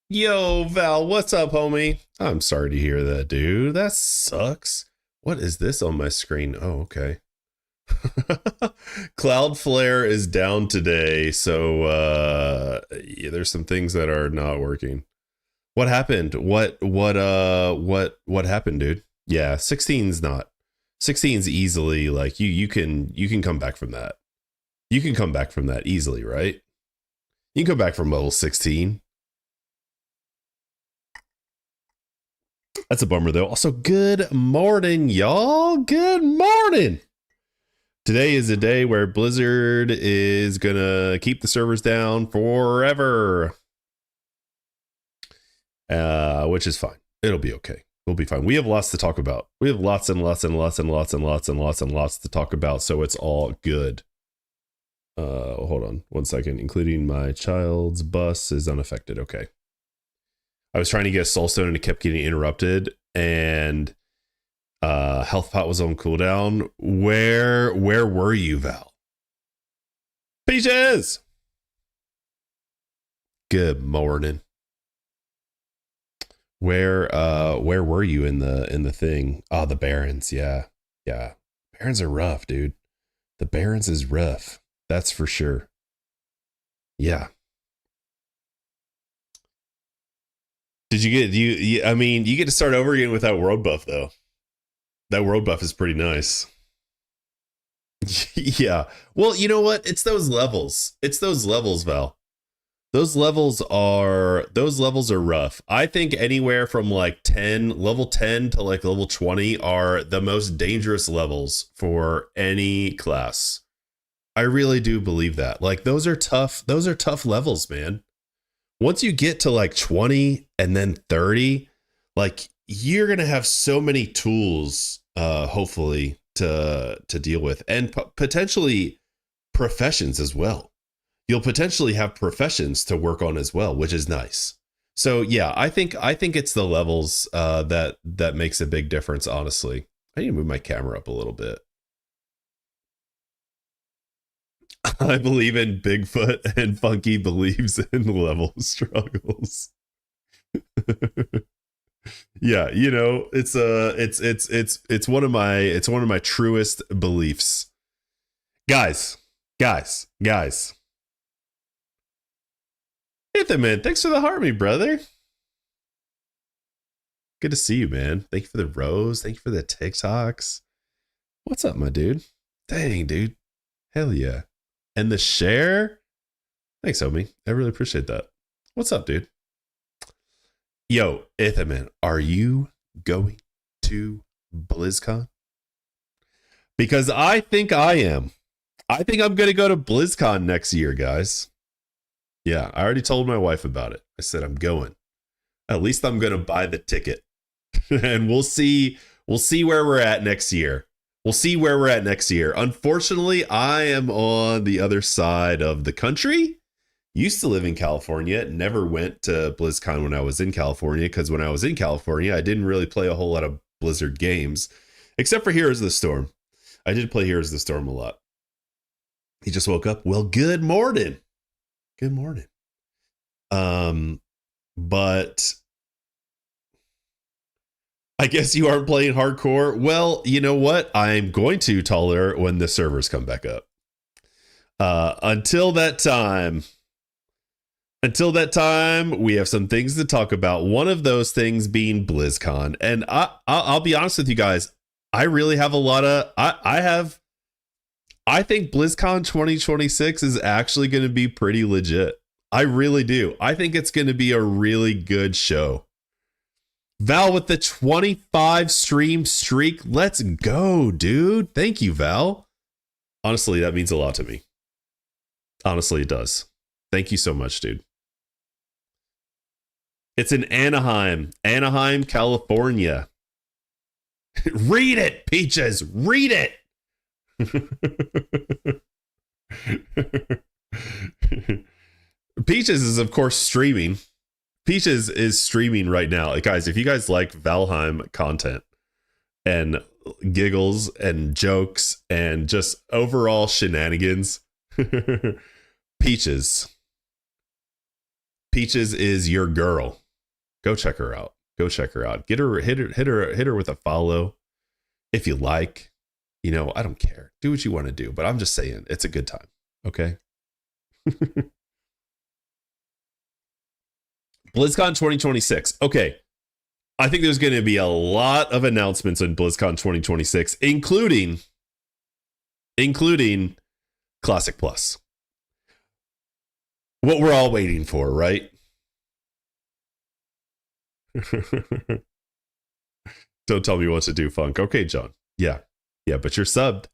Yo, Val, what's up, homie? I'm sorry to hear that, dude. That sucks. What is this on my screen? Oh, okay. Cloudflare is down today, so yeah, there's some things that are not working. What happened? What happened, dude? Yeah, 16's not. 16's easily like you can come back from that. You can come back from that easily, right? You can come back from level 16. That's a bummer, though. Also, good morning, y'all. Good morning. Today is a day where Blizzard is going to keep the servers down forever, which is fine. It'll be okay. We'll be fine. We have lots to talk about. We have lots and lots and lots and lots and lots and lots and lots to talk about, so it's all good. Hold on one second. Including my child's bus is unaffected. Okay. I was trying to get a soulstone and it kept getting interrupted, and health pot was on cooldown. Where were you, Val? Peaches! Good morning. Where were you in the thing? Oh, the Barrens, yeah. Barrens are rough, dude. The Barrens is rough. That's for sure. Yeah. Did you get you? I mean, you get to start over again with that world buff, though. That world buff is pretty nice. Yeah. Well, you know what? It's those levels. It's those levels, Val. Those levels are rough. I think anywhere from like level 10 to like level 20 are the most dangerous levels for any class. I really do believe that. Like those are tough levels, man. Once you get to like 20 and then 30, like you're going to have so many tools, hopefully to deal with, and potentially professions as well. You'll potentially have professions to work on as well, which is nice. So yeah, I think it's the levels that makes a big difference, honestly. I need to move my camera up a little bit. I believe in Bigfoot, and Funky believes in level struggles. Yeah, you know, it's one of my truest beliefs. Guys. Ethan, man, thanks for the harmony, brother. Good to see you, man. Thank you for the rose. Thank you for the TikToks. What's up, my dude? Dang, dude. Hell yeah. And the share? Thanks, homie. I really appreciate that. What's up, dude? Yo, Ethan, man, are you going to BlizzCon? Because I think I am. I think I'm going to go to BlizzCon next year, guys. Yeah, I already told my wife about it. I said I'm going. At least I'm going to buy the ticket. And we'll see where we're at next year. Unfortunately, I am on the other side of the country. Used to live in California. Never went to BlizzCon when I was in California, because when I was in California, I didn't really play a whole lot of Blizzard games, except for Heroes of the Storm. I did play Heroes of the Storm a lot. He just woke up. Well, good morning. Good morning. But I guess you aren't playing hardcore. Well, you know what? I'm going to Taller when the servers come back up. Until that time, we have some things to talk about. One of those things being BlizzCon. And I'll be honest with you guys. I really have a lot of... I think BlizzCon 2026 is actually going to be pretty legit. I really do. I think it's going to be a really good show. Val with the 25 stream streak. Let's go, dude. Thank you, Val. Honestly, that means a lot to me. Honestly, it does. Thank you so much, dude. It's in Anaheim, California. Read it, Peaches. Read it. Peaches is, of course, streaming. Peaches is streaming right now. Like, guys, if you guys like Valheim content and giggles and jokes and just overall shenanigans, Peaches Peaches is your girl. Go check her out. Go check her out. Hit her with a follow if you like. You know, I don't care. Do what you want to do, but I'm just saying it's a good time. Okay. BlizzCon 2026. Okay. I think there's going to be a lot of announcements on BlizzCon 2026, including Classic Plus. What we're all waiting for, right? Don't tell me what to do, Funk. Okay, John. Yeah, but you're subbed.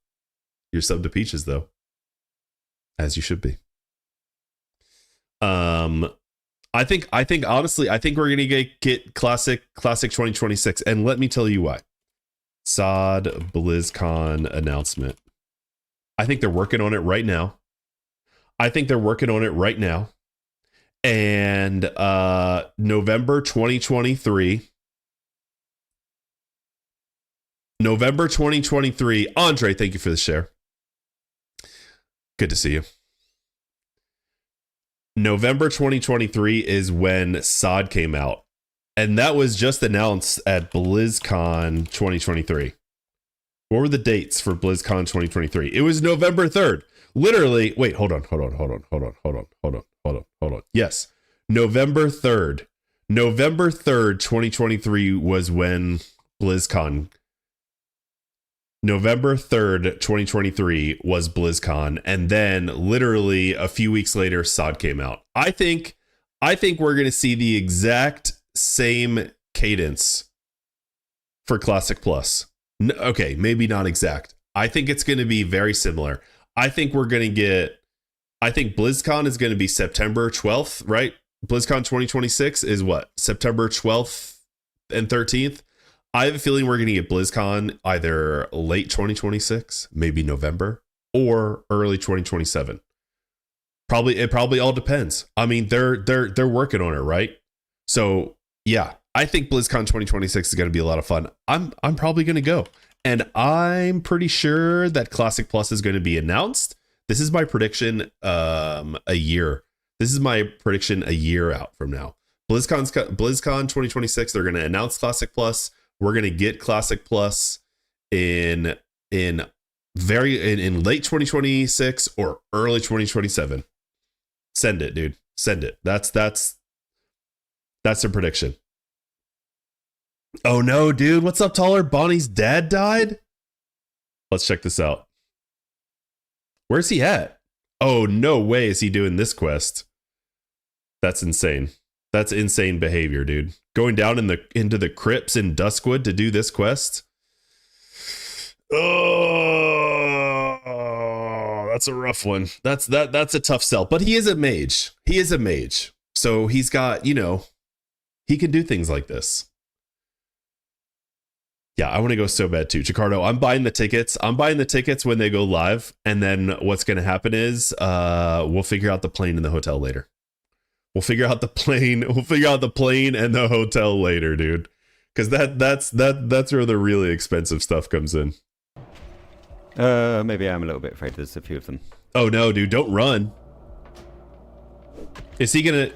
You're subbed to Peaches, though, as you should be. I think honestly, I think we're gonna get classic 2026, and let me tell you why. SOD BlizzCon announcement. I think they're working on it right now. And November 2023. Andre, thank you for the share. Good to see you. November 2023 is when SOD came out. And that was just announced at BlizzCon 2023. What were the dates for BlizzCon 2023? It was November 3rd. Literally, wait, hold on. Yes, November 3rd. November 3rd, 2023 was when BlizzCon. November 3rd, 2023 was BlizzCon, and then literally a few weeks later, SOD came out. I think we're going to see the exact same cadence for Classic Plus. Okay, maybe not exact. I think it's going to be very similar. I think BlizzCon is going to be September 12th, right? BlizzCon 2026 is what? September 12th and 13th. I have a feeling we're going to get BlizzCon either late 2026, maybe November, or early 2027. It probably all depends. I mean, they're working on it, right? So yeah, I think BlizzCon 2026 is going to be a lot of fun. I'm probably going to go, and I'm pretty sure that Classic Plus is going to be announced. This is my prediction. A year out from now. BlizzCon 2026. They're going to announce Classic Plus. We're going to get Classic Plus in late 2026 or early 2027. Send it, dude. Send it. That's a prediction. Oh no, dude. What's up, Taller? Bonnie's dad died? Let's check this out. Where's he at? Oh, no way is he doing this quest. That's insane. That's insane behavior, dude. Going down into the crypts in Duskwood to do this quest. Oh, that's a rough one. That's a tough sell. But he is a mage. So he's got, he can do things like this. Yeah, I want to go so bad too. Chicardo, I'm buying the tickets. When they go live. And then what's going to happen is we'll figure out the plane and the hotel later. We'll figure out the plane and the hotel later, dude. Because that's where the really expensive stuff comes in. Maybe I'm a little bit afraid there's a few of them. Oh no, dude, don't run. Is he gonna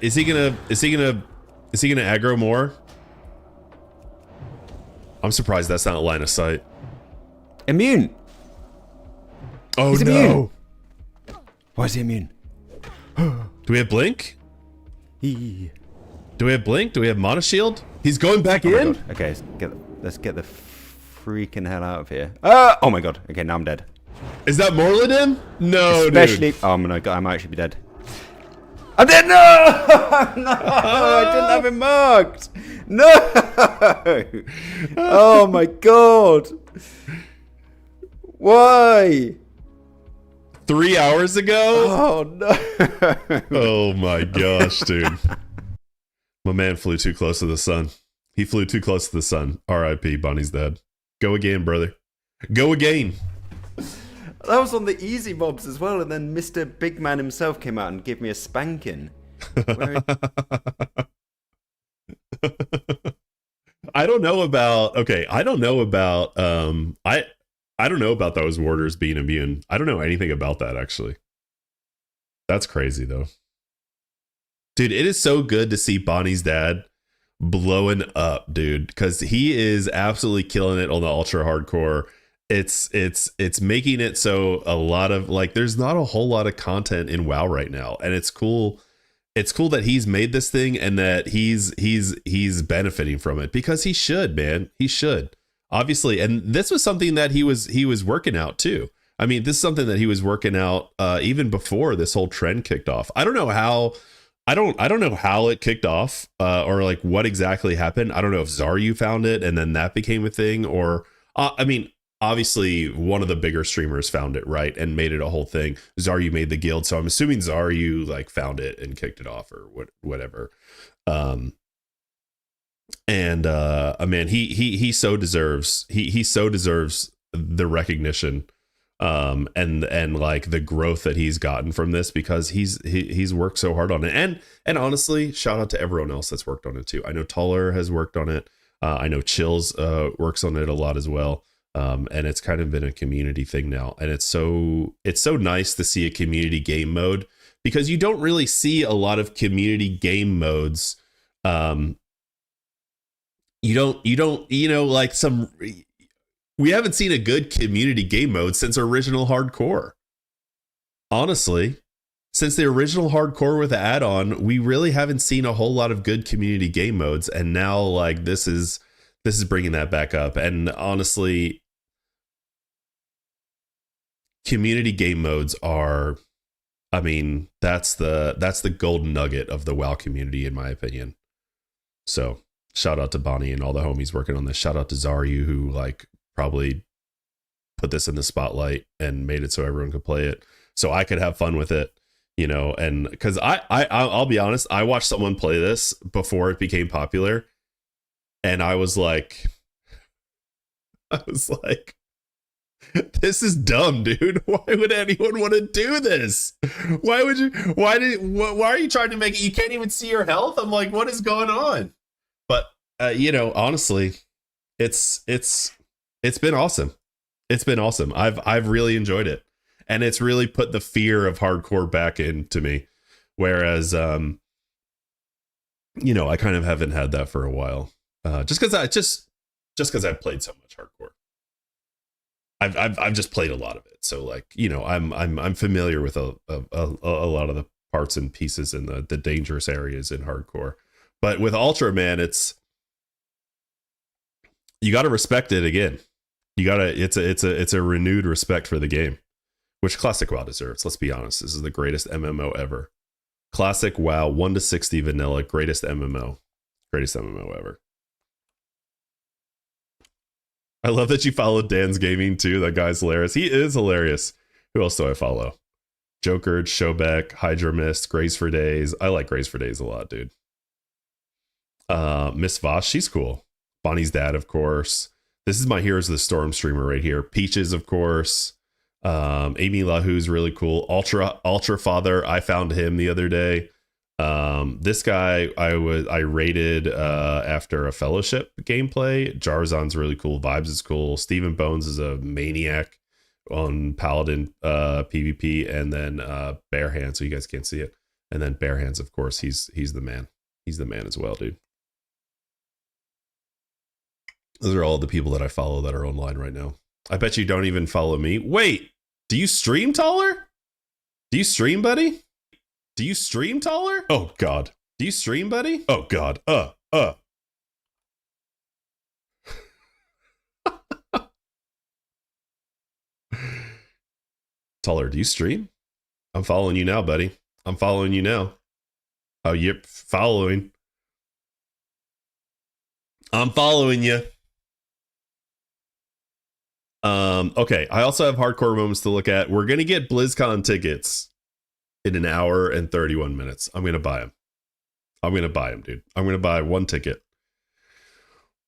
aggro more? I'm surprised that's not a line of sight. Immune. Oh, he's no. Immune. Why is he immune? Do we have blink? Do we have blink? Do we have mana shield? He's going back in? Okay, let's get the freaking hell out of here. Oh my god. Okay, now I'm dead. Is that Morliden? No, especially, dude. Oh my god, I might actually be dead. I'm dead! No! No! I didn't have him marked! No! Oh my god! Why? 3 hours ago? Oh no! Oh my gosh, dude. My man flew too close to the sun. He flew too close to the sun. R.I.P. Bonnie's dead. Go again, brother. Go again. That was on the easy mobs as well, and then Mr. Big Man himself came out and gave me a spanking. I don't know about those warders being immune. I don't know anything about that, actually. That's crazy, though. Dude, it is so good to see Bonnie's dad blowing up, dude, because he is absolutely killing it on the ultra hardcore. It's making it so a lot of like there's not a whole lot of content in WoW right now, and it's cool. It's cool that he's made this thing and that he's benefiting from it, because he should, man. He should, obviously. And this was something that he was working out too. I mean, this is something that he was working out even before this whole trend kicked off. I don't know how. I don't know how it kicked off or like what exactly happened. I don't know if Zaryu found it and then that became a thing, or I mean, obviously one of the bigger streamers found it, right, and made it a whole thing. Zaryu made the guild, so I'm assuming Zaryu like found it and kicked it off or whatever. Man, he so deserves he so deserves the recognition and like the growth that he's gotten from this, because he's worked so hard on it. And honestly, shout out to everyone else that's worked on it too. I know Taller has worked on it. I know Chills works on it a lot as well. And it's kind of been a community thing now, and it's so nice to see a community game mode, because you don't really see a lot of community game modes. You don't like some. We haven't seen a good community game mode since original hardcore. Honestly, since the original hardcore with the add-on, we really haven't seen a whole lot of good community game modes, and now like this is bringing that back up. And honestly, community game modes are, I mean, that's the golden nugget of the WoW community, in my opinion. So shout out to Bonnie and all the homies working on this. Shout out to Zaryu, who like probably put this in the spotlight and made it so everyone could play it, so I could have fun with it, and because I'll be honest, I watched someone play this before it became popular, and I was like, this is dumb, dude. Why would anyone want to do this? Why are you trying to make it? You can't even see your health. I'm like, what is going on? But honestly, it's been awesome. It's been awesome. I've really enjoyed it, and it's really put the fear of hardcore back into me. Whereas, I kind of haven't had that for a while, just because I've played so much hardcore. I've just played a lot of it, so like I'm familiar with a lot of the parts and pieces and the dangerous areas in hardcore. But with Ultra, man, you got to respect it again. It's a renewed respect for the game, which Classic WoW deserves. Let's be honest, this is the greatest MMO ever. Classic WoW 1 to 60 vanilla, greatest MMO ever. I love that you followed Dan's Gaming too. That guy's hilarious. He is hilarious. Who else do I follow? Joker, Showbeck, Hydra Mist, Grace for Days. I like Grace for Days a lot, dude. Miss Voss, she's cool. Bonnie's dad, of course. This is my Heroes of the Storm streamer right here. Peaches, of course. Amy Lahoo's really cool. Ultra Father, I found him the other day. This guy I rated after a Fellowship gameplay. Jarzon's really cool. Vibes is cool. Stephen Bones is a maniac on Paladin PvP, and then Bare Hands, so you guys can't see it. And then Bare Hands, of course, he's the man. He's the man as well, dude. Those are all the people that I follow that are online right now. I bet you don't even follow me. Wait, do you stream, Taller? Do you stream, buddy? Do you stream, Taller? Oh, God. Do you stream, buddy? Oh, God. Taller, do you stream? I'm following you now, buddy. I'm following you now. Oh, you're following. I'm following you. Okay, I also have hardcore moments to look at. We're going to get BlizzCon tickets in an hour and 31 minutes. I'm going to buy them. Dude. I'm going to buy one ticket.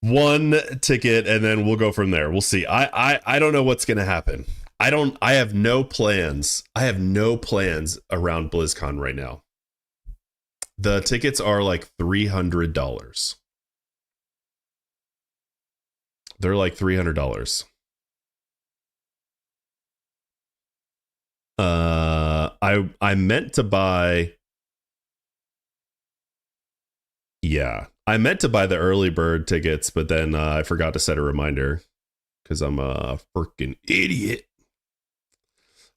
And then we'll go from there. We'll see. I don't know what's going to happen. I have no plans. I have no plans around BlizzCon right now. The tickets are like $300. They're like $300. I meant to buy Yeah, I meant to buy the early bird tickets, but then I forgot to set a reminder because I'm a freaking idiot.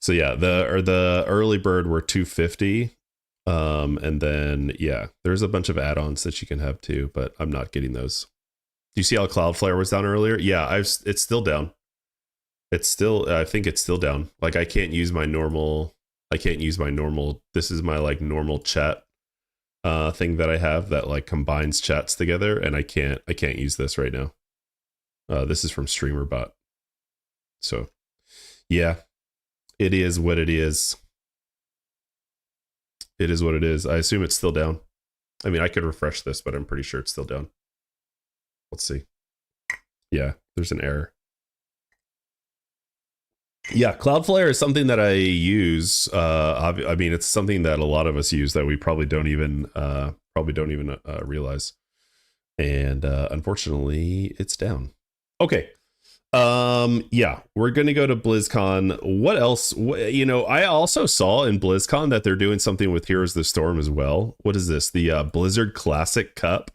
So yeah, the early bird were 250. And then yeah, there's a bunch of add-ons that you can have too, but I'm not getting those. Do you see how Cloudflare was down earlier? Yeah, it's still down. It's still, I think it's still down. Like I can't use my normal. This is my like normal chat thing that I have that like combines chats together, and I can't use this right now. This is from StreamerBot. So yeah, it is what it is. It is what it is. I assume it's still down. I mean, I could refresh this, but I'm pretty sure it's still down. Let's see. Yeah, there's an error. Yeah, Cloudflare is something that I use. I mean, it's something that a lot of us use that we probably don't even realize. And unfortunately, it's down. Okay. Yeah, we're gonna go to BlizzCon. What else? I also saw in BlizzCon that they're doing something with Heroes of the Storm as well. What is this? The Blizzard Classic Cup,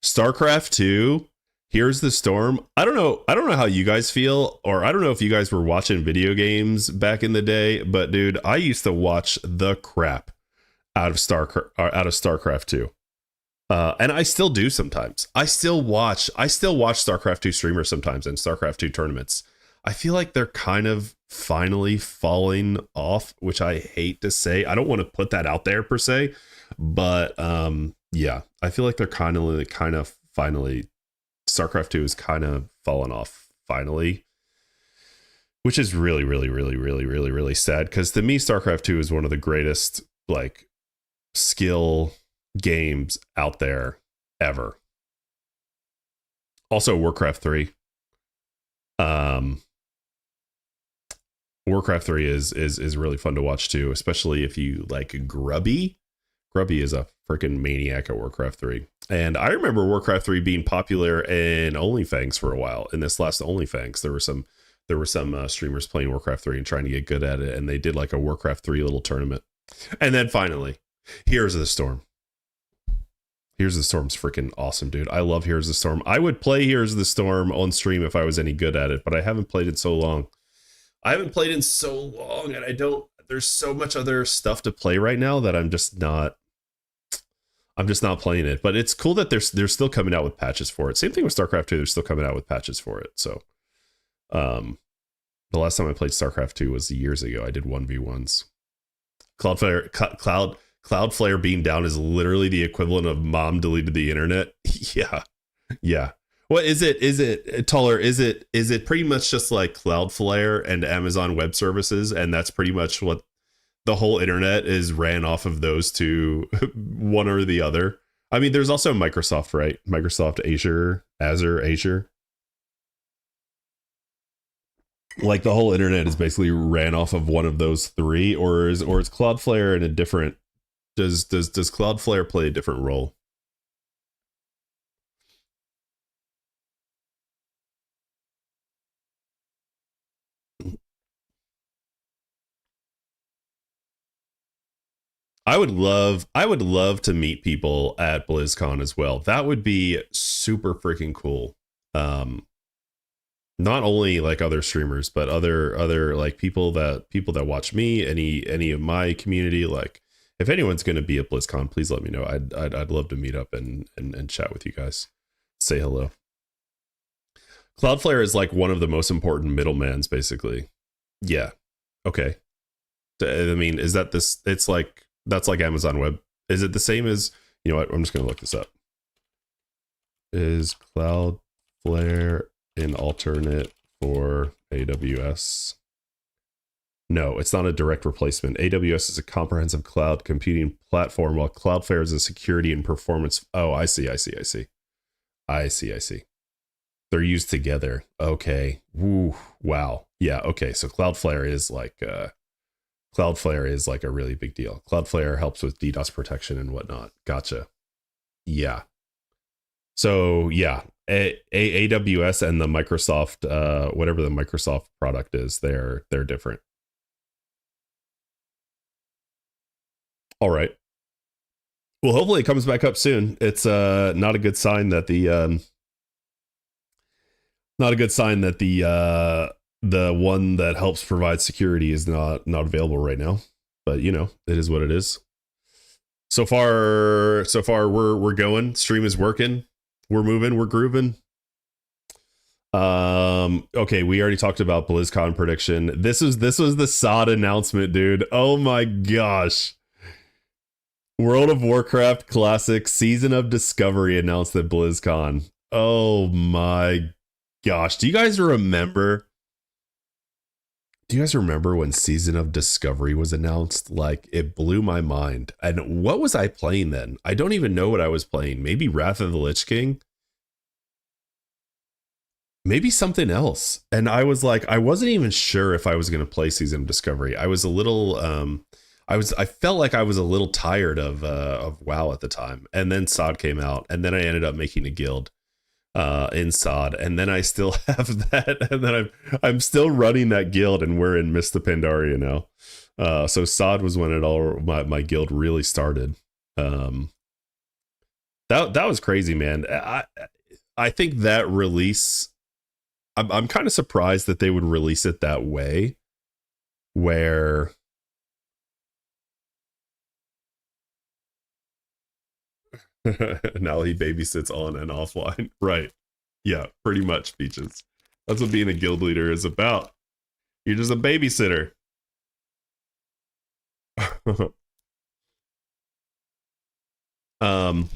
StarCraft 2, Here's the Storm. I don't know how you guys feel, or I don't know if you guys were watching video games back in the day, but dude, I used to watch the crap out of StarCraft 2. And I still do sometimes. I still watch StarCraft 2 streamers sometimes and StarCraft 2 tournaments. I feel like they're kind of finally falling off, which I hate to say. I don't want to put that out there per se, but yeah, I feel like they're kind of finally StarCraft 2 is kind of fallen off finally, which is really, really, really, really, really, really sad, because to me, StarCraft 2 is one of the greatest like skill games out there ever. Also Warcraft 3. Warcraft 3 is really fun to watch too, especially if you like Grubby. Grubby is a freaking maniac at Warcraft 3. And I remember Warcraft 3 being popular in OnlyFans for a while. In this last OnlyFans, there were some streamers playing Warcraft 3 and trying to get good at it, and they did like a Warcraft 3 little tournament. And then finally, Here's the Storm. Here's the Storm's freaking awesome, dude. I love Here's the Storm. I would play Here's the Storm on stream if I was any good at it, but I haven't played it so long. And there's so much other stuff to play right now that I'm just not playing it. But it's cool that they're still coming out with patches for it. Same thing with StarCraft 2, they're still coming out with patches for it. So the last time I played StarCraft 2 was years ago. I did 1v1s. Cloudflare being down is literally the equivalent of mom deleted the internet. Yeah. What is it, Taller? Is it pretty much just like Cloudflare and Amazon Web Services, and that's pretty much what the whole internet is ran off of, those two, one or the other? I mean, there's also Microsoft, right? Microsoft Azure. Like the whole internet is basically ran off of one of those three, or is Cloudflare in a different? Does Cloudflare play a different role? I would love to meet people at BlizzCon as well. That would be super freaking cool. Not only like other streamers, but other like people that watch me, any of my community. Like, if anyone's going to be at BlizzCon, please let me know. I'd love to meet up and chat with you guys. Say hello. Cloudflare is like one of the most important middlemans, basically. Yeah. Okay. I mean, is that this? It's like, that's like Amazon Web. Is it the same as, you know what? I'm just going to look this up. Is Cloudflare an alternate for AWS? No, it's not a direct replacement. AWS is a comprehensive cloud computing platform, while Cloudflare is a security and performance. Oh, I see. They're used together. Okay. Woo. Wow. Yeah. Okay. So Cloudflare is like a really big deal. Cloudflare helps with DDoS protection and whatnot. Gotcha. Yeah. So yeah, AWS and the Microsoft, whatever the Microsoft product is, they're different. All right. Well, hopefully it comes back up soon. It's not a good sign that the one that helps provide security is not available right now. But you know, it is what it is. So far we're going. Stream is working. We're moving. We're grooving. Okay, we already talked about BlizzCon prediction. This was the SOD announcement, dude. Oh my gosh. World of Warcraft Classic Season of Discovery announced at BlizzCon. Oh my gosh. Do you guys remember when Season of Discovery was announced? Like, it blew my mind. And what was I playing then? I don't even know what I was playing. Maybe Wrath of the Lich King? Maybe something else. And I was like, I wasn't even sure if I was going to play Season of Discovery. I was a little, I felt like I was a little tired of WoW at the time. And then SOD came out, and then I ended up making a guild in SOD, and then I still have that, and then I'm still running that guild, and we're in Mist of Pandaria now. So SOD was when it all my guild really started. That was crazy, man. I think that release, I'm kind of surprised that they would release it that way, where now he babysits on and offline. Right. Yeah, pretty much, Peaches. That's what being a guild leader is about. You're just a babysitter. I'm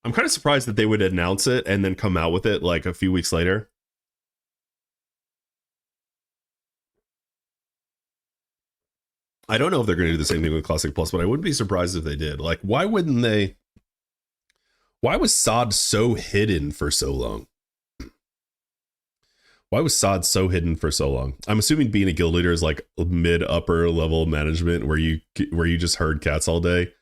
kind of surprised that they would announce it and then come out with it like a few weeks later. I don't know if they're going to do the same thing with Classic Plus, but I wouldn't be surprised if they did. Like, why wouldn't they? Why was SOD so hidden for so long? Why was SOD so hidden for so long? I'm assuming being a guild leader is like mid upper level management where you just herd cats all day.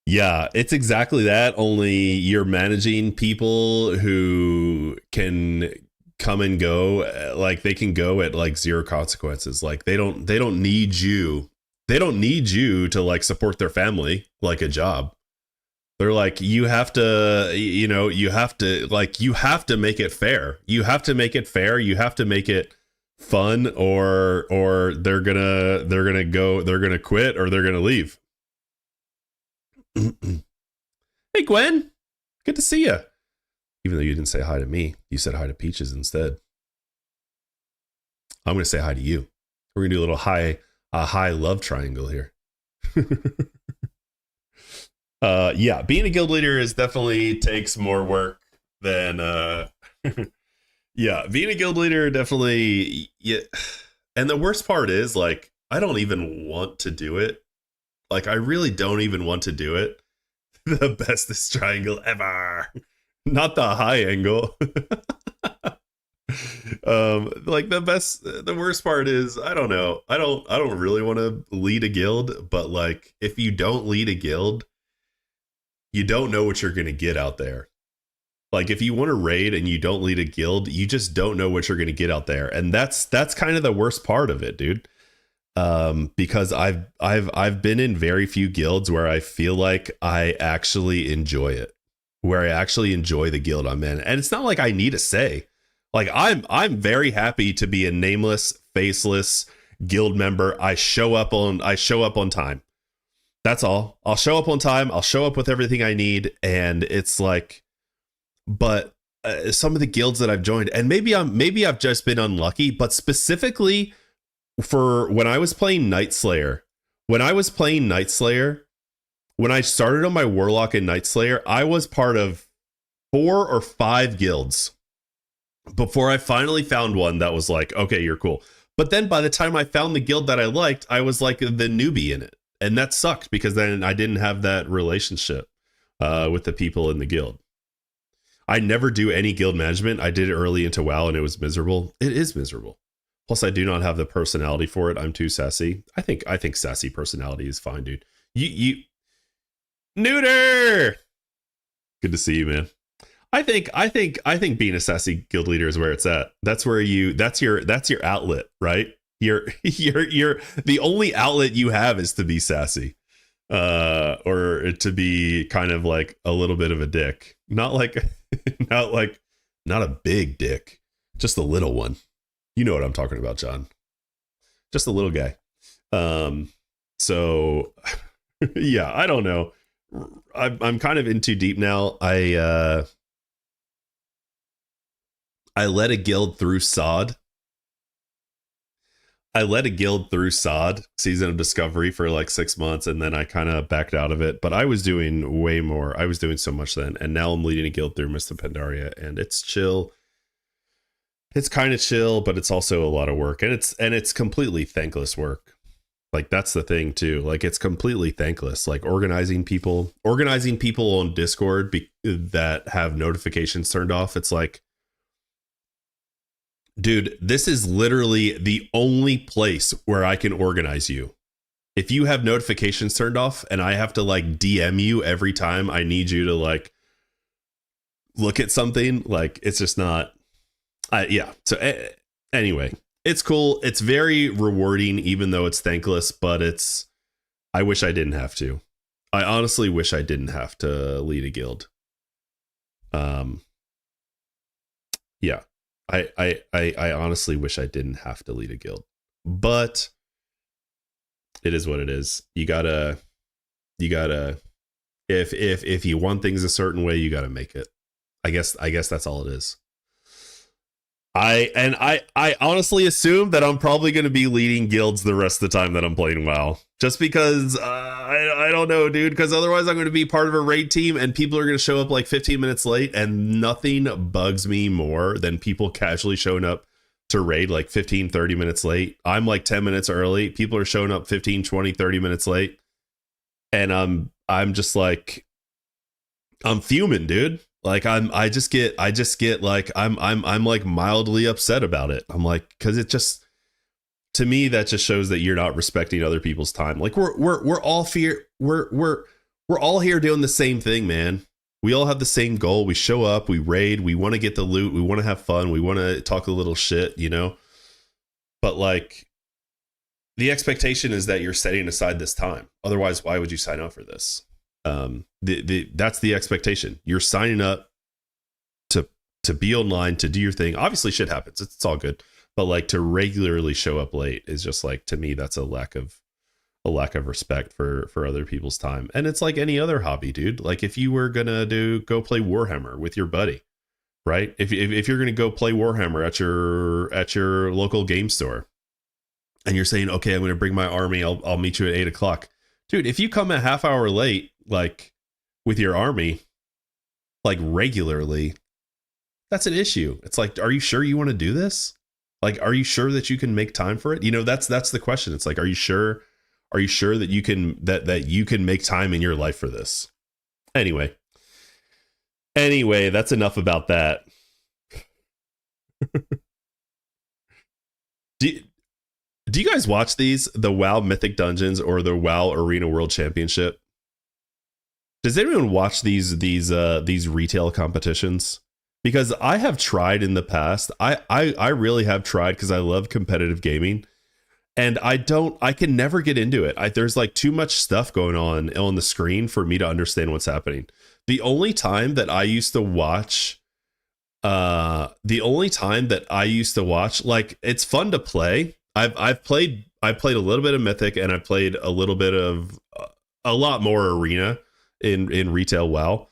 Yeah, it's exactly that. Only you're managing people who can come and go, like they can go at like zero consequences. Like they don't need you. They don't need you to like support their family like a job. They're like, you have to, you have to make it fair. You have to make it fair. You have to make it fun, or they're gonna quit, or they're gonna leave. Hey Gwen, good to see you. Even though you didn't say hi to me, you said hi to Peaches instead. I'm gonna say hi to you. We're gonna do a little high love triangle here. Yeah, being a guild leader is definitely takes more work than yeah, being a guild leader definitely, yeah. And the worst part is, like, I don't even want to do it. Like, I really don't even want to do it. The bestest triangle ever. Not the high angle. Like the worst part is, I don't know. I don't really want to lead a guild, but like, if you don't lead a guild, you don't know what you're going to get out there. Like, if you want to raid and you don't lead a guild, you just don't know what you're going to get out there. And that's kind of the worst part of it, dude. Because I've been in very few guilds where I feel like I actually enjoy it, where I actually enjoy the guild I'm in. And it's not like I need a say. Like, I'm very happy to be a nameless, faceless guild member. I show up on time. That's all. I'll show up on time. I'll show up with everything I need. And it's like, but some of the guilds that I've joined, and maybe I've just been unlucky, but specifically for when I was playing Night Slayer, when I started on my Warlock and Night Slayer, I was part of 4 or 5 guilds before I finally found one that was like, okay, you're cool. But then by the time I found the guild that I liked, I was like the newbie in it. And that sucked, because then I didn't have that relationship with the people in the guild. I never do any guild management. I did it early into WoW, and it was miserable. It is miserable. Plus, I do not have the personality for it. I'm too sassy. I think sassy personality is fine, dude. You Neuter! Good to see you, man. I think being a sassy guild leader is where it's at. That's where that's your outlet, right? You're the only outlet you have is to be sassy, or to be kind of like a little bit of a dick. Not like, not a big dick, just a little one. You know what I'm talking about, John. Just a little guy. So yeah, I don't know. I'm kind of in too deep now. I led a guild through SOD. Season of Discovery, for like 6 months, and then I kind of backed out of it. But I was doing way more. I was doing so much then, and now I'm leading a guild through Mist of Pandaria, and it's chill. It's kind of chill, but it's also a lot of work, and it's completely thankless work. Like, that's the thing too. Like, it's completely thankless. Like, organizing people on Discord that have notifications turned off. It's like, dude, this is literally the only place where I can organize you. If you have notifications turned off and I have to like DM you every time I need you to like look at something, like, it's just not. Yeah. So anyway, it's cool. It's very rewarding, even though it's thankless, but I wish I didn't have to. I honestly wish I didn't have to lead a guild. Yeah. I honestly wish I didn't have to lead a guild, but it is what it is. You gotta, if you want things a certain way, you gotta make it. I guess that's all it is. I honestly assume that I'm probably going to be leading guilds the rest of the time that I'm playing WoW, just because I don't know, dude, because otherwise I'm going to be part of a raid team and people are going to show up like 15 minutes late, and nothing bugs me more than people casually showing up to raid like 15-30 minutes late. I'm like 10 minutes early, people are showing up 15-20-30 minutes late, and I'm just like, I'm fuming, dude. Like, I just get like, I'm like mildly upset about it. I'm like, because it just, to me, that just shows that you're not respecting other people's time. Like, we're all here doing the same thing, man. We all have the same goal. We show up, we raid, we want to get the loot, we want to have fun, we want to talk a little shit, you know. But like, the expectation is that you're setting aside this time. Otherwise, why would you sign up for this? That's the expectation. You're signing up to be online, to do your thing. Obviously shit happens, it's all good, but like, to regularly show up late is just like, to me, that's a lack of respect for other people's time. And it's like any other hobby, dude. Like, if you were gonna go play Warhammer with your buddy, right? If you're gonna go play Warhammer at your local game store, and you're saying, okay, I'm gonna bring my army, I'll meet you at 8:00. Dude, if you come a half hour late, like, with your army, like, regularly, that's an issue. It's like, are you sure you want to do this? Like, are you sure that you can make time for it? You know, that's the question. It's like, are you sure that you can, that you can make time in your life for this? Anyway, that's enough about that. Do you guys watch the WoW Mythic Dungeons or the WoW Arena World Championship? Does anyone watch these retail competitions? Because I have tried in the past. I really have tried, because I love competitive gaming, and I can never get into it. There's like too much stuff going on the screen for me to understand what's happening. The only time that I used to watch, like, it's fun to play. I played a little bit of Mythic, and I played a little bit of a lot more Arena in retail WoW.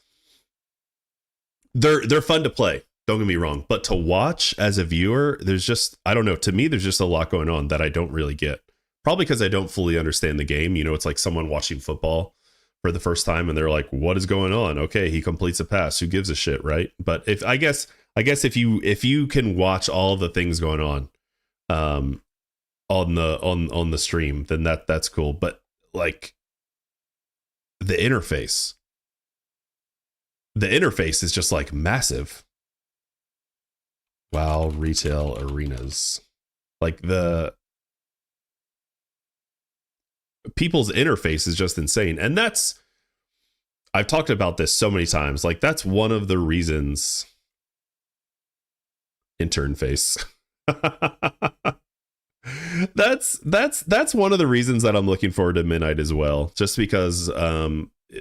They're fun to play, don't get me wrong, but to watch as a viewer, there's just, I don't know, to me there's just a lot going on that I don't really get. Probably because I don't fully understand the game. You know, it's like someone watching football for the first time and they're like, what is going on? Okay, he completes a pass, who gives a shit, right? But if I guess if you can watch all the things going on on the stream, then that's cool. But like, the interface is just like massive. WoW retail arenas, like, the people's interface is just insane. And I've talked about this so many times. Like, that's one of the reasons. Intern face. That's one of the reasons that I'm looking forward to Midnight as well. Just because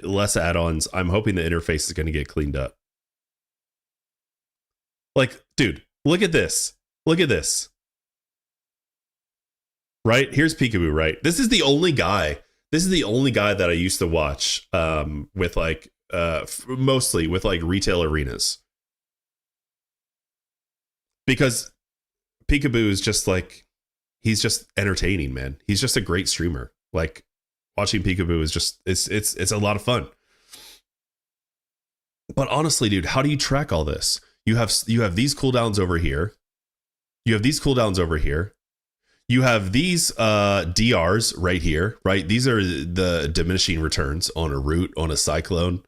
less add-ons. I'm hoping the interface is going to get cleaned up. Like, dude, look at this. Look at this. Right? Here's Peekaboo, right? This is the only guy. This is the only guy that I used to watch with like mostly with like retail arenas. Because Peekaboo is just like, he's just entertaining, man. He's just a great streamer. Like, watching Peekaboo is just it's a lot of fun. But honestly, dude, how do you track all this? You have these cooldowns over here. You have these cooldowns over here. You have these DRs right here, right? These are the diminishing returns on a root, on a cyclone.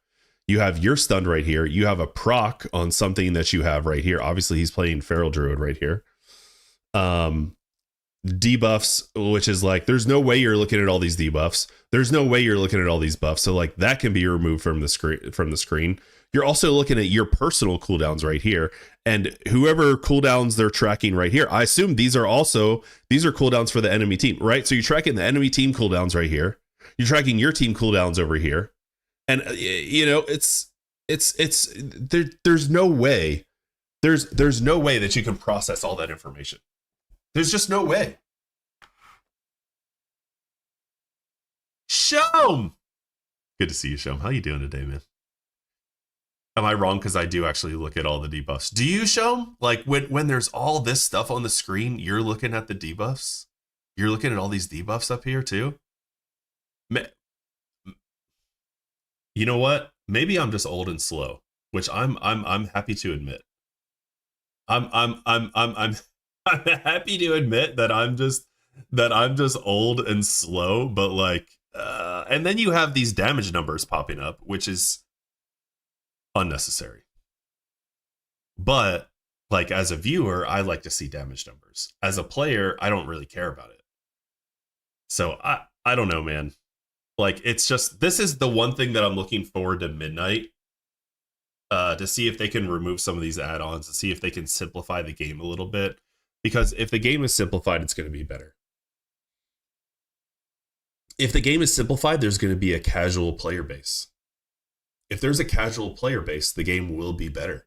You have your stun right here. You have a proc on something that you have right here. Obviously, he's playing Feral Druid right here. Debuffs, which is like, there's no way you're looking at all these debuffs. There's no way you're looking at all these buffs. So like that can be removed from the screen. You're also looking at your personal cooldowns right here, and whoever cooldowns they're tracking right here. I assume these are cooldowns for the enemy team, right? So you're tracking the enemy team cooldowns right here. You're tracking your team cooldowns over here, and you know there's no way that you can process all that information. There's just no way. Shom! Good to see you, Shom. How you doing today, man? Am I wrong? Because I do actually look at all the debuffs. Do you, Shom? Like when there's all this stuff on the screen, you're looking at the debuffs? You're looking at all these debuffs up here too? You know what? Maybe I'm just old and slow, which I'm happy to admit. I'm happy to admit that I'm just old and slow, but like and then you have these damage numbers popping up, which is unnecessary. But like as a viewer, I like to see damage numbers. As a player, I don't really care about it. So I don't know, man. Like it's just, this is the one thing that I'm looking forward to Midnight to see if they can remove some of these add-ons, to see if they can simplify the game a little bit. Because if the game is simplified, it's going to be better. If the game is simplified, there's going to be a casual player base. If there's a casual player base, the game will be better.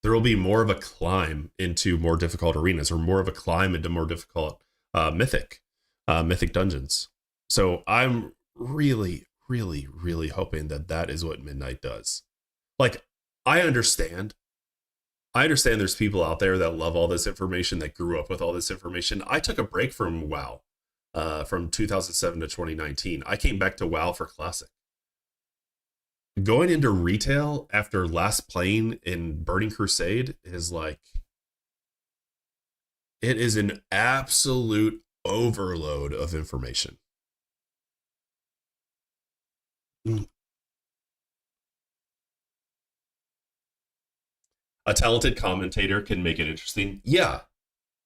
There will be more of a climb into more difficult arenas, or more of a climb into more difficult mythic dungeons. So I'm really, really, really hoping that is what Midnight does. Like, I understand there's people out there that love all this information, that grew up with all this information. I took a break from WoW from 2007 to 2019. I came back to WoW for Classic. Going into retail after last playing in Burning Crusade is like, it is an absolute overload of information. A talented commentator can make it interesting. Yeah,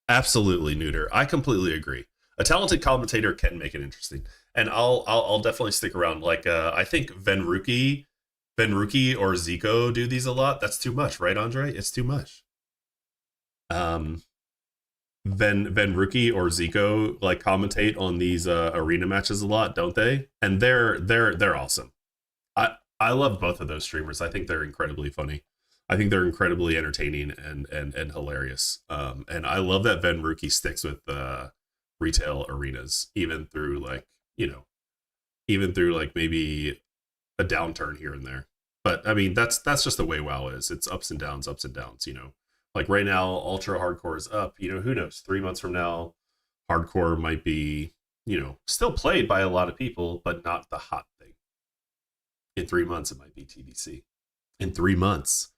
absolutely, Neuter. I completely agree. A talented commentator can make it interesting, and I'll definitely stick around. Like I think Venruki or Zico do these a lot. That's too much, right, Andre? It's too much. Venruki or Zico like commentate on these arena matches a lot, don't they? And they're awesome. I love both of those streamers. I think they're incredibly funny. I think they're incredibly entertaining and hilarious. And I love that Venruki sticks with retail arenas, even through like maybe a downturn here and there. But I mean, that's just the way WoW is. It's ups and downs, you know. Like right now, ultra hardcore is up. You know, who knows? 3 months from now, hardcore might be, you know, still played by a lot of people, but not the hot thing. In 3 months, it might be TBC. In 3 months,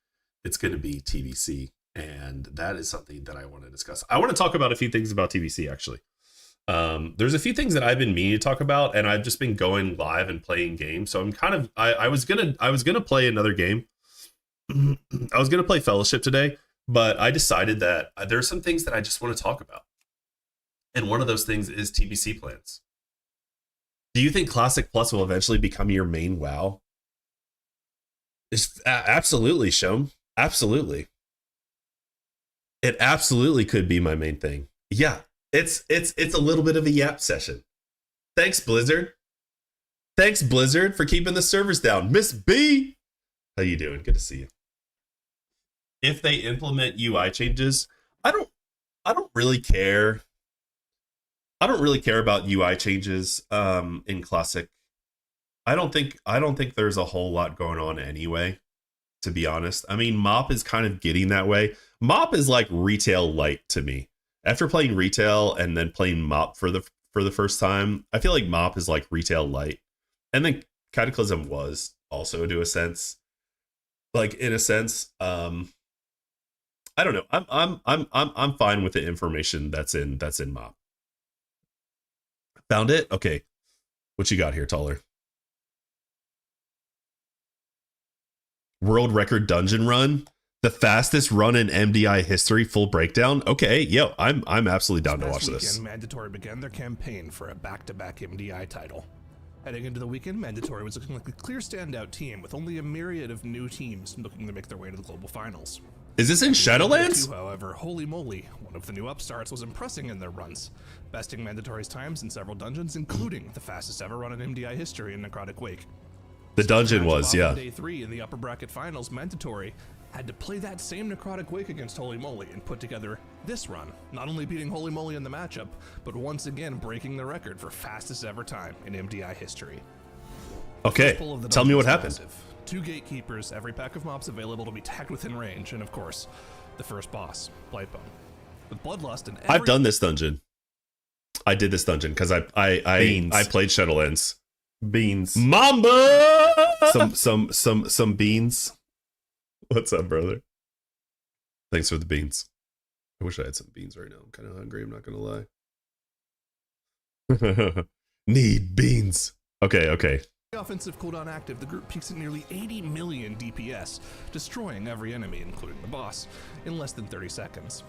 it's going to be TBC. And that is something that I want to discuss. I want to talk about a few things about TBC, actually. There's a few things that I've been meaning to talk about, and I've just been going live and playing games. So I'm kind of, I was gonna play another game. I was gonna play Fellowship today, but I decided that there's some things that I just want to talk about. And one of those things is TBC plans. Do you think Classic Plus will eventually become your main WoW? Absolutely, Shom. Absolutely. It absolutely could be my main thing. Yeah. It's a little bit of a yap session. Thanks, Blizzard. Thanks, Blizzard, for keeping the servers down. Miss B, how you doing? Good to see you. If they implement UI changes, I don't really care. I don't really care about UI changes in Classic. I don't think there's a whole lot going on anyway, to be honest. I mean, MoP is kind of getting that way. MoP is like retail light to me. After playing retail and then playing MoP for the first time, I feel like MoP is like retail light. And then Cataclysm was also, to a sense, like in a sense. I don't know. I'm fine with the information that's in MoP. Found it? Okay. What you got here, Taller? World record dungeon run, the fastest run in MDI history, full breakdown. Okay, yo, I'm absolutely down to watch this. Mandatory began their campaign for a back-to-back MDI title. Heading into the weekend, Mandatory was looking like a clear standout team with only a myriad of new teams looking to make their way to the global finals. Is this in Shadowlands? However, holy moly, one of the new upstarts was impressing in their runs, besting Mandatory's times in several dungeons, including the fastest ever run in MDI history in Necrotic Wake. The dungeon was, yeah. Day 3 in the upper bracket finals, Mandatory had to play that same Necrotic Wake against Holy Moly and put together this run, not only beating Holy Moly in the matchup, but once again breaking the record for fastest ever time in MDI history. Okay, tell me what happened. Massive. 2 gatekeepers, every pack of mobs available to be tagged within range, and of course, the first boss, Blightbone. With Bloodlust and I've done this dungeon. I did this dungeon because I played Shadowlands. Beans. Mamba! Some beans. What's up, brother? Thanks for the beans. I wish I had some beans right now. I'm kind of hungry, I'm not gonna lie. Need beans. Okay. Offensive cooldown active, the group peaks at nearly 80 million DPS, destroying every enemy, including the boss, in less than 30 seconds.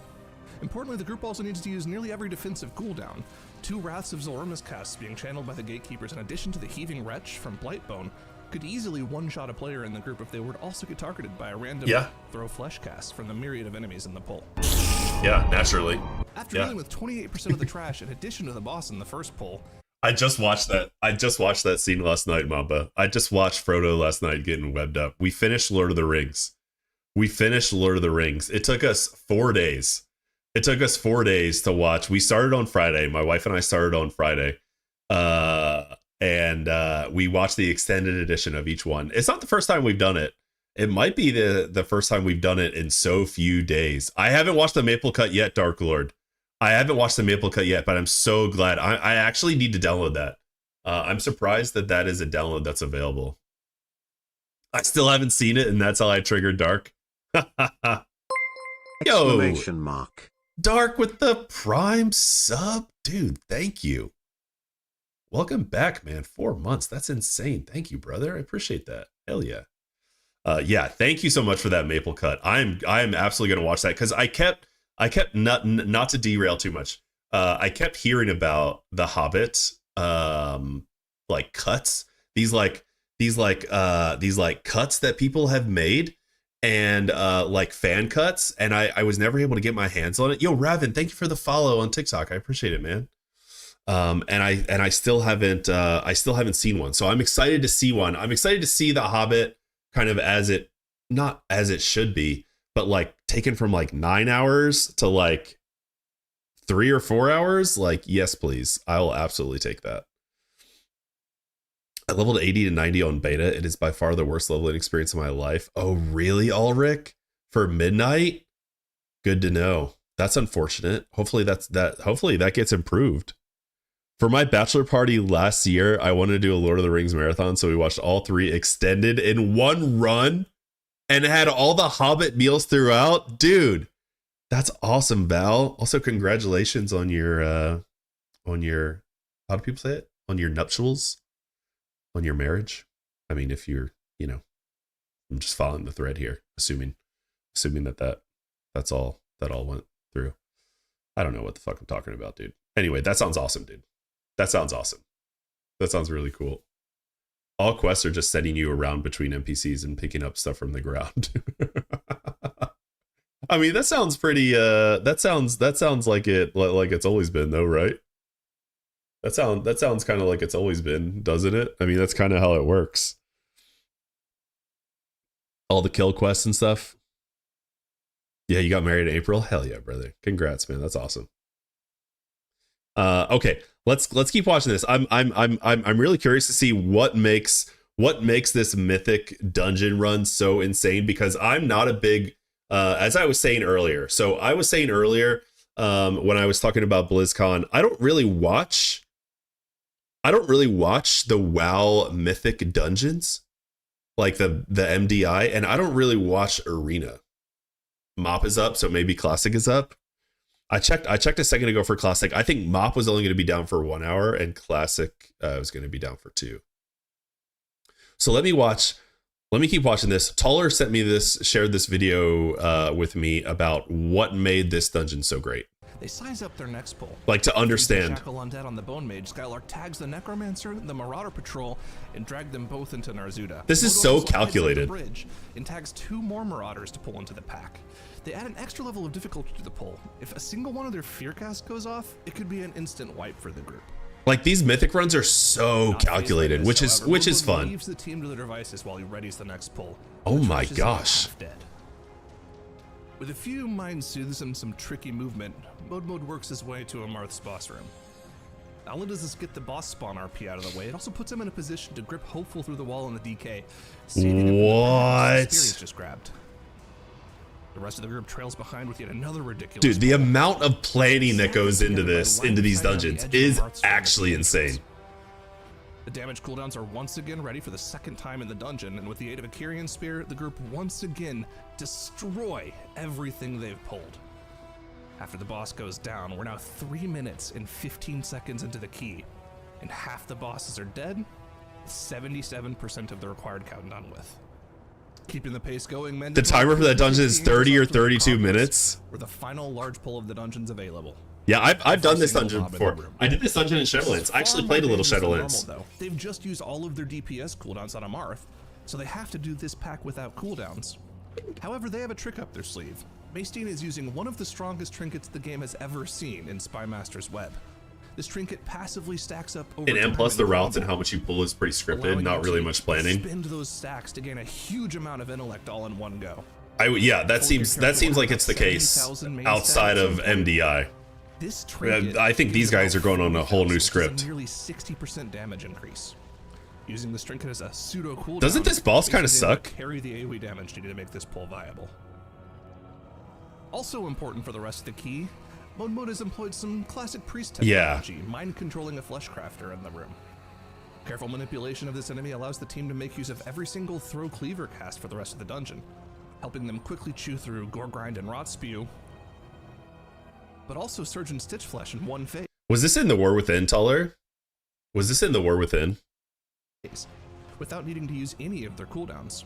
Importantly, the group also needs to use nearly every defensive cooldown. 2 Wraths of Zoromas casts being channeled by the Gatekeepers in addition to the Heaving Wretch from Blightbone could easily one-shot a player in the group if they were to also get targeted by a random Throw Flesh cast from the myriad of enemies in the pull. Yeah, naturally. After dealing with 28% of the trash in addition to the boss in the first pull, I just watched that scene last night, Mamba. I just watched Frodo last night getting webbed up. We finished Lord of the Rings. It took us 4 days. It took us 4 days to watch. We started on Friday. My wife and I started on Friday. And we watched the extended edition of each one. It's not the first time we've done it. It might be the first time we've done it in so few days. I haven't watched the Maple Cut yet, Dark Lord. I haven't watched the Maple Cut yet, but I'm so glad. I actually need to download that. I'm surprised that is a download that's available. I still haven't seen it, and that's how I triggered Dark. Yo, Dark with the Prime sub. Dude, thank you. Welcome back, man. 4 months. That's insane. Thank you, brother. I appreciate that. Hell yeah. Yeah, thank you so much for that Maple Cut. I am absolutely going to watch that because I kept not to derail too much. I kept hearing about the Hobbit like cuts. These cuts that people have made and like fan cuts, and I was never able to get my hands on it. Yo, Raven, thank you for the follow on TikTok. I appreciate it, man. And I still haven't seen one. So I'm excited to see one. I'm excited to see the Hobbit kind of not as it should be, but like taken from like 9 hours to like 3 or 4 hours. Like, yes, please. I will absolutely take that. I leveled 80 to 90 on beta. It is by far the worst leveling experience of my life. Oh, really, Ulrich? For midnight? Good to know. That's unfortunate. Hopefully that gets improved. For my bachelor party last year, I wanted to do a Lord of the Rings marathon, so we watched all 3 extended in one run and had all the Hobbit meals throughout. Dude, that's awesome, Val. Also, congratulations on your how do people say it? On your nuptials? On your marriage? I mean, if you're, I'm just following the thread here, assuming that's all that all went through. I don't know what the fuck I'm talking about, dude. Anyway, that sounds awesome, dude. That sounds awesome. That sounds really cool. All quests are just sending you around between NPCs and picking up stuff from the ground. I mean, that sounds pretty. That sounds like it's always been, though, right? That sounds kind of like it's always been, doesn't it? I mean, that's kind of how it works. All the kill quests and stuff. Yeah, you got married in April. Hell yeah, brother! Congrats, man. That's awesome. Okay, let's keep watching this. I'm really curious to see what makes this mythic dungeon run so insane, because I'm not a big as I was saying earlier. So I was saying earlier when I was talking about BlizzCon, I don't really watch the WoW mythic dungeons, like the MDI, and I don't really watch Arena. MOP is up, so maybe Classic is up. I checked a second ago for Classic. I think MOP was only going to be down for 1 hour, and Classic was going to be down for 2. So let me keep watching this. Taller shared this video with me about what made this dungeon so great. They size up their next pull. Like, to understand. Shackle Undead on the Bone Mage, Skylark tags the Necromancer, the Marauder Patrol, and drag them both into Narzuda. This is so calculated. Bridge and tags 2 more Marauders to pull into the pack. They add an extra level of difficulty to the pull. If a single one of their fear casts goes off, it could be an instant wipe for the group. Like, these mythic runs are so calculated, which is fun. Leaves the team to their devices while he readies the next pull. Oh my gosh. With a few mind soothes and some tricky movement, Mode works his way to Amarth's boss room. Not only does this get the boss spawn RP out of the way, it also puts him in a position to grip Hopeful through the wall in the DK. What? Just grabbed. The rest of the group trails behind with yet another ridiculous. Dude, the amount of planning that goes into these dungeons is actually insane. The damage cooldowns are once again ready for the second time in the dungeon, and with the aid of a Kyrian Spear, the group once again destroy everything they've pulled. After the boss goes down, we're now 3 minutes and 15 seconds into the key, and half the bosses are dead, 77% of the required count done with. Keeping the pace going, men. The timer for that dungeon is 30 or 32 minutes. We're the final large pull of the dungeons available. Yeah, I've done this dungeon before. I did this dungeon in Shadowlands. I actually played a little Shadowlands. They've just used all of their DPS cooldowns on Amarth, so they have to do this pack without cooldowns. However, they have a trick up their sleeve. Maystine is using one of the strongest trinkets the game has ever seen in Spymaster's Web. This trinket passively stacks up over and plus the routes and how much you pull is pretty scripted, not really much planning. Spend those stacks to gain a huge amount of intellect all in one go. Yeah, that seems like it's the case outside of MDI. This trinket I think these guys are going on a whole new script. Nearly 60% damage increase. Using this trinket as a pseudo cooldown. Doesn't this boss kind of suck? Carry the AoE damage needed to make this pull viable. Also important for the rest of the key, Mode has employed some classic priest technology, mind controlling a fleshcrafter in the room. Careful manipulation of this enemy allows the team to make use of every single throw cleaver cast for the rest of the dungeon, helping them quickly chew through gore grind and rot spew, but also surge and stitch flesh in one phase. Was this in the War Within, Tuller? Was this in the War Within? Without needing to use any of their cooldowns.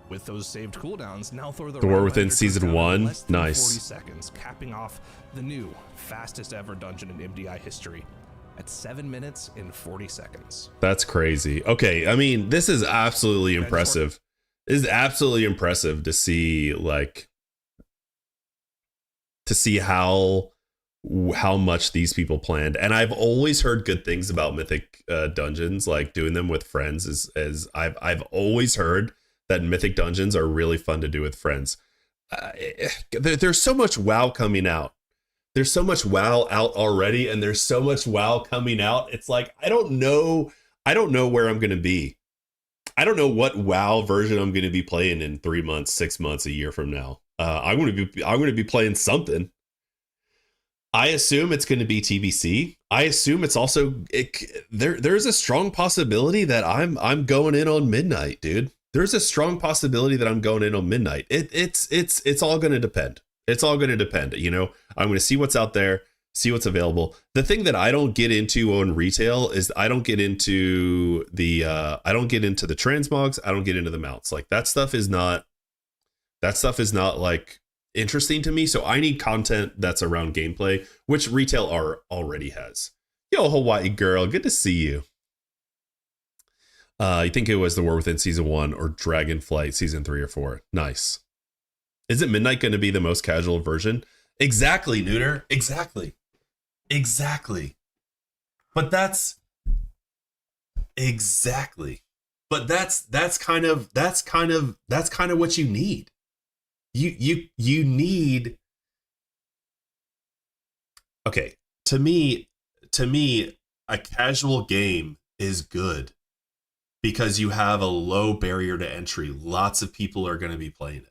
With those saved cooldowns, now throw the War Within Season 1. Nice. 40 seconds, capping off the new fastest ever dungeon in MDI history at 7 minutes and 40 seconds. That's crazy. Okay, I mean, this is absolutely impressive. It is absolutely impressive to see, like, how much these people planned. And I've always heard good things about Mythic dungeons, like doing them with friends. As I've always heard that Mythic dungeons are really fun to do with friends. There's so much WoW coming out. There's so much WoW out already, and there's so much WoW coming out. It's like, I don't know where I'm going to be. I don't know what WoW version I'm going to be playing in 3 months, 6 months, a year from now. I'm going to be playing something. I assume it's going to be TBC. I assume it's also there's a strong possibility that I'm going in on Midnight, dude. There's a strong possibility that I'm going in on Midnight. It's all going to depend. It's all going to depend. You know, I'm going to see what's out there, see what's available. The thing that I don't get into on retail is I don't get into the transmogs. I don't get into the mounts. Like that stuff is not like interesting to me. So I need content that's around gameplay, which retail already has. Yo, Hawaii girl, good to see you. I think it was The War Within Season 1 or Dragonflight Season 3 or 4. Nice. Isn't Midnight going to be the most casual version? Exactly, Neuter. Exactly. But that's kind of what you need. You need. Okay, to me, a casual game is good because you have a low barrier to entry. Lots of people are going to be playing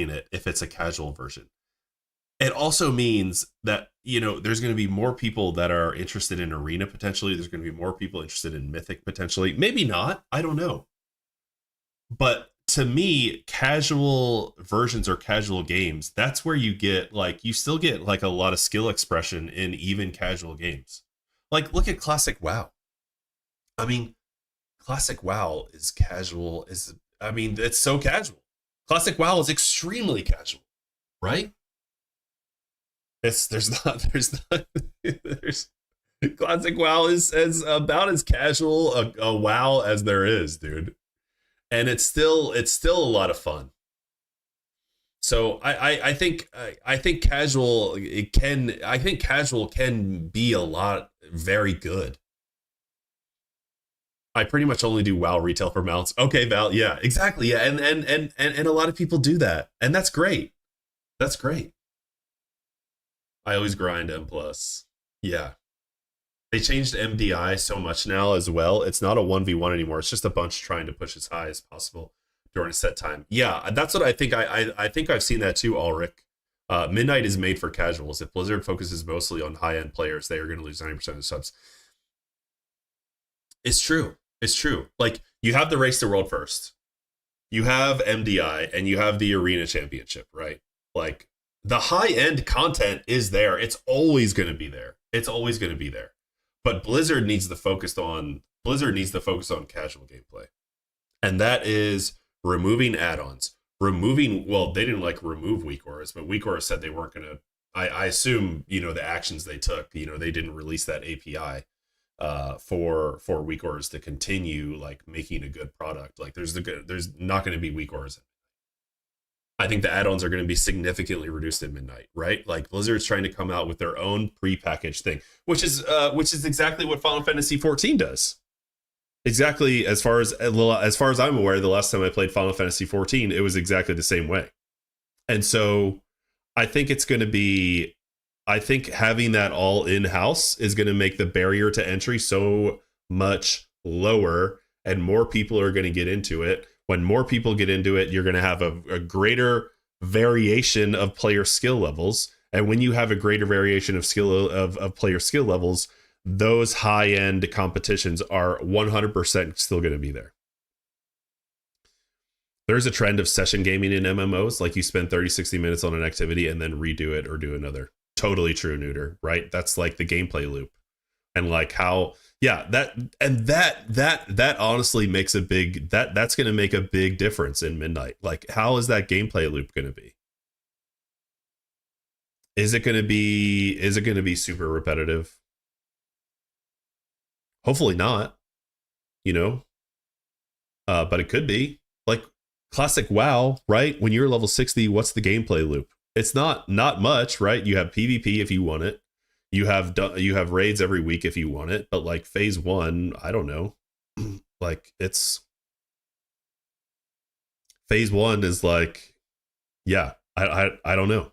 it. If it's a casual version. It also means that, there's going to be more people that are interested in Arena potentially. There's going to be more people interested in Mythic potentially. Maybe not. I don't know. But to me, casual versions or casual games, that's where you get you still get a lot of skill expression in even casual games. Look at Classic WoW. I mean, Classic WoW is casual. It's so casual. Classic WoW is extremely casual, right? There's Classic WoW is about as casual a WoW as there is, dude. And it's still a lot of fun. So I think casual can be a lot very good. I pretty much only do WoW retail for mounts. Okay, Val, yeah, exactly. Yeah, and a lot of people do that. And that's great. That's great. I always grind M+. Yeah. They changed MDI so much now as well. It's not a 1v1 anymore. It's just a bunch trying to push as high as possible during a set time. Yeah, that's what I think. I think I've seen that too, Ulrich. Midnight is made for casuals. If Blizzard focuses mostly on high-end players, they are going to lose 90% of the subs. It's true. You have the Race to World first. You have MDI, and you have the Arena Championship, right? The high-end content is there. It's always going to be there. But Blizzard needs to focus on casual gameplay. And that is removing add-ons. They didn't remove weak auras, but weak auras said they weren't going to. I assume, the actions they took, they didn't release that API for weak auras to continue making a good product. There's not going to be weak auras. I think the add-ons are going to be significantly reduced in Midnight, right? Blizzard's trying to come out with their own pre-packaged thing, which is exactly what Final Fantasy XIV does. Exactly, as far as I'm aware, the last time I played Final Fantasy XIV, it was exactly the same way. And so I think having that all in-house is going to make the barrier to entry so much lower, and more people are going to get into it. When more people get into it, you're going to have a greater variation of player skill levels. And when you have a greater variation of player skill levels, those high-end competitions are 100% still going to be there. There's a trend of session gaming in MMOs. You spend 30, 60 minutes on an activity and then redo it or do another. Totally true, Neuter, right? That's the gameplay loop. And how... Yeah, that honestly makes that's going to make a big difference in Midnight. How is that gameplay loop going to be? Is it going to be super repetitive? Hopefully not, but it could be. Classic WoW, right? When you're level 60, what's the gameplay loop? It's not much, right? You have PvP if you want it. You have raids every week if you want it, but phase 1, I don't know. It's phase 1 is yeah, I don't know.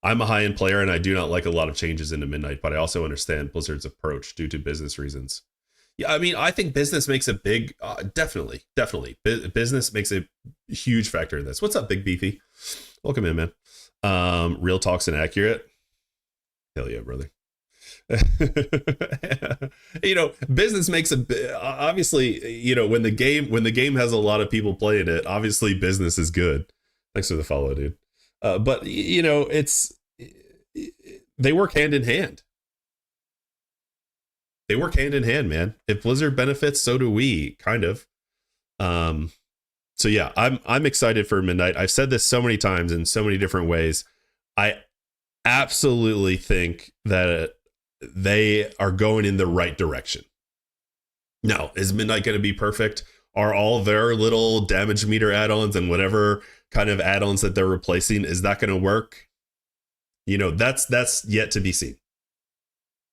I'm a high-end player and I do not like a lot of changes into Midnight, but I also understand Blizzard's approach due to business reasons. Yeah, I think business makes a big, definitely. Business makes a huge factor in this. What's up, Big Beefy? Welcome in, man. Real talks and accurate. Hell yeah, brother. Business makes obviously, when the game has a lot of people playing it, obviously business is good. Thanks for the follow, dude. But they work hand in hand. Man. If Blizzard benefits, so do we, kind of. So yeah, I'm excited for Midnight. I've said this so many times in so many different ways. I absolutely think that they are going in the right direction. No, is Midnight going to be perfect? Are all their little damage meter add-ons and whatever kind of add-ons that they're replacing, is that going to work? You know, that's yet to be seen.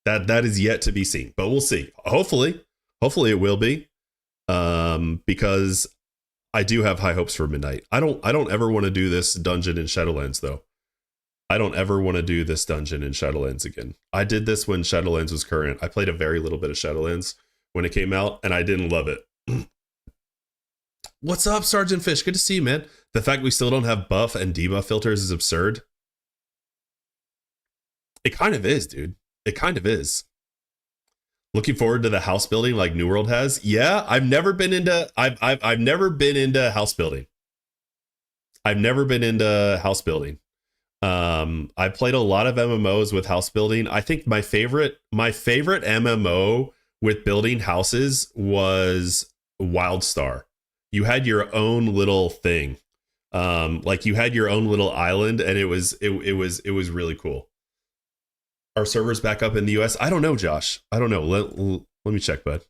That is yet to be seen, but we'll see. Hopefully it will be, because I do have high hopes for Midnight. I don't ever want to do this dungeon in Shadowlands though. I don't ever want to do this dungeon in Shadowlands again. I did this when Shadowlands was current. I played a very little bit of Shadowlands when it came out, and I didn't love it. What's up, Sergeant Fish? Good to see you, man. The fact we still don't have buff and debuff filters is absurd. It kind of is, dude. It kind of is. Looking forward to the house building like New World has. Yeah, I've never been into house building. I've never been into house building. I played a lot of MMOs with house building. I think my favorite MMO with building houses was WildStar. You had your own little thing. Like you had your own little island, and it was really cool. Are servers back up in the US? I don't know, Josh. I don't know. Let me check, bud.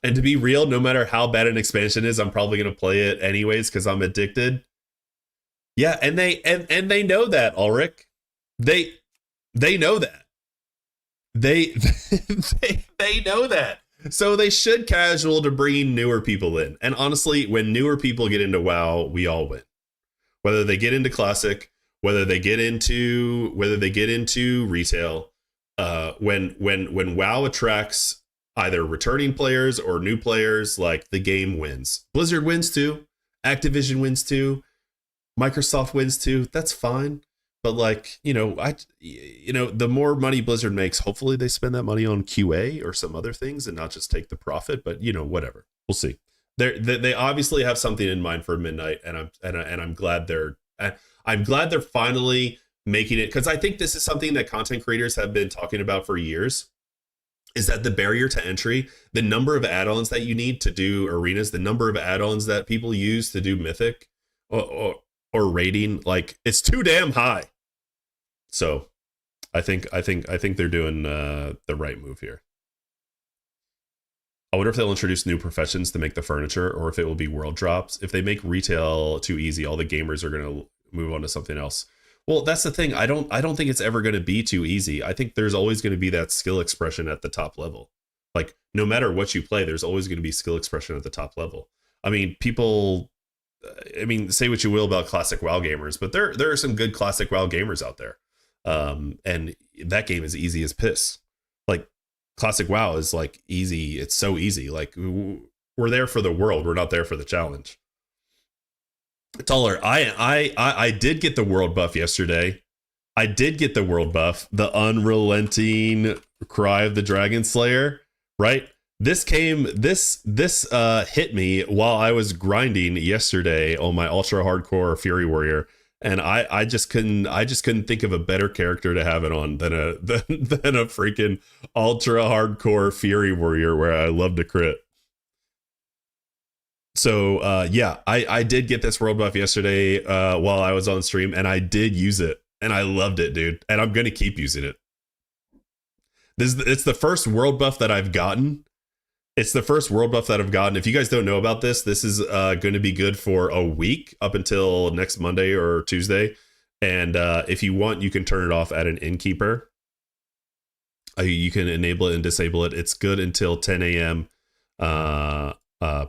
And to be real, no matter how bad an expansion is, I'm probably going to play it anyways because I'm addicted. Yeah, and they know that, Ulrich. They know that. They know that. So they should casual to bringing newer people in. And honestly, when newer people get into WoW, we all win. Whether they get into Classic, whether they get into retail, when WoW attracts either returning players or new players, like, the game wins. Blizzard wins too. Activision wins too. Microsoft wins too. That's fine. But, like, the more money Blizzard makes, hopefully they spend that money on QA or some other things and not just take the profit. But, whatever. We'll see. They obviously have something in mind for Midnight, and I'm glad they're finally making it, because I think this is something that content creators have been talking about for years. Is that the barrier to entry, the number of add-ons that you need to do arenas, the number of add-ons that people use to do Mythic or raiding, like, it's too damn high. So I think they're doing the right move here. I wonder if they'll introduce new professions to make the furniture, or if it will be world drops. If they make retail too easy, all the gamers are going to move on to something else. Well, that's the thing. I don't think it's ever going to be too easy. I think there's always going to be that skill expression at the top level. Like, no matter what you play, there's always going to be skill expression at the top level. I mean, say what you will about classic WoW gamers, but there are some good classic WoW gamers out there. And that game is easy as piss. Like, classic WoW is, like, easy. It's so easy. Like, we're there for the world. We're not there for the challenge. Taller, I did get the world buff yesterday. I did get the world buff, the unrelenting cry of the Dragon Slayer, right? This hit me while I was grinding yesterday on my ultra hardcore Fury Warrior, and I just couldn't think of a better character to have it on than a freaking ultra hardcore Fury Warrior where I love to crit. So I did get this world buff yesterday while I was on stream, and I did use it, and I loved it, dude, and I'm gonna keep using it. It's the first world buff that I've gotten. If you guys don't know about this is going to be good for a week up until next Monday or Tuesday. And if you want, you can turn it off at an innkeeper. You can enable it and disable it. It's good until 10 a.m.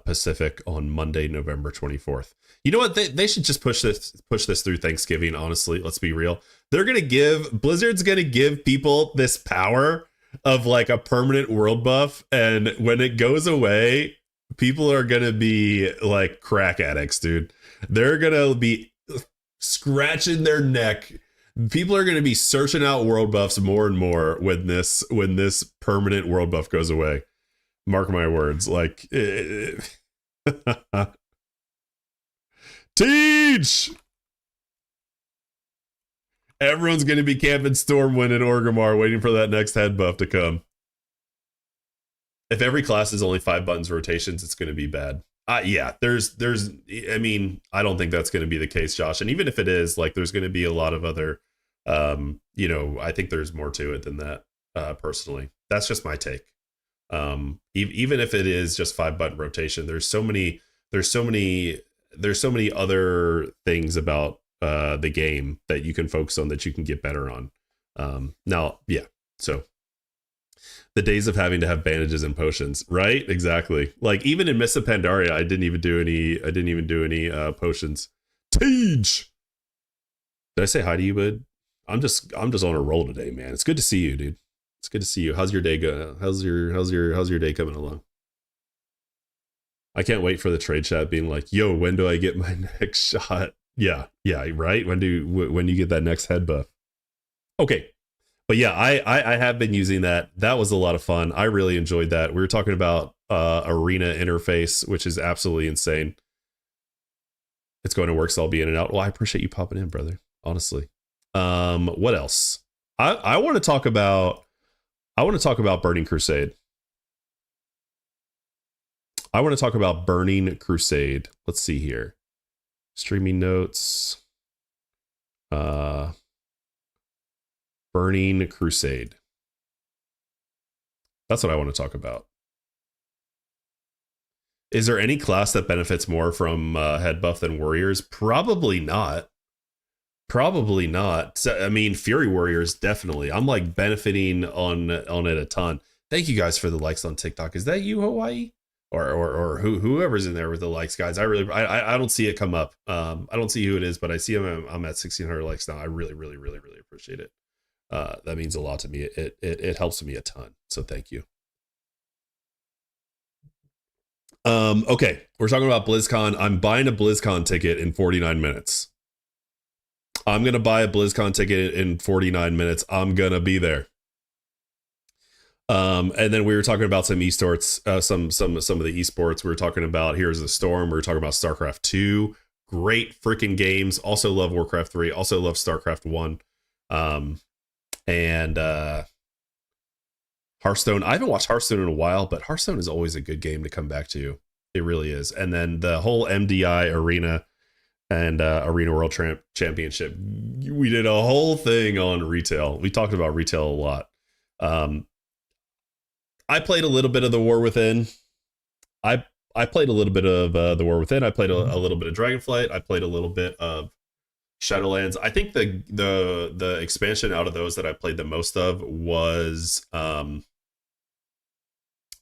Pacific on Monday, November 24th. You know what? They should just push this through Thanksgiving. Honestly, let's be real. Blizzard's going to give people this power of, like, a permanent world buff, and when it goes away, people are gonna be like crack addicts, dude. They're gonna be scratching their neck. People are gonna be searching out world buffs more and more when this permanent world buff goes away. Mark my words. Like, teach. Everyone's going to be camping Stormwind and Orgrimmar waiting for that next head buff to come. If every class is only 5 buttons rotations, it's going to be bad. Yeah, I don't think that's going to be the case, Josh. And even if it is, like, there's going to be a lot of other, I think there's more to it than that, personally. That's just my take. Even if it is just 5-button rotation, there's so many other things about the game that you can focus on, that you can get better on. Now, yeah, so the days of having to have bandages and potions, right? Exactly. Like even in Mists of Pandaria, I didn't even do any potions. Tej! Did I say hi to you, bud? I'm just on a roll today, man. It's good to see you, dude. It's good to see you. How's your day going? How's your day coming along? I can't wait for the trade chat being like, yo, when do I get my next shot? Yeah, right? When you get that next head buff? Okay. But yeah, I have been using that. That was a lot of fun. I really enjoyed that. We were talking about arena interface, which is absolutely insane. It's going to work, so I'll be in and out. Well, I appreciate you popping in, brother. Honestly. What else? I want to talk about Burning Crusade. I want to talk about Burning Crusade. Let's see here. Streaming notes. Burning Crusade. That's what I want to talk about. Is there any class that benefits more from head buff than warriors? Probably not. Probably not. I mean, Fury Warriors, definitely. I'm like benefiting on it a ton. Thank you guys for the likes on TikTok. Is that you, Hawaii? Or whoever's in there with the likes, guys. I don't see it come up. I don't see who it is, but I see I'm at 1,600 likes now. I really appreciate it. That means a lot to me. It helps me a ton. So thank you. Okay, we're talking about BlizzCon. I'm buying a BlizzCon ticket in 49 minutes. I'm gonna buy a BlizzCon ticket in 49 minutes. I'm gonna be there. And then we were talking about some esports, some of the esports. We were talking about Heroes of the Storm. We were talking about StarCraft 2. Great freaking games. Also love Warcraft 3. Also love StarCraft 1. And Hearthstone. I haven't watched Hearthstone in a while, but Hearthstone is always a good game to come back to. It really is. And then the whole MDI arena and Arena World Championship. We did a whole thing on retail. We talked about retail a lot. I played a little bit of the War Within. I played a little bit of the War Within. I played a little bit of Dragonflight. I played a little bit of Shadowlands. I think the expansion out of those that I played the most of was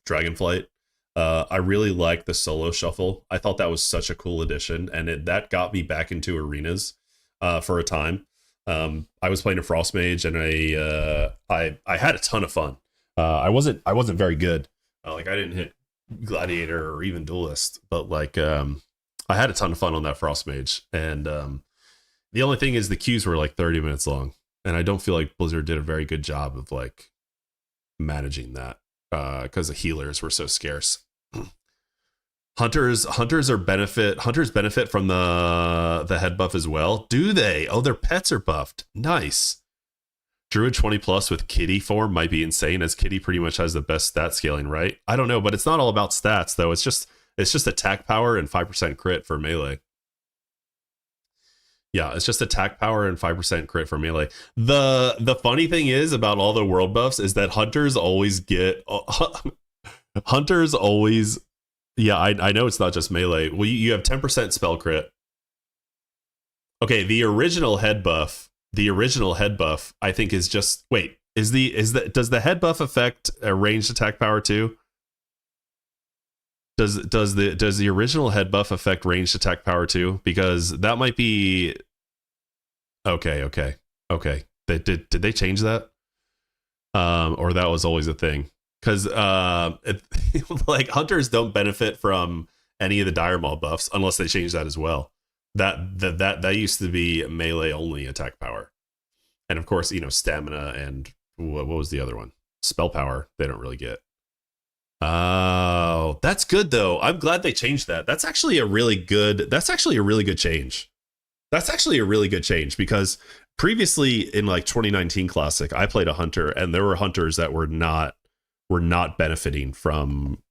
Dragonflight. I really liked the solo shuffle. I thought that was such a cool addition, and that got me back into arenas for a time. I was playing a Frost Mage, and I had a ton of fun. I wasn't very good. Like I didn't hit Gladiator or even Duelist, but like I had a ton of fun on that Frost Mage, and the only thing is the queues were like 30 minutes long, and I don't feel like Blizzard did a very good job of like managing that because the healers were so scarce. Hunters benefit from the head buff as well. Do they? Oh, their pets are buffed. Nice. Druid 20 plus with Kitty form might be insane, as Kitty pretty much has the best stat scaling, right? I don't know, but it's not all about stats though. It's just attack power and 5% crit for melee. Yeah, it's just attack power and 5% crit for melee. The funny thing is about all the world buffs is that hunters always get yeah, I know it's not just melee. Well, you have 10% spell crit. Okay, the original head buff, I think is just does the head buff affect a ranged attack power too? Does the original head buff affect ranged attack power too? Because that might be okay. Did they change that? Or that was always a thing? Because like hunters don't benefit from any of the dire maul buffs unless they change that as well. That used to be melee only attack power, and of course stamina and what was the other one? Spell power. They don't really get. Oh, that's good though. I'm glad they changed that. That's actually a really good change. That's actually a really good change because previously in like 2019 Classic, I played a hunter and there were hunters that were not benefiting from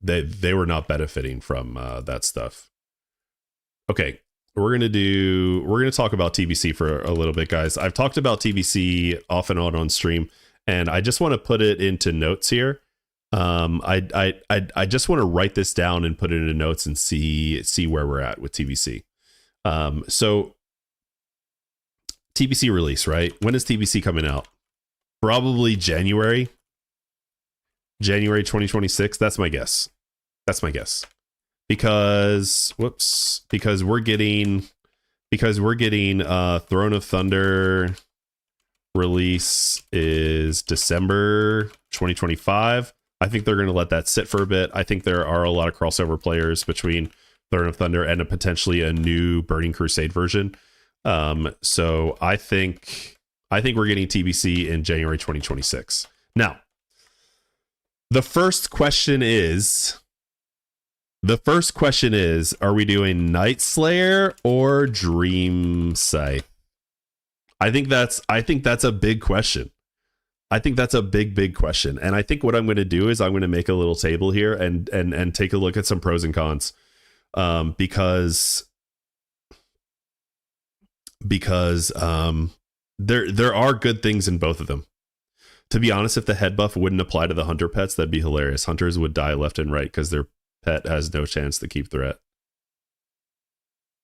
they were not benefiting from that stuff. Okay, we're gonna talk about TBC for a little bit, guys. I've talked about TBC off and on stream, and I just want to put it into notes here. I just want to write this down and put it into notes and see where we're at with TBC. So TBC release, right? When is TBC coming out? Probably January 2026. That's my guess. Because we're getting Throne of Thunder release is December 2025. I think they're going to let that sit for a bit. I think there are a lot of crossover players between Throne of Thunder and potentially a new Burning Crusade version. So I think we're getting TBC in January 2026. Now, the first question is, are we doing Night Slayer or Dream Scythe? I think that's a big question. I think that's a big question. And I think what I'm going to do is I'm going to make a little table here and take a look at some pros and cons. Because there are good things in both of them. To be honest, if the head buff wouldn't apply to the hunter pets, that'd be hilarious. Hunters would die left and right because their pet has no chance to keep threat.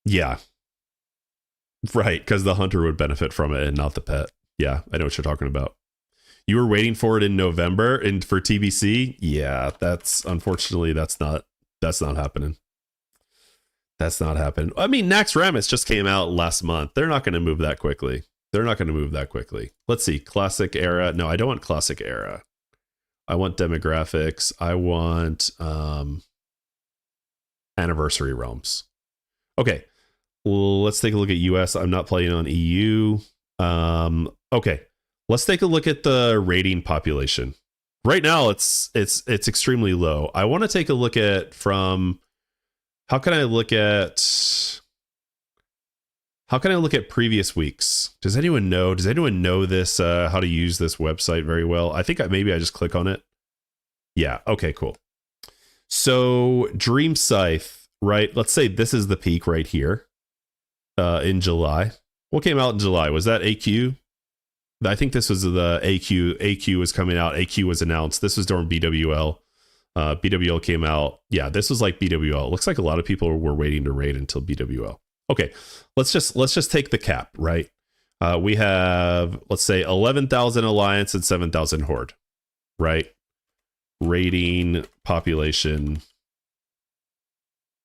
Yeah. Right, because the hunter would benefit from it and not the pet. Yeah, I know what you're talking about. You were waiting for it in November and for TBC? Yeah, that's unfortunately that's not happening. That's not happening. I mean, Nax Ramus just came out last month. They're not going to move that quickly. Let's see. Classic era. No, I don't want classic era. I want demographics. I want anniversary realms. Okay. Well, let's take a look at US. I'm not playing on EU. Okay. Let's take a look at the raiding population. Right now it's extremely low. I want to take a look at how can I look at previous weeks? Does anyone know this, how to use this website very well? I think maybe I just click on it. Yeah. Okay, cool. So Dream Scythe, right? Let's say this is the peak right here, in July. What came out in July? Was that AQ? I think this was the AQ. AQ was coming out. AQ was announced. This was during BWL. BWL came out. Yeah, this was like BWL. It looks like a lot of people were waiting to raid until BWL. Okay, let's just take the cap, right? We have, let's say, 11,000 Alliance and 7,000 Horde, right? Raiding population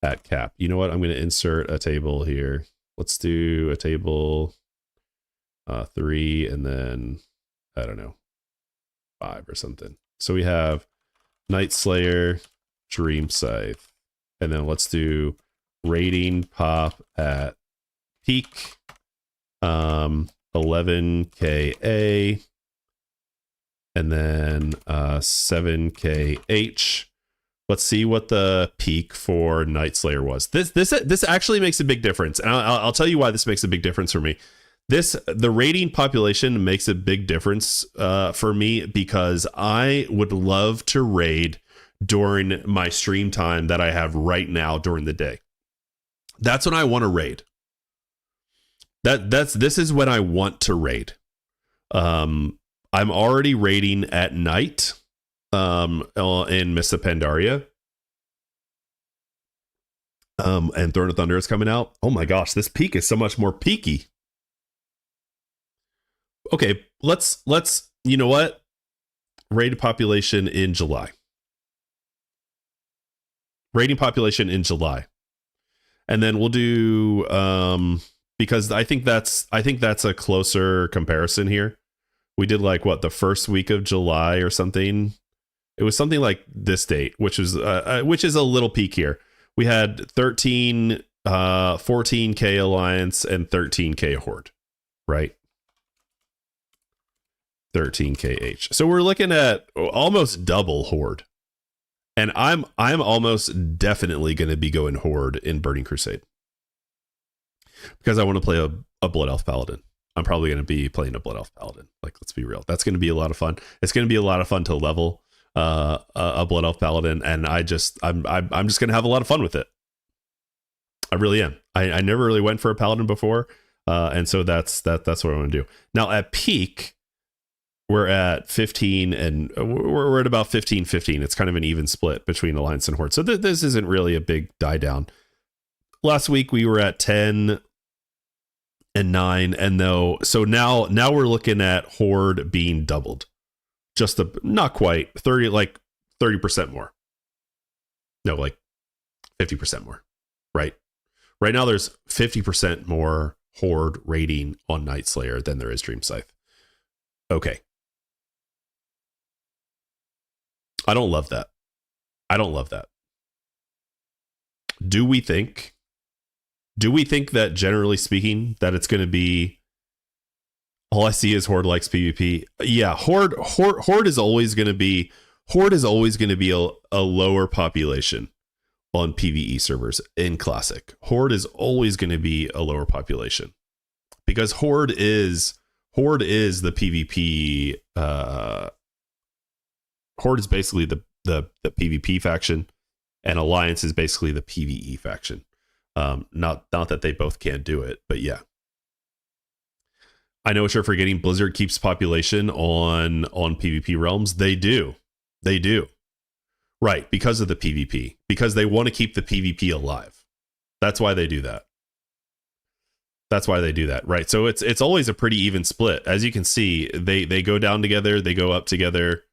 at cap. You know what? I'm going to insert a table here. Let's do a table 3 and then, I don't know, 5 or something. So we have Night Slayer, Dream Scythe, and then let's do rating pop at peak, 11K, and then 7KH. Let's see what the peak for Night Slayer was. This actually makes a big difference, and I'll tell you why this makes a big difference for me. The raiding population makes a big difference for me because I would love to raid during my stream time that I have right now during the day. That's when I want to raid. This is when I want to raid. I'm already raiding at night in Mists of Pandaria. And Throne of Thunder is coming out. Oh my gosh, this peak is so much more peaky. Okay, let's you know what? Raid population in July. Raiding population in July. And then we'll do because I think that's a closer comparison here. We did like what, the first week of July or something. It was something like this date, which is a little peak here. We had 14K Alliance and 13K Horde, right? 13KH. So we're looking at almost double Horde. And I'm almost definitely going to be going Horde in Burning Crusade. Because I want to play a Blood Elf Paladin. I'm probably going to be playing a Blood Elf Paladin. Like, let's be real. That's going to be a lot of fun. It's going to be a lot of fun to level a Blood Elf Paladin, and I'm just going to have a lot of fun with it. I really am. I never really went for a Paladin before, and so that's what I want to do. Now at peak, we're at 15 and we're at about 15-15. It's kind of an even split between Alliance and Horde. So this isn't really a big die down. Last week we were at 10 and 9, and so now we're looking at Horde being doubled. Just not quite 30, like 30% more. No, like 50% more. Right now there's 50% more Horde rating on Night Slayer than there is Dream Scythe. Okay. I don't love that. Do we think that, generally speaking, that it's going to be, all I see is Horde likes PvP? Yeah, Horde is always going to be a lower population on PvE servers in Classic. Horde is always going to be a lower population because Horde is the PvP. Horde is basically the PvP faction, and Alliance is basically the PvE faction. Not that they both can't do it, but yeah. I know what you're forgetting. Blizzard keeps population on PvP realms. They do. Right, because of the PvP. Because they want to keep the PvP alive. That's why they do that. Right. So it's always a pretty even split. As you can see, they go down together, they go up together.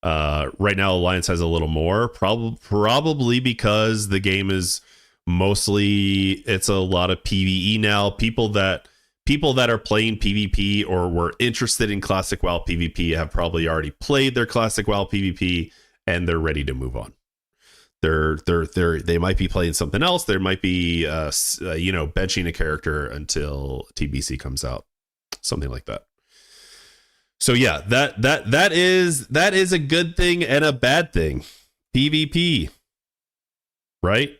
Right now Alliance has a little more, probably because the game is mostly, it's a lot of PvE now. People that are playing PvP or were interested in Classic WoW PvP have probably already played their Classic WoW PvP and they're ready to move on. They might be playing something else. There might be benching a character until TBC comes out, something like that. So yeah, that is a good thing and a bad thing. PvP, right?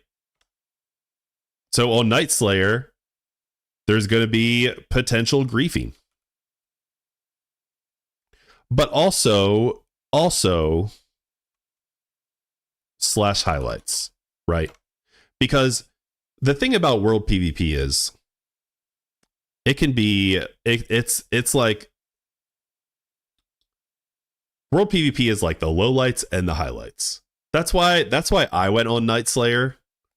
So on Night Slayer, there's going to be potential griefing, but also slash highlights, right? Because the thing about World PvP is it can be it's like World PvP is like the lowlights and the highlights. That's why I went on Night Slayer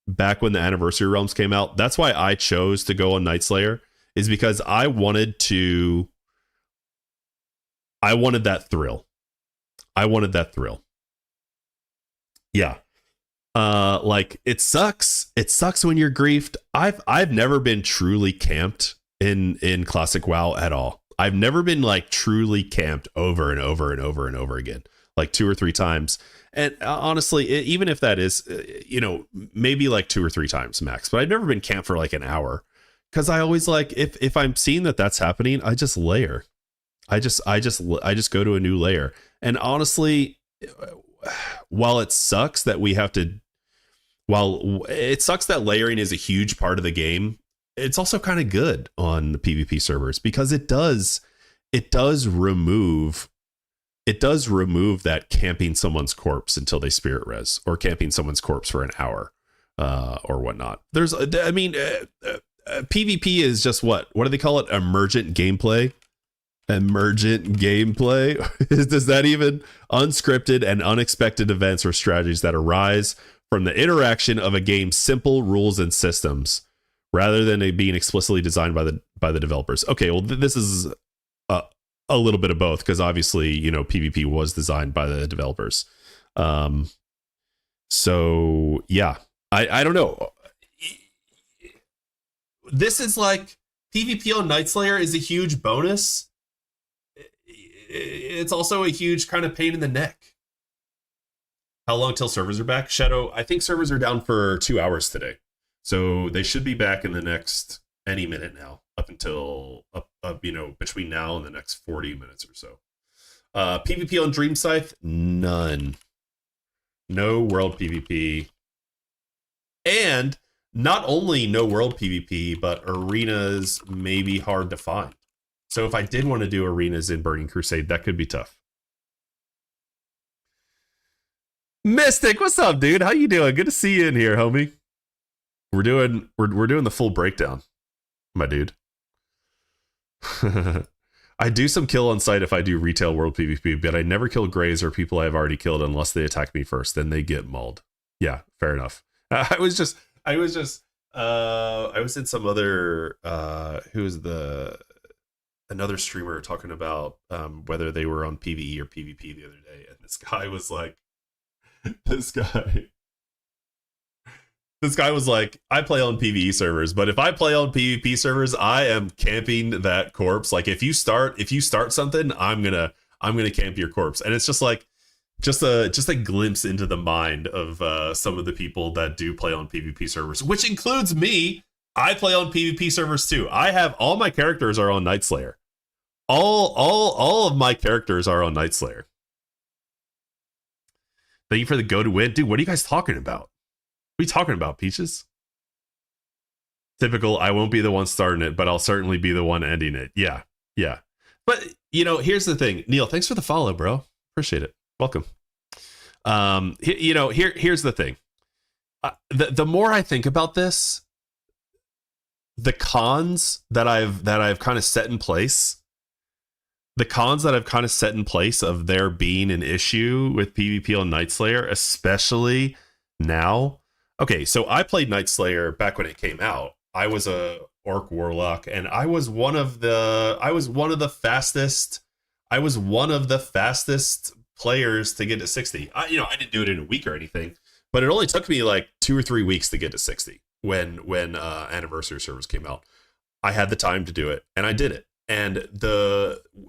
back when the Anniversary Realms came out. That's why I chose to go on Night Slayer, is because I wanted that thrill. Yeah. Like it sucks when you're griefed. I've never been truly camped in Classic WoW at all. I've never been like truly camped over and over and over and over again, like 2 or 3 times. And honestly, even if that is, maybe like 2 or 3 times max, but I've never been camped for like an hour, because I always like, if I'm seeing that's happening, I just layer. I just go to a new layer. And honestly, while it sucks that layering is a huge part of the game, it's also kind of good on the PvP servers, because it does remove that camping someone's corpse until they spirit res, or camping someone's corpse for an hour, or whatnot. PvP is just what do they call it? Emergent gameplay. Does that even unscripted and unexpected events or strategies that arise from the interaction of a game's simple rules and systems, rather than it being explicitly designed by the developers. Okay, well, this is a little bit of both, because obviously, PvP was designed by the developers. So yeah, I don't know. This is like, PvP on Night Slayer is a huge bonus. It's also a huge kind of pain in the neck. How long till servers are back? Shadow, I think servers are down for 2 hours today. So they should be back in the next any minute now, up until between now and the next 40 minutes or so. PvP on Dream Scythe, none. No World PvP. And not only no World PvP, but arenas may be hard to find. So if I did want to do arenas in Burning Crusade, that could be tough. Mystic, what's up, dude? How you doing? Good to see you in here, homie. We're doing the full breakdown, my dude. I do some kill on sight if I do retail world PvP, but I never kill Greys or people I've already killed unless they attack me first. Then they get mauled. Yeah, fair enough. I was in some other another streamer talking about whether they were on PvE or PvP the other day, and this guy was like, I play on PvE servers, but if I play on PvP servers, I am camping that corpse. Like if you start something, I'm gonna camp your corpse. And it's just like just a glimpse into the mind of some of the people that do play on PvP servers, which includes me. I play on PvP servers too. I have all my characters are on Night Slayer. All of my characters are on Night Slayer. Thank you for the go to win. Dude, what are you guys talking about? What are you talking about, Peaches? Typical, I won't be the one starting it, but I'll certainly be the one ending it. Yeah. But, here's the thing. Neil, thanks for the follow, bro. Appreciate it. Welcome. Here's the thing. The more I think about this, the cons that I've kind of set in place, of there being an issue with PvP on Night Slayer, especially now. Okay, so I played Night Slayer back when it came out. I was a Orc Warlock, and I was one of the fastest players to get to 60. I didn't do it in a week or anything, but it only took me like 2 or 3 weeks to get to 60 when Anniversary servers came out. I had the time to do it, and I did it. And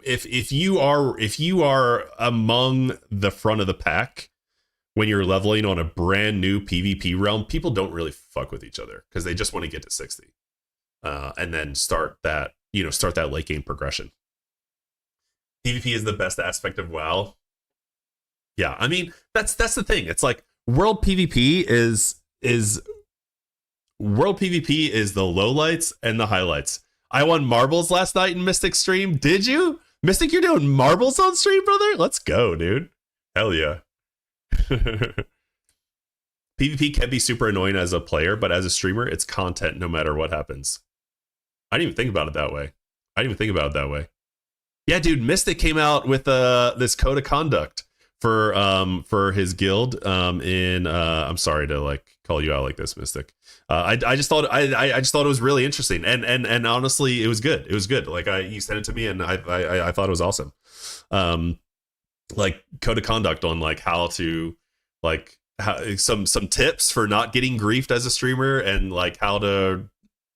if you are among the front of the pack when you're leveling on a brand new PvP realm, people don't really fuck with each other because they just want to get to 60 and then start that late game progression. PvP is the best aspect of WoW. Yeah, I mean that's the thing. It's like world PvP is the lowlights and the highlights. I won marbles last night in Mystic stream. Did you? Mystic, you're doing marbles on stream, brother? Let's go, dude. Hell yeah. PvP can be super annoying as a player, but as a streamer, it's content no matter what happens. I didn't even think about it that way. Yeah, dude, Mystic came out with this code of conduct for his guild. I'm sorry to like call you out like this, Mystic. I just thought it was really interesting, and honestly, it was good. It was good. Like you sent it to me, and I thought it was awesome. Like code of conduct on like how to some tips for not getting griefed as a streamer, and like how to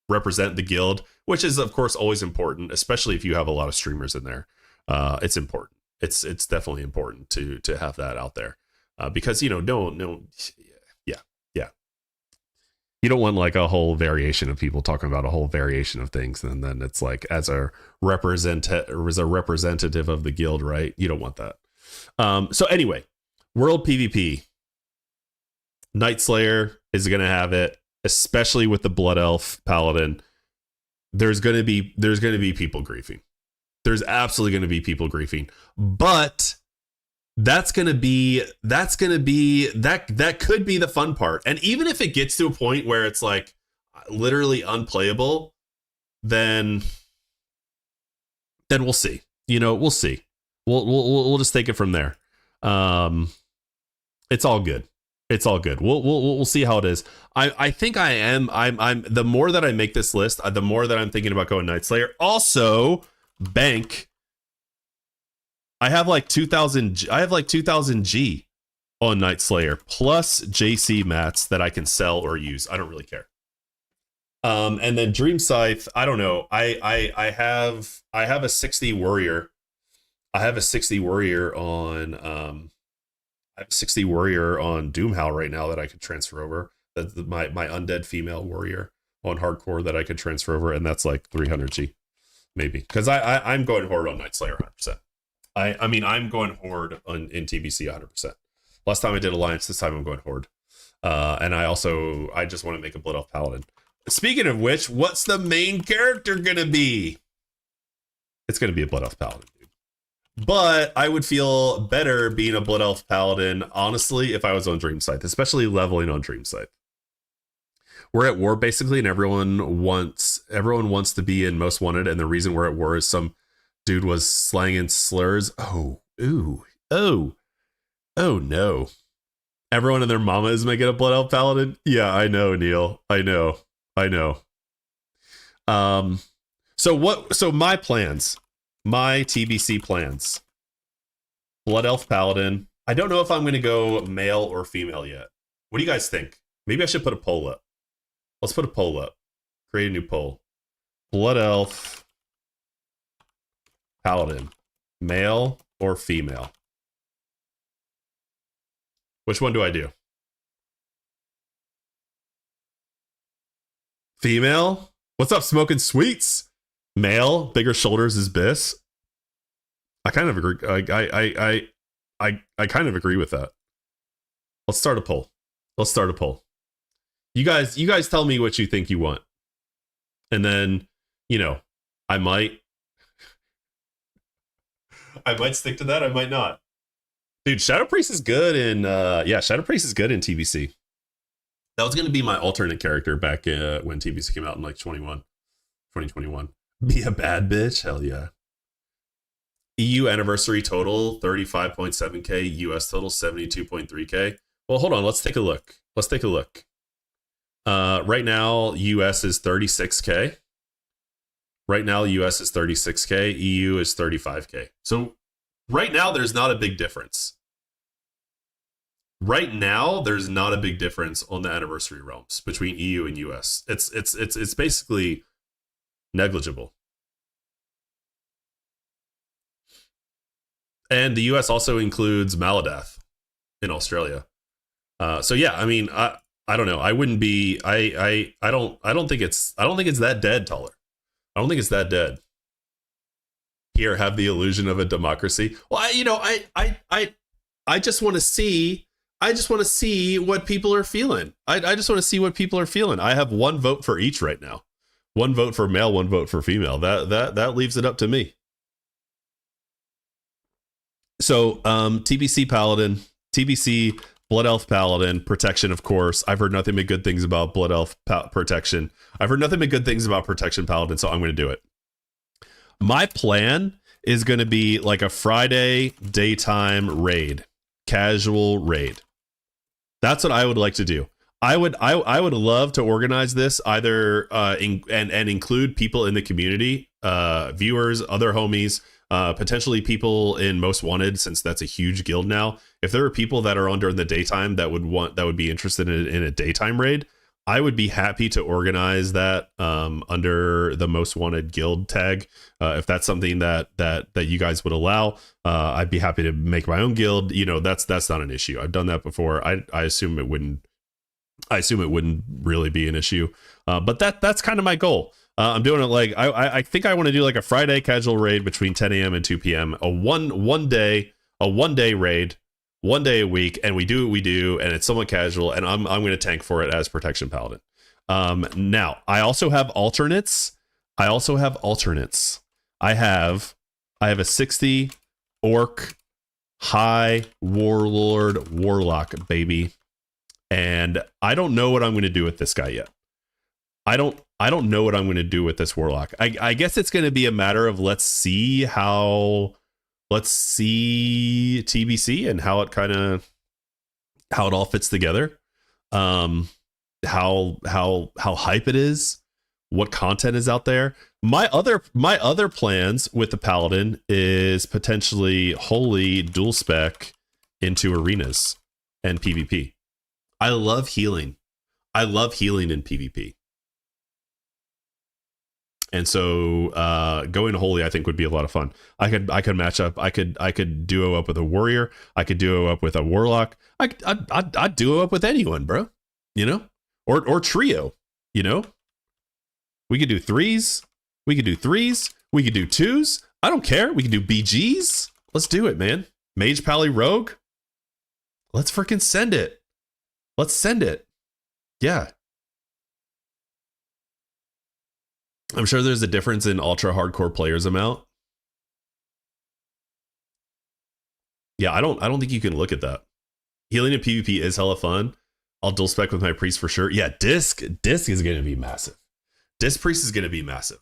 represent the guild, which is of course always important, especially if you have a lot of streamers in there. It's important. It's definitely important to have that out there, because you don't want like a whole variation of people talking about a whole variation of things, and then it's like as a representative of the guild, right? You don't want that. So anyway, world PvP, Night Slayer is going to have it, especially with the Blood Elf Paladin. There's going to be people griefing. There's absolutely going to be people griefing, but that could be the fun part. And even if it gets to a point where it's like literally unplayable, then we'll see. We'll see. We'll just take it from there. It's all good. We'll see how it is. I think I'm the more that I make this list, the more that I'm thinking about going Night Slayer. Also, bank. I have like 2,000 G on Night Slayer plus JC mats that I can sell or use. I don't really care. And then Dream Scythe, I don't know. I have a 60 warrior. I have a 60 warrior on Doomhowl right now that I could transfer over. That's my undead female warrior on hardcore that I could transfer over, and that's like 300 G maybe, because I'm going horde on Night Slayer 100%. I mean I'm going horde in TBC 100%. Last time I did Alliance, this time I'm going horde. And I just want to make a Blood Elf Paladin. Speaking of which, what's the main character gonna be? It's gonna be a Blood Elf Paladin. But I would feel better being a Blood Elf Paladin, honestly, if I was on Dream Scythe, especially leveling on Dream Scythe. We're at war basically, and everyone wants to be in Most Wanted, and the reason we're at war is some Dude was slanging slurs. Oh, ooh, oh, oh no. Everyone and their mama is making a Blood Elf Paladin. Yeah, I know, Neil. I know. So my plans, my TBC plans. Blood Elf Paladin. I don't know if I'm going to go male or female yet. What do you guys think? Maybe I should put a poll up. Let's put a poll up. Create a new poll. Blood Elf Paladin. Male or female? Which one do I do? Female? What's up, Smoking Sweets? Male, bigger shoulders is Biss. I kind of agree. I kind of agree with that. Let's start a poll. You guys tell me what you think you want. And then, I might stick to that. I might not. Dude, Shadow Priest is good in Shadow Priest is good in TBC. That was going to be my alternate character back when TBC came out in like 2021. Be a bad bitch? Hell yeah. EU anniversary total 35.7k, US total 72.3k. Well, hold on, let's take a look. Right now US is 36k. EU is 35k. So right now there's not a big difference. On the anniversary realms between EU and US. It's basically negligible. And the US also includes Maladath in Australia. So yeah, I mean, I don't know. I wouldn't be. I don't think it's that dead, Taller. I don't think it's that dead. Here, have the illusion of a democracy. Well, I just want to see. I just want to see what people are feeling. I just want to see what people are feeling. I have one vote for each right now. One vote for male, one vote for female. That leaves it up to me. So, TBC Paladin, TBC Blood Elf Paladin, protection, of course. I've heard nothing but good things about Blood Elf protection. I've heard nothing but good things about protection Paladin, so I'm going to do it. My plan is going to be like a Friday daytime raid, casual raid. That's what I would like to do. I would love to organize this either and include people in the community, viewers, other homies, potentially people in Most Wanted, since that's a huge guild now. If there are people that are on during the daytime that would be interested in a daytime raid, I would be happy to organize that under the Most Wanted guild tag. If that's something that you guys would allow, I'd be happy to make my own guild. That's not an issue. I've done that before. I assume it wouldn't really be an issue. But that's kind of my goal. I'm doing it like I think I want to do like a Friday casual raid between 10 a.m. and 2 p.m. A one day raid, 1 day a week, and we do what we do, and it's somewhat casual, and I'm going to tank for it as Protection Paladin. Now I also have alternates. I have a 60 orc high warlord warlock baby, and I don't know what I'm going to do with this guy yet. I don't know what I'm going to do with this warlock. I guess it's going to be a matter of let's see TBC and how it all fits together. How hype it is, what content is out there. My other plans with the Paladin is potentially wholly dual spec into arenas and PvP. I love healing in PvP. And so going to holy, I think, would be a lot of fun. I could match up. I could duo up with a warrior. I could duo up with a warlock. I'd duo up with anyone, bro. Or trio. We could do threes. We could do twos. I don't care. We could do BGs. Let's do it, man. Mage Pally Rogue. Let's freaking send it. Let's send it. Yeah. I'm sure there's a difference in ultra hardcore players amount. Yeah, I don't think you can look at that. Healing in PvP is hella fun. I'll dual spec with my priest for sure. Yeah, disc is going to be massive. Disc priest is going to be massive.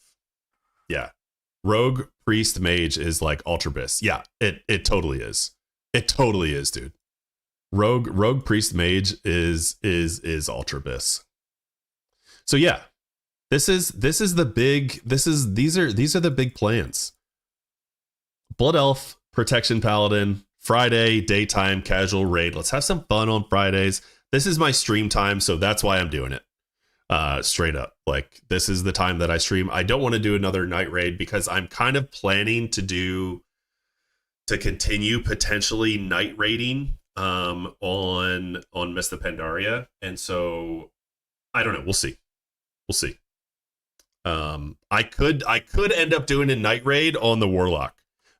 Yeah. Rogue Priest Mage is like Ultra Bis. Yeah, it totally is. It totally is, dude. Rogue Priest Mage is Ultra Bis. So yeah, these are the big plans. Blood Elf, Protection Paladin, Friday, daytime, casual raid. Let's have some fun on Fridays. This is my stream time, so that's why I'm doing it. Straight up. Like, this is the time that I stream. I don't want to do another night raid because I'm kind of planning to continue potentially night raiding on Miss the Pandaria. And so I don't know. We'll see. I could end up doing a night raid on the Warlock.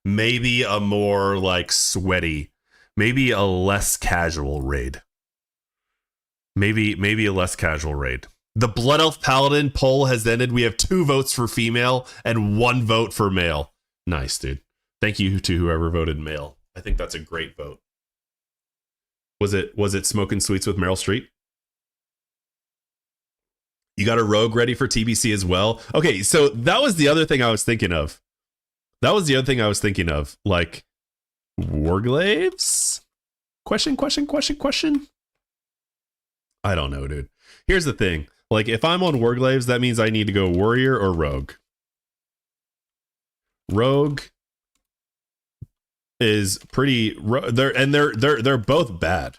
Maybe a more like sweaty, maybe a less casual raid. Maybe a less casual raid. The Blood Elf Paladin poll has ended. We have 2 votes for female and 1 vote for male. Nice, dude. Thank you to whoever voted male. I think that's a great vote. Was it Smoking Sweets with Meryl Streep? You got a rogue ready for TBC as well? Okay, so that was the other thing I was thinking of. Like, Warglaves? Question? I don't know, dude. Here's the thing. Like, if I'm on Warglaves, that means I need to go warrior or rogue. Rogue is pretty they're both bad.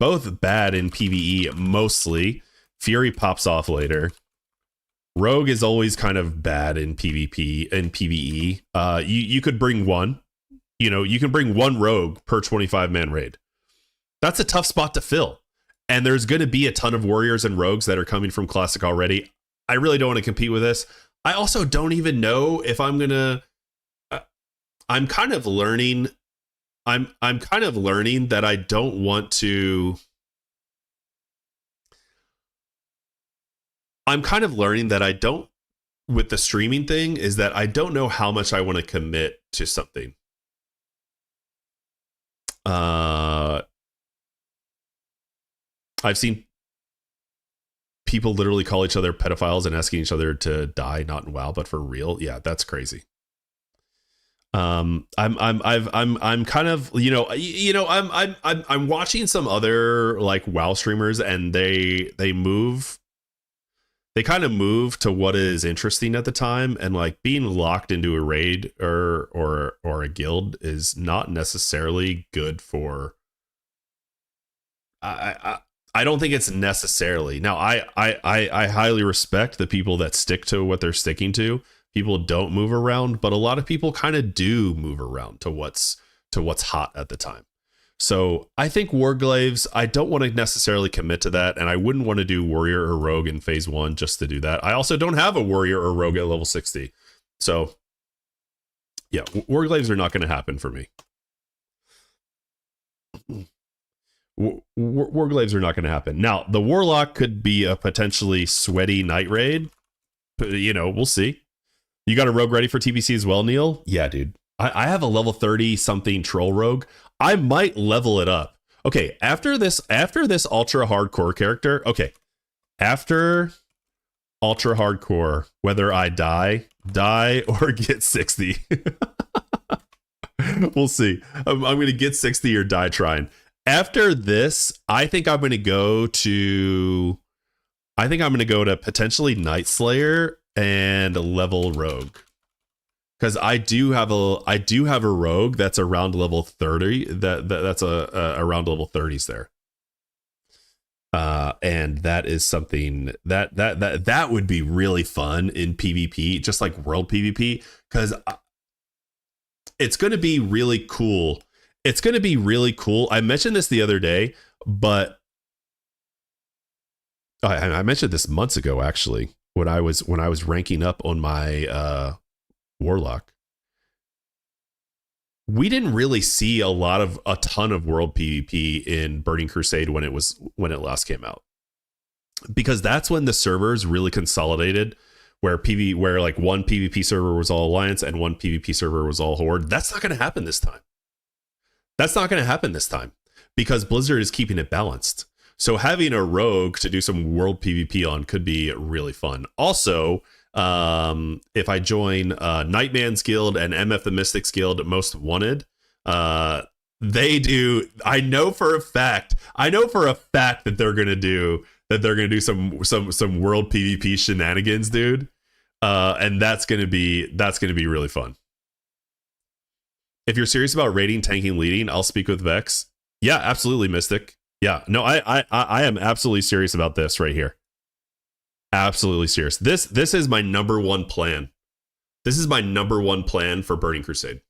Both bad in PvE mostly. Fury pops off later. Rogue is always kind of bad in PvP and PvE. You could bring one. You can bring one rogue per 25-man raid. That's a tough spot to fill. And there's going to be a ton of warriors and rogues that are coming from Classic already. I really don't want to compete with this. I also don't even know if I'm going to... I'm kind of learning... I'm kind of learning that I don't want to... I'm kind of learning that I don't... With the streaming thing, is that I don't know how much I want to commit to something. I've seen people literally call each other pedophiles and asking each other to die, not in WoW, but for real. Yeah, that's crazy. I'm kind of, I'm watching some other like WoW streamers, and they kind of move to what is interesting at the time, and like being locked into a raid or a guild is not necessarily good for. I don't think it's necessarily. Now, I highly respect the people that stick to what they're sticking to. People don't move around, but a lot of people kind of do move around to what's hot at the time. So I think Warglaves, I don't want to necessarily commit to that, and I wouldn't want to do Warrior or Rogue in Phase 1 just to do that. I also don't have a Warrior or Rogue at level 60. So, yeah, Warglaves are not going to happen for me. Warglaves are not going to happen. Now, the Warlock could be a potentially sweaty night raid. But, we'll see. You got a Rogue ready for TBC as well, Neil? Yeah, dude. I have a level 30 something troll rogue. I might level it up. Okay, after this ultra hardcore character, after ultra hardcore, whether I die or get 60. We'll see. I'm going to get 60 or die trying. After this, I think I'm going to go to potentially Night Slayer and a level rogue. Because I do have a rogue that's around level 30. That's around level 30s there. And that is something that would be really fun in PvP, just like world PvP, because it's going to be really cool. It's going to be really cool. I mentioned this the other day, but I mentioned this months ago, actually, when I was ranking up on my Warlock. We didn't really see a ton of world PvP in Burning Crusade when it last came out, because that's when the servers really consolidated, where like one PvP server was all Alliance and one PvP server was all Horde. That's not going to happen this time. Because Blizzard is keeping it balanced. So having a rogue to do some world PvP on could be really fun. Also, If I join Nightman's Guild and MF the Mystics Guild Most Wanted, they do. I know for a fact that they're gonna do some world PvP shenanigans, dude. And that's gonna be really fun. If you're serious about raiding, tanking, leading, I'll speak with Vex. Yeah, absolutely, Mystic. Yeah, no, I am absolutely serious about this right here. Absolutely serious. This is my number one plan. This is my number one plan for Burning Crusade.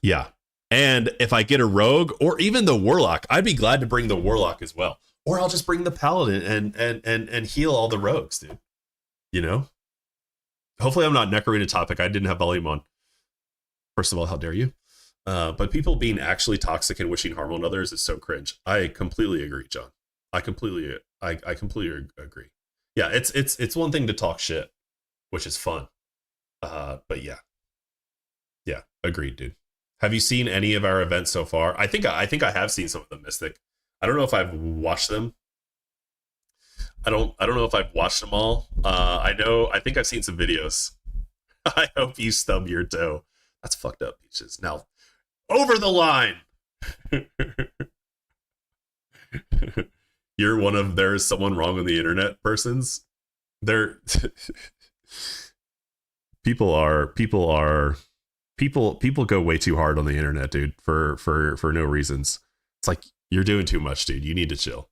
Yeah. And if I get a rogue or even the warlock, I'd be glad to bring the warlock as well. Or I'll just bring the paladin and heal all the rogues, dude. You know? Hopefully I'm not Necrarina topic. I didn't have volume on. First of all, how dare you? But people being actually toxic and wishing harm on others is so cringe. I completely agree, John. I completely agree. Yeah, it's one thing to talk shit, which is fun. But yeah, agreed, dude. Have you seen any of our events so far? I think I have seen some of them, Mystic. I don't know if I've watched them. I don't know if I've watched them all. I think I've seen some videos. I hope you stub your toe. That's fucked up, Peaches. Now, over the line. You're one of there's someone wrong on the internet persons. They're people go way too hard on the internet, dude, for no reasons. It's like, you're doing too much, dude. You need to chill.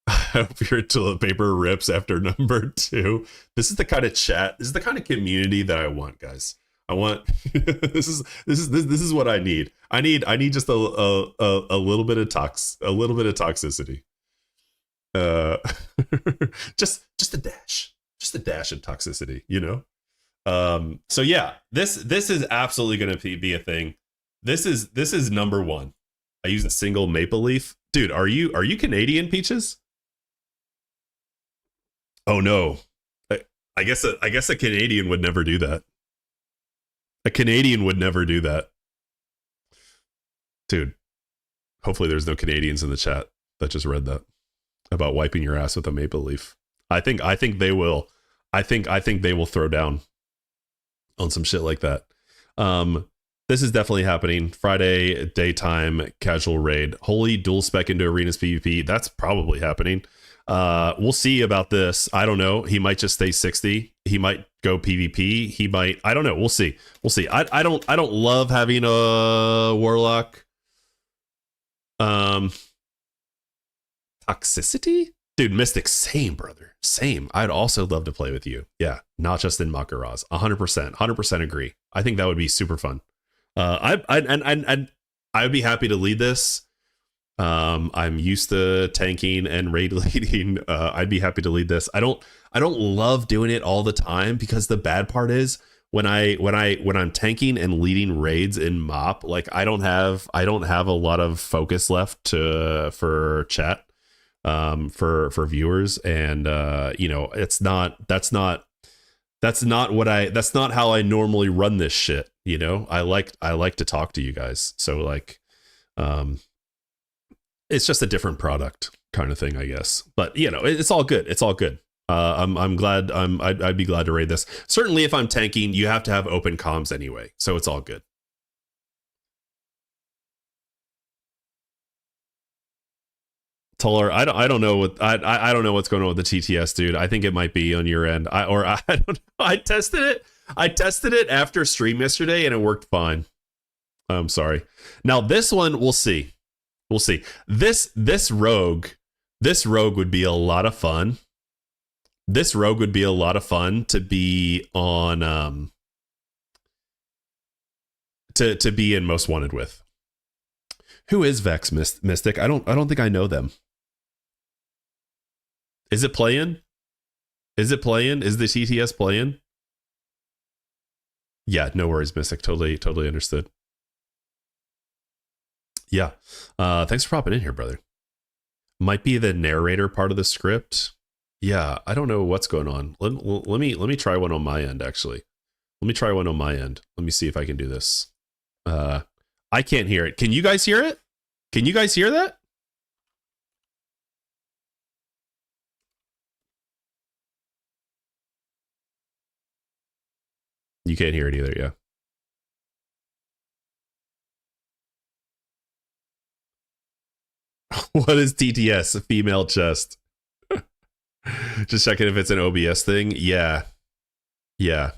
I hope your toilet paper rips after number 2. This is the kind of chat. This is the kind of community that I want, guys. I want this is what I need. I need just a little bit of toxicity. Just a dash of toxicity, you know. So yeah, this is absolutely going to be a thing. This is number 1. I use a single maple leaf. Dude, are you Canadian, Peaches? Oh no. I guess a Canadian would never do that. A Canadian would never do that. Dude, hopefully there's no Canadians in the chat that just read that about wiping your ass with a maple leaf. I think they will. I think they will throw down on some shit like that. This is definitely happening. Friday daytime casual raid. Holy dual spec into arenas PvP. That's probably happening. We'll see about this. I don't know. He might just stay 60. He might go PvP. He might. I don't know. We'll see. I don't love having a warlock. Toxicity? Dude, Mystic, same, brother. Same. I'd also love to play with you. Yeah, not just in Makaraz. 100% agree. I think that would be super fun. I would be happy to lead this. I'm used to tanking and raid leading. I'd be happy to lead this. I don't love doing it all the time, because the bad part is when I'm tanking and leading raids in MOP, like I don't have a lot of focus left for chat, for viewers, and you know, that's not how I normally run this shit. You know, I like to talk to you guys. So like, it's just a different product kind of thing, I guess. But you know, it's all good. It's all good. I'm glad. I'd be glad to raid this. Certainly, if I'm tanking, you have to have open comms anyway, so it's all good. Toller, I don't know what I don't know what's going on with the TTS, dude. I think it might be on your end. I don't know. I tested it after stream yesterday and it worked fine. I'm sorry. Now this one, we'll see. This rogue would be a lot of fun. This rogue would be a lot of fun to be on to be in Most Wanted with. Who is Vex Mystic? I don't think I know them. Is it playing? Is the TTS playing? Yeah, no worries, Mystic. Totally understood. Yeah. Thanks for popping in here, brother. Might be the narrator part of the script. Yeah, I don't know what's going on. Let me try one on my end, actually. Let me try one on my end. Let me see if I can do this. I can't hear it. Can you guys hear it? Can you guys hear that? You can't hear it either, yeah. What is TTS? A female chest. Just checking if it's an OBS thing. Yeah. Yeah.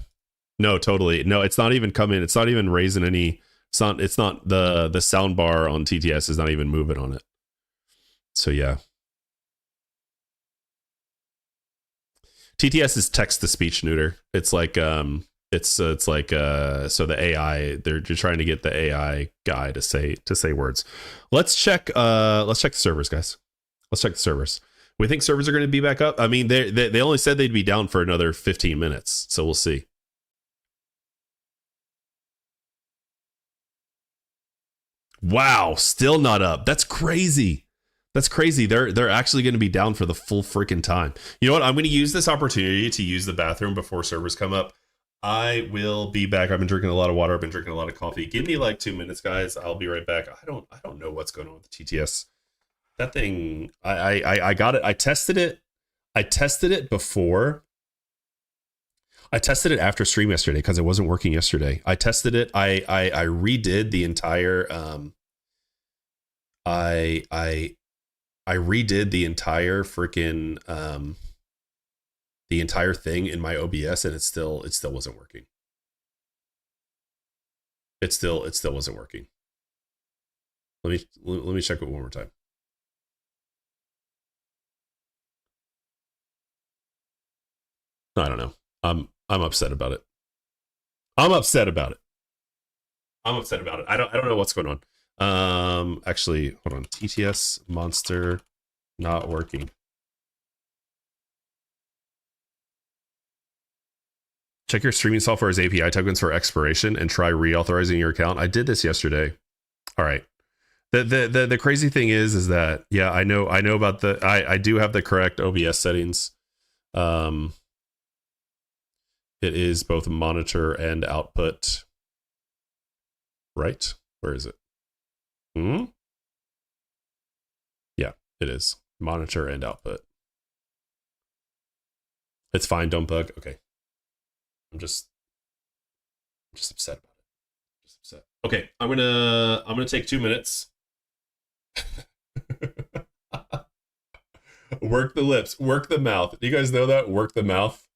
No, totally. No, it's not even coming. It's not even raising any. It's not the sound bar on TTS is not even moving on it. So yeah. TTS is text to speech neuter. It's like it's like so the AI, they're trying to get the AI guy to say words. Let's check the servers, guys. Let's check the servers. We think servers are going to be back up. I mean, they only said they'd be down for another 15 minutes, so we'll see. Wow, still not up. That's crazy. That's crazy. They're actually going to be down for the full freaking time. You know what? I'm going to use this opportunity to use the bathroom before servers come up. I will be back. I've been drinking a lot of water. I've been drinking a lot of coffee. Give me like 2 minutes, guys. I'll be right back. I don't know what's going on with the TTS. That thing, I got it. I tested it before. I tested it after stream yesterday because it wasn't working yesterday. I tested it. I redid the entire I redid the entire freaking the entire thing in my OBS, and it still wasn't working. It still wasn't working. Let me check it one more time. I don't know. I'm upset about it. I don't know what's going on. Actually, hold on. TTS monster not working. Check your streaming software's API tokens for expiration and try reauthorizing your account. I did this yesterday. All right. The crazy thing is that, yeah, I know about I do have the correct OBS settings. It is both monitor and output. Right? Where is it? Yeah, it is. Monitor and output. It's fine, don't bug. Okay. I'm just upset about it. Just upset. Okay, I'm gonna take 2 minutes. Work the lips, work the mouth. Do you guys know that? Work the mouth.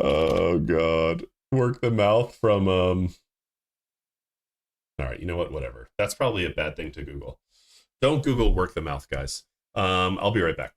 Oh god. Work the mouth from all right, you know what? Whatever. That's probably a bad thing to Google. Don't Google work the mouth, guys. I'll be right back.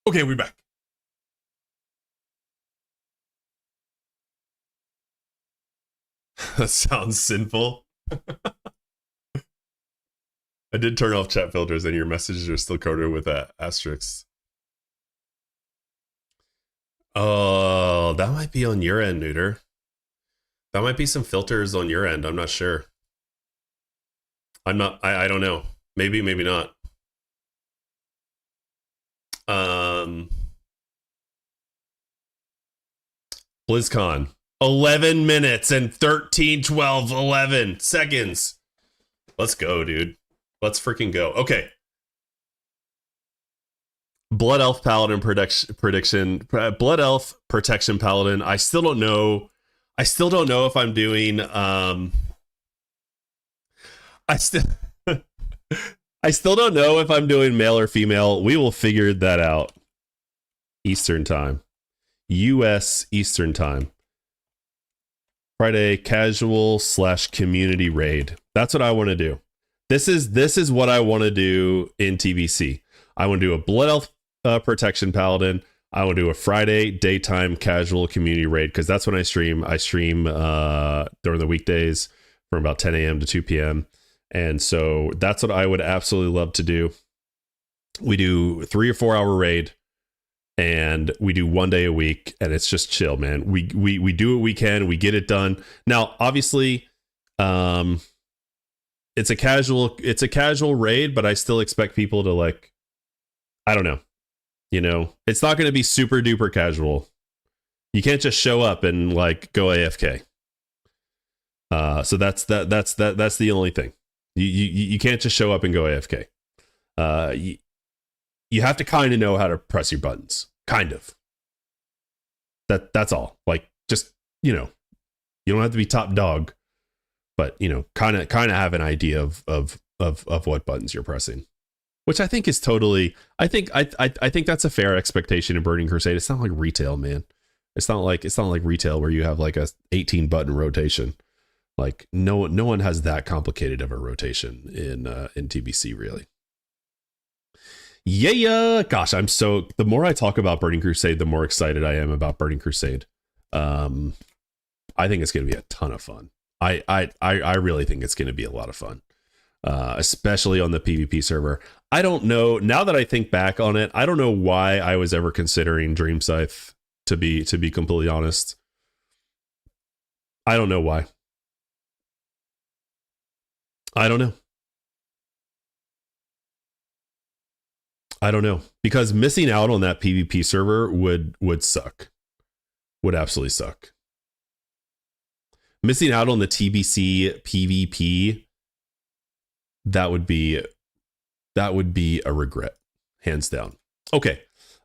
Okay, we're back. That sounds sinful. I did turn off chat filters and your messages are still coded with asterisks. Oh, that might be on your end, Neuter. That might be some filters on your end. I'm not sure. I don't know. Maybe, maybe not. BlizzCon. 11 minutes and 13, 12, 11 seconds. Let's go, dude. Let's freaking go. Okay. Blood Elf Paladin prediction. Blood Elf Protection Paladin. I still don't know. I still don't know if I'm doing I still I still don't know if I'm doing male or female. We will figure that out. Eastern time. US Eastern time. Friday casual / community raid. That's what I want to do. This is what I want to do in TBC. I want to do a Blood Elf Protection Paladin. I want to do a Friday daytime casual community raid because that's when I stream. I stream during the weekdays from about 10 a.m. to 2 p.m. And so that's what I would absolutely love to do. We do 3 or 4 hour raid and we do 1 day a week and it's just chill, man. We do what we can. We get it done. Now, obviously, it's a casual raid, but I still expect people to like, I don't know. You know, it's not going to be super duper casual. You can't just show up and like go AFK. So that's the only thing. You can't just show up and go AFK. You have to kind of know how to press your buttons. Kind of. That's all. Like just, you know, you don't have to be top dog, but you know, kind of have an idea of what buttons you're pressing. Which I think is totally. I think that's a fair expectation in Burning Crusade. It's not like retail, man. It's not like retail where you have like a 18 button rotation. Like no one has that complicated of a rotation in TBC really. Yeah. Gosh, the more I talk about Burning Crusade, the more excited I am about Burning Crusade. I think it's going to be a ton of fun. I really think it's going to be a lot of fun. Especially on the PvP server. I don't know. Now that I think back on it, I don't know why I was ever considering Dream Scythe. To be completely honest, I don't know why. I don't know because missing out on that PvP server would suck. Would absolutely suck. Missing out on the TBC PvP. That would be a regret, hands down. Okay.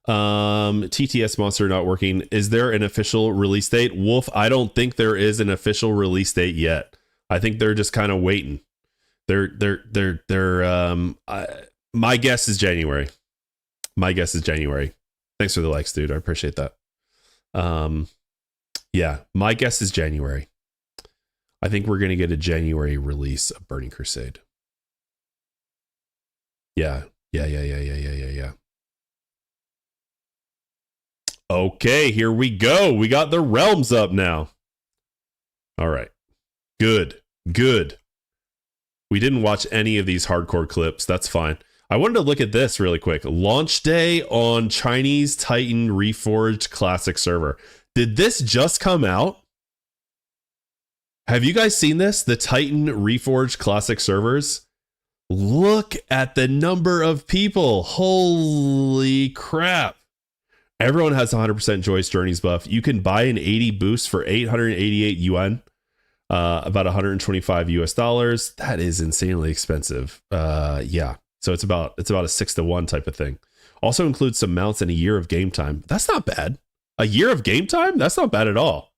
TTS monster not working. Is there an official release date? Wolf, I don't think there is an official release date yet. I think they're just kind of waiting. My guess is January. Thanks for the likes, dude. I appreciate that. Yeah, my guess is January. I think we're going to get a January release of Burning Crusade. Yeah. Okay, here we go. We got the realms up now. All right. Good. We didn't watch any of these hardcore clips. That's fine. I wanted to look at this really quick. Launch day on Chinese Titan Reforged Classic server. Did this just come out? Have you guys seen this? The Titan Reforged Classic servers? Look at the number of people. Holy crap. Everyone has 100% Joyce Journeys buff. You can buy an 80 boost for 888 yuan, about 125 US dollars. That is insanely expensive. Yeah. So it's about a 6-to-1 type of thing. Also includes some mounts and a year of game time. That's not bad. A year of game time? That's not bad at all.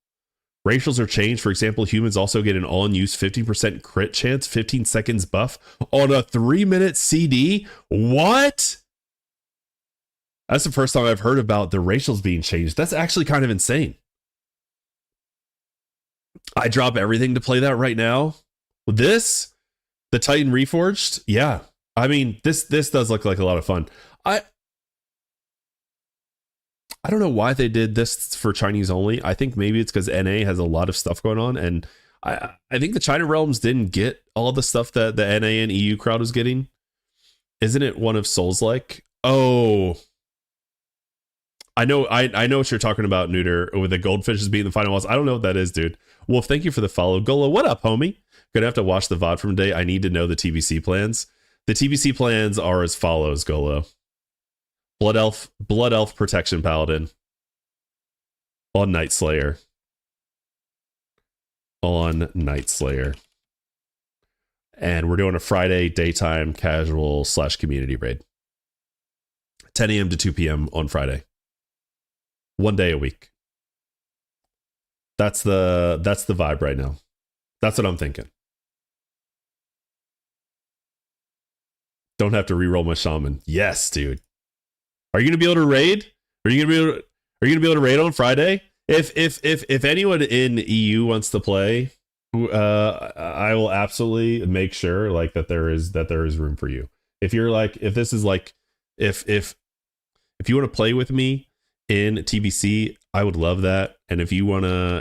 Racials are changed. For example, humans also get an all-in-use 50% crit chance, 15 seconds buff on a 3-minute CD. What? That's the first time I've heard about the racials being changed. That's actually kind of insane. I drop everything to play that right now. The Titan Reforged? Yeah. I mean, this does look like a lot of fun. I don't know why they did this for Chinese only. I think maybe it's because NA has a lot of stuff going on, and I think the China Realms didn't get all the stuff that the NA and EU crowd was getting. Isn't it one of Souls-like? Oh, I know what you're talking about, Neuter, with the goldfishes being the final boss. I don't know what that is, dude. Wolf, thank you for the follow. Golo, what up, homie? Gonna have to watch the VOD from today. I need to know the TBC plans. The TBC plans are as follows, Golo. Blood Elf Protection Paladin. On Night Slayer. And we're doing a Friday daytime casual / community raid. 10 a.m. to 2 p.m. on Friday. 1 day a week. That's the vibe right now. That's what I'm thinking. Don't have to reroll my shaman. Yes, dude. Are you gonna be able to raid? Are you gonna be able to raid on Friday? If anyone in EU wants to play, I will absolutely make sure like that there is room for you. If you're like, if this is like, if you want to play with me in TBC, I would love that. And if you wanna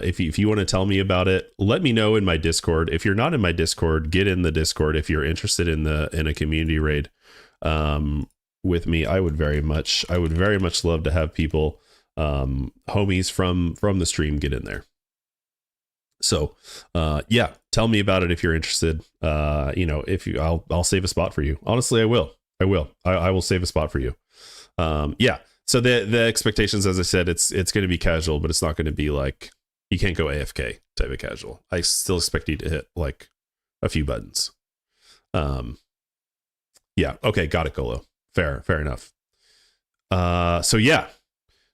tell me about it, let me know in my Discord. If you're not in my Discord, get in the Discord. If you're interested in a community raid with me, I would very much love to have people, homies from the stream, get in there. So yeah, tell me about it if you're interested. I'll save a spot for you. Honestly, I will save a spot for you. Yeah. So the expectations, as I said, it's going to be casual, but it's not going to be like, you can't go AFK type of casual. I still expect you to hit like a few buttons. Yeah. Okay. Got it, Golo. Fair enough. So yeah,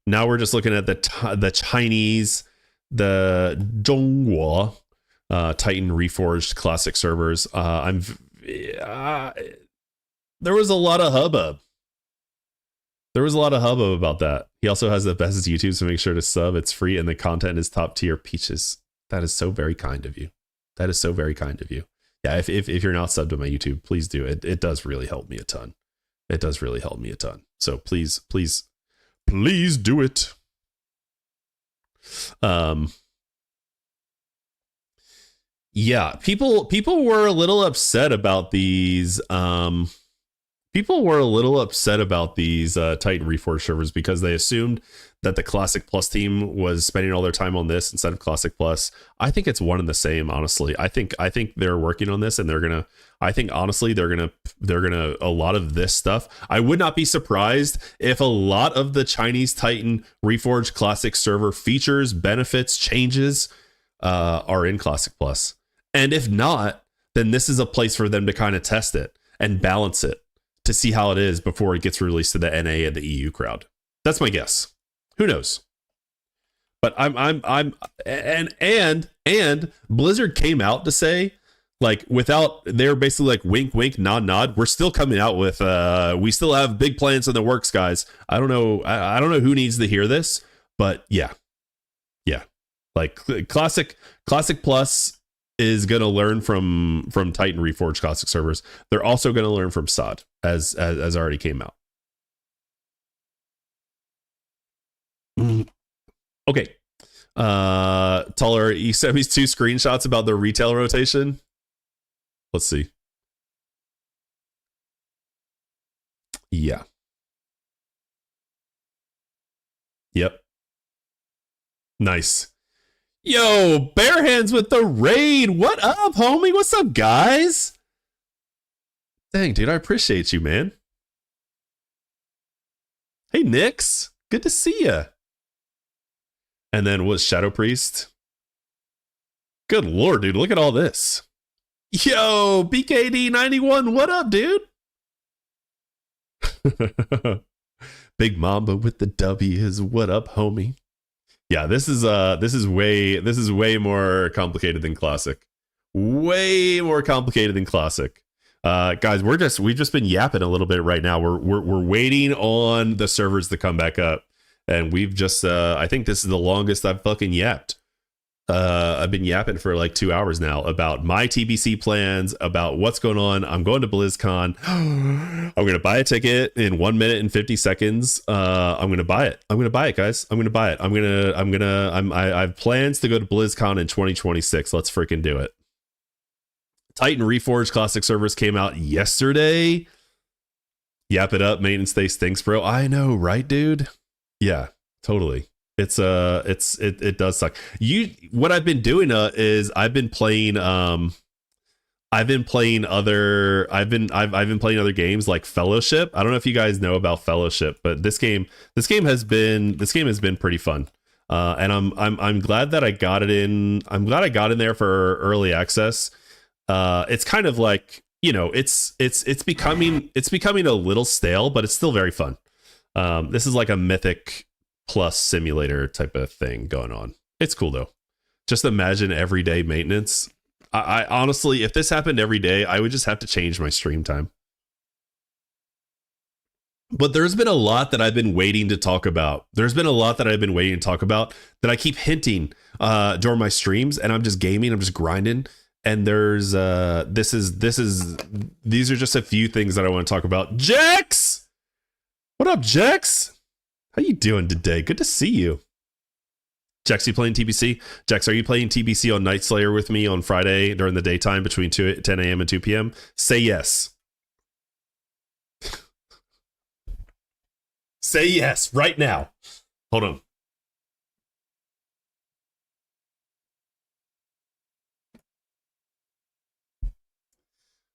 now we're just looking at the Chinese, the Zhongguo, Titan Reforged classic servers. There was a lot of hubbub. About that. He also has the best YouTube, so make sure to sub. It's free and the content is top tier. Peaches. That is so very kind of you. Yeah, if you're not subbed to my YouTube, please do it. It does really help me a ton. So please do it. Yeah, people were a little upset about these Titan Reforged servers because they assumed that the Classic Plus team was spending all their time on this instead of Classic Plus. I think it's one and the same, honestly. I think they're working on this, and they're gonna a lot of this stuff. I would not be surprised if a lot of the Chinese Titan Reforged Classic server features, benefits, changes are in Classic Plus. And if not, then this is a place for them to kind of test it and balance it to see how it is before it gets released to the NA and the EU crowd. That's my guess. Who knows? But and Blizzard came out to say, like, they're basically like wink wink nod nod, we're still coming out with we still have big plans in the works, guys. I don't know who needs to hear this, but yeah. Like Classic Plus is going to learn from Titan Reforged Classic servers. They're also going to learn from SOD as already came out. Okay. Taller, you sent me 2 screenshots about the retail rotation. Let's see. Yeah. Yep. Nice. Yo, Bare Hands with the raid. What up, homie? What's up, guys? Dang, dude, I appreciate you, man. Hey, Nix. Good to see ya. And then was Shadow Priest. Good lord, dude. Look at all this. Yo, BKD91. What up, dude? Big Mamba with the W's. What up, homie? Yeah, this is way more complicated than Classic. Way more complicated than Classic. Guys, we've just been yapping a little bit right now. We're waiting on the servers to come back up, and we've just I think this is the longest I've fucking yapped. I've been yapping for like 2 hours now about my TBC plans, about what's going on. I'm going to BlizzCon. I'm going to buy a ticket in 1 minute and 50 seconds. I'm going to buy it. Guys. I'm going to buy it. I have plans to go to BlizzCon in 2026. Let's freaking do it. Titan Reforged Classic servers came out yesterday. Yap it up. Maintenance day stinks, bro. I know, right, dude? Yeah. Totally. It does suck. What I've been doing is I've been playing other games like Fellowship. I don't know if you guys know about Fellowship, but this game has been pretty fun. And I'm glad that I got it in. I'm glad I got in there for early access. It's kind of like, it's becoming a little stale, but it's still very fun. This is like a Mythic plus simulator type of thing going on. It's cool though. Just imagine everyday maintenance. I honestly, if this happened every day, I would just have to change my stream time. But there's been a lot that I've been waiting to talk about. That I keep hinting during my streams, and I'm just gaming, I'm just grinding. And there's these are just a few things that I want to talk about. Jex! What up, Jex? How you doing today? Good to see you. Jex, you playing TBC? Jex, are you playing TBC on Night Slayer with me on Friday during the daytime between 10 a.m. and 2 p.m.? Say yes. Say yes right now. Hold on.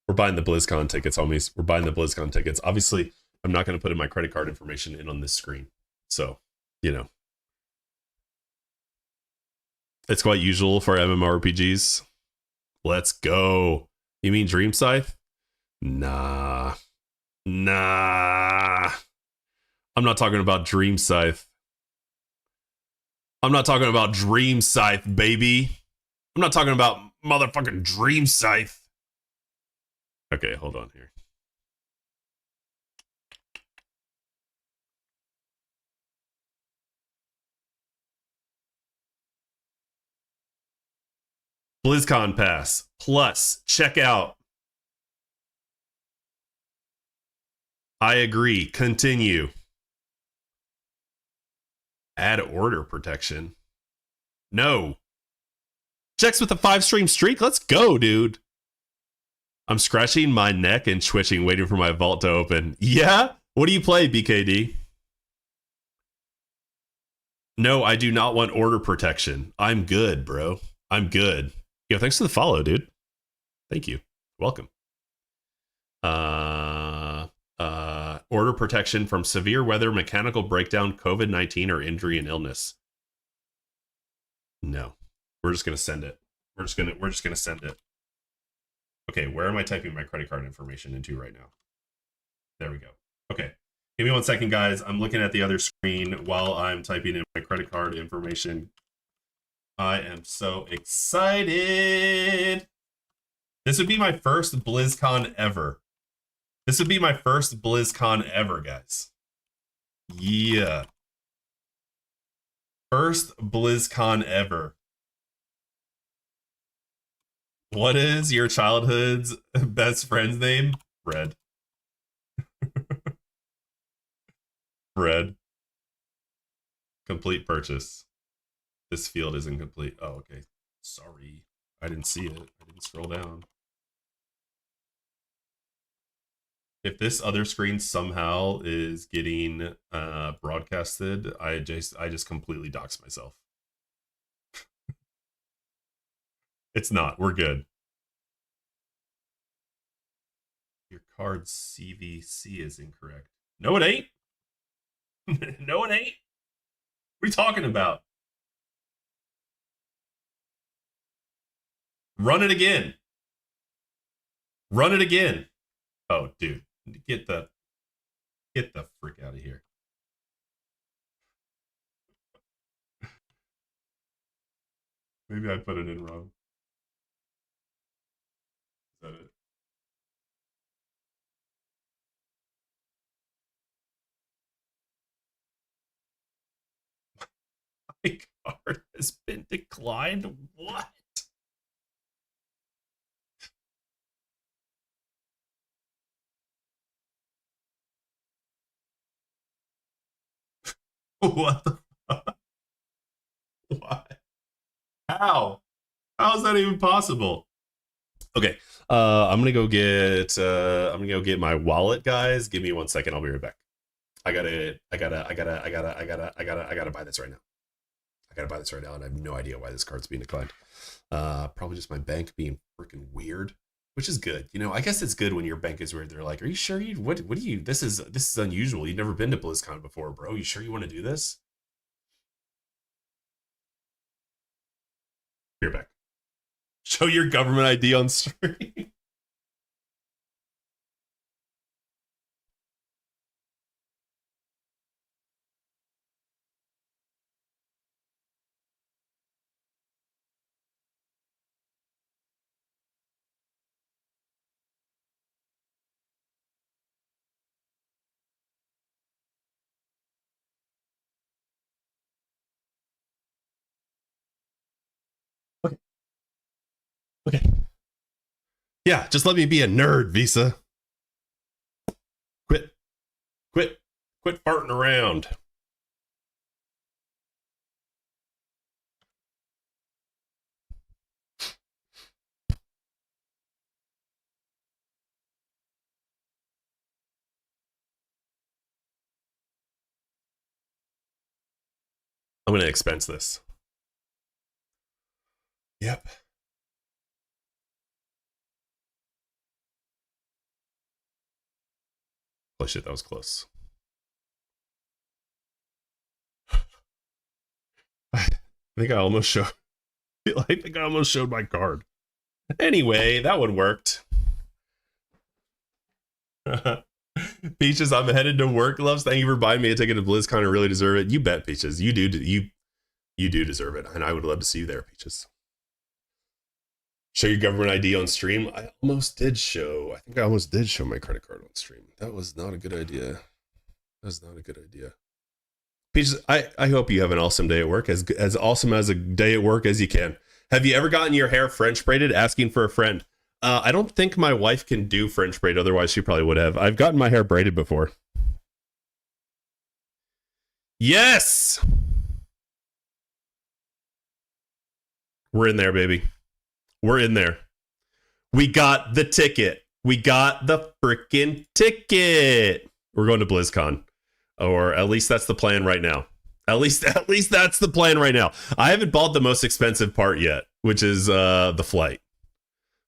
We're buying the Blizzcon tickets, homies. We're buying the Blizzcon tickets. Obviously, I'm not going to put in my credit card information in on this screen. So, it's quite usual for MMORPGs. Let's go. You mean Dream Scythe? Nah. I'm not talking about Dream Scythe. I'm not talking about Dream Scythe, baby. I'm not talking about motherfucking Dream Scythe. Okay, hold on here. BlizzCon Pass plus checkout. I agree. Continue. Add order protection. No. Checks with a 5-stream streak. Let's go, dude. I'm scratching my neck and twitching, waiting for my vault to open. Yeah? What do you play, BKD? No, I do not want order protection. I'm good, bro. I'm good. Yo, thanks for the follow, dude. Thank you. Welcome. Order protection from severe weather, mechanical breakdown, COVID-19, or injury and illness. No. We're just gonna send it. We're just gonna send it. Okay, where am I typing my credit card information into right now? There we go. Okay. Give me 1 second, guys. I'm looking at the other screen while I'm typing in my credit card information. I am so excited. This would be my first BlizzCon ever. This would be my first BlizzCon ever, guys. Yeah. First BlizzCon ever. What is your childhood's best friend's name? Fred. Fred. Complete purchase. This field isn't complete. Oh, okay. Sorry. I didn't see it. I didn't scroll down. If this other screen somehow is getting broadcasted, I just completely dox myself. It's not. We're good. Your card's CVC is incorrect. No, it ain't. No, it ain't. What are you talking about? Run it again. Run it again. Oh, dude. Get the frick out of here. Maybe I put it in wrong. Is that it? My card has been declined. What? What the fuck? What? How? How is that even possible? Okay. I'm gonna go get my wallet, guys. Give me 1 second. I'll be right back. I gotta buy this right now. I gotta buy this right now, and I have no idea why this card's being declined. Probably just my bank being freaking weird, which is good. You know, I guess it's good when your bank is weird. They're like, "Are you sure you? What do you? This is unusual. You've never been to BlizzCon before, bro. You sure you want to do this?" You're back. Show your government ID on stream. Okay. Okay. Yeah, just let me be a nerd, Visa. Quit farting around. I'm gonna expense this. Yep. Oh shit, that was close. I think I almost showed. I think I almost showed my card. Anyway, that one worked. Peaches, I'm headed to work. Loves, thank you for buying me a ticket to BlizzCon. I really deserve it. You bet, Peaches. You do deserve it, and I would love to see you there, Peaches. Show your government ID on stream. I think I almost did show my credit card on stream. That was not a good idea. That was not a good idea. Peaches, I hope you have an awesome day at work, as awesome as a day at work as you can. Have you ever gotten your hair French braided? Asking for a friend. I don't think my wife can do French braid, otherwise she probably would have. I've gotten my hair braided before. Yes! We're in there, baby. We're in there. We got the ticket. We got the freaking ticket. We're going to BlizzCon. Or at least that's the plan right now. At least that's the plan right now. I haven't bought the most expensive part yet, which is the flight.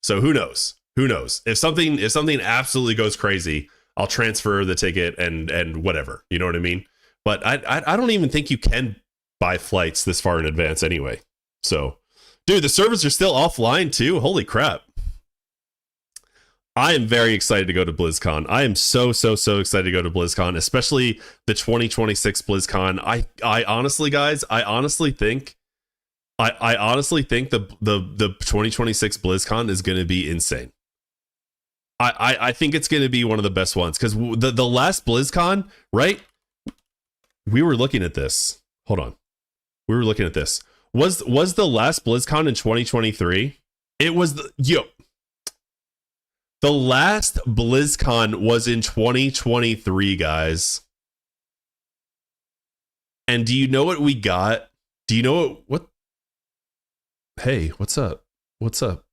So who knows? Who knows? If something absolutely goes crazy, I'll transfer the ticket and whatever. You know what I mean? But I don't even think you can buy flights this far in advance anyway. So, dude, the servers are still offline too. Holy crap. I am very excited to go to BlizzCon. I am so excited to go to BlizzCon, especially the 2026 BlizzCon. I honestly, guys, I honestly think the 2026 BlizzCon is going to be insane. I think it's going to be one of the best ones, because the last BlizzCon, right? We were looking at this. Hold on. We were looking at this. Was the last BlizzCon in 2023? It was the last BlizzCon was in 2023, guys. And do you know what we got? Do you know what? Hey, what's up? What's up?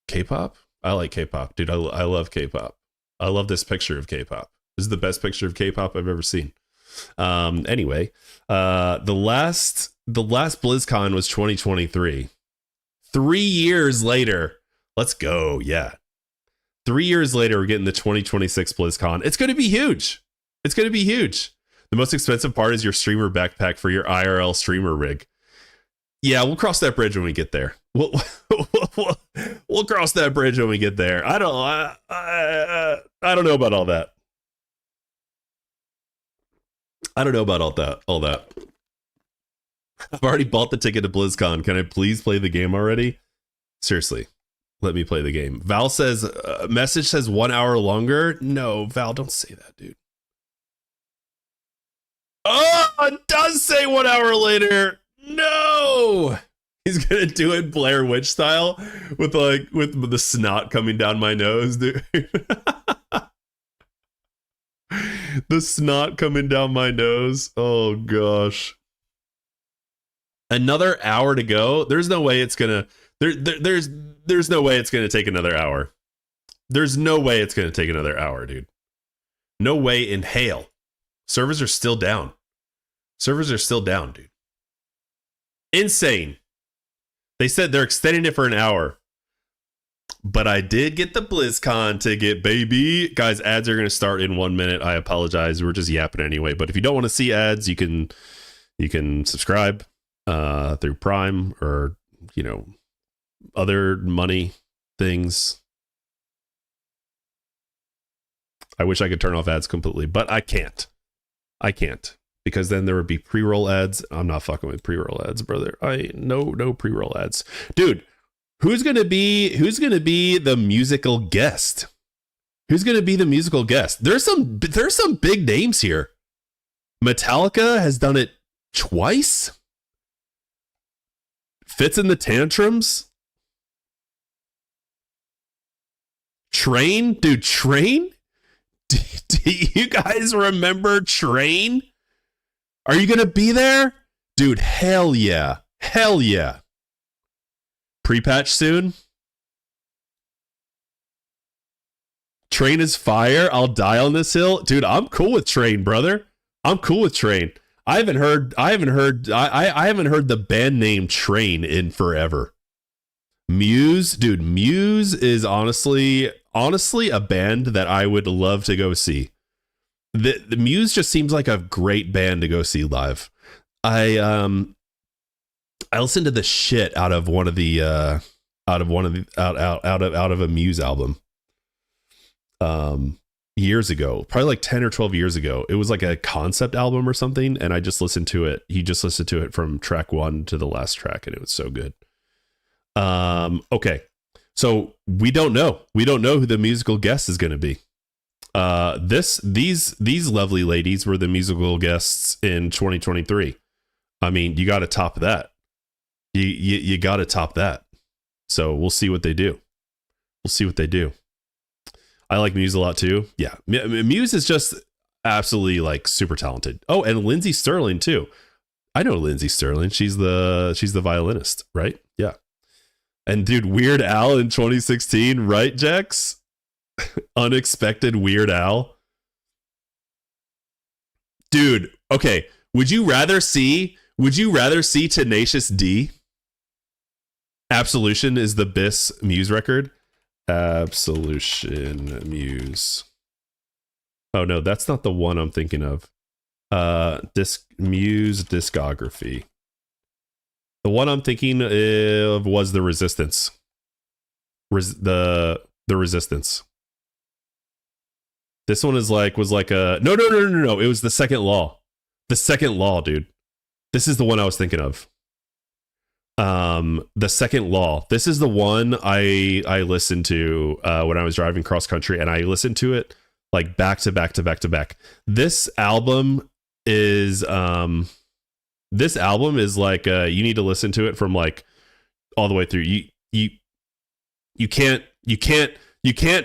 K-pop? I like K-pop, dude. I love K-pop. I love this picture of K-pop. This is the best picture of K-pop I've ever seen. Anyway, the last BlizzCon was 2023. 3 years later, let's go. Yeah. 3 years later, we're getting the 2026 BlizzCon. It's going to be huge. It's going to be huge. The most expensive part is your streamer backpack for your IRL streamer rig. Yeah, we'll cross that bridge when we get there. We'll cross that bridge when we get there. I don't know about all that. I don't know about all that. I've already bought the ticket to BlizzCon. Can I please play the game already? Seriously, let me play the game. Val says, message says 1 hour longer. No, Val, don't say that, dude. Oh, it does say 1 hour later. No, he's gonna do it Blair Witch style with the snot coming down my nose, dude. The snot coming down my nose. Oh gosh. Another hour to go. There's no way it's gonna there's no way it's gonna take another hour. There's no way it's gonna take another hour, dude. No way in hell. Servers are still down. Servers are still down, dude. Insane. They said they're extending it for an hour. But I did get the BlizzCon ticket, baby. Guys, ads are going to start in 1 minute. I apologize. We're just yapping anyway. But if you don't want to see ads, you can subscribe through Prime or, other money things. I wish I could turn off ads completely, but I can't. Because then there would be pre-roll ads. I'm not fucking with pre-roll ads, brother. No pre-roll ads. Dude, who's going to be the musical guest? Who's going to be the musical guest? There's some big names here. Metallica has done it twice. Fits in the Tantrums. Train? Dude, Train? Do you guys remember Train? Are you going to be there? Dude, hell yeah. Hell yeah. Pre-patch soon? Train is fire. I'll die on this hill. Dude, I'm cool with Train, brother. I'm cool with Train. I haven't heard the band name Train in forever. Muse, dude, Muse is honestly a band that I would love to go see. The Muse just seems like a great band to go see live. I listened to the shit out of a Muse album years ago, probably like 10 or 12 years ago. It was like a concept album or something, and I just listened to it. He just listened to it from track 1 to the last track, and it was so good. Okay. So we don't know who the musical guest is going to be. These lovely ladies were the musical guests in 2023. I mean, you got to top that. You got to top that. So we'll see what they do. I like Muse a lot too. Yeah. Muse is just absolutely like super talented. Oh, and Lindsey Sterling too. I know Lindsey Sterling. She's the violinist, right? Yeah. And dude, Weird Al in 2016, right, Jax? Unexpected Weird Al. Dude, okay. Would you rather see Tenacious D? Absolution is the BIS Muse record. Absolution Muse. Oh no, that's not the one I'm thinking of. Muse discography. The one I'm thinking of was The Resistance. The Resistance. This one was like a no. It was The Second Law. The Second Law, dude. This is the one I was thinking of. The Second Law. This is the one I listened to when I was driving cross country, and I listened to it like back to back. This album is like you need to listen to it from like all the way through. You can't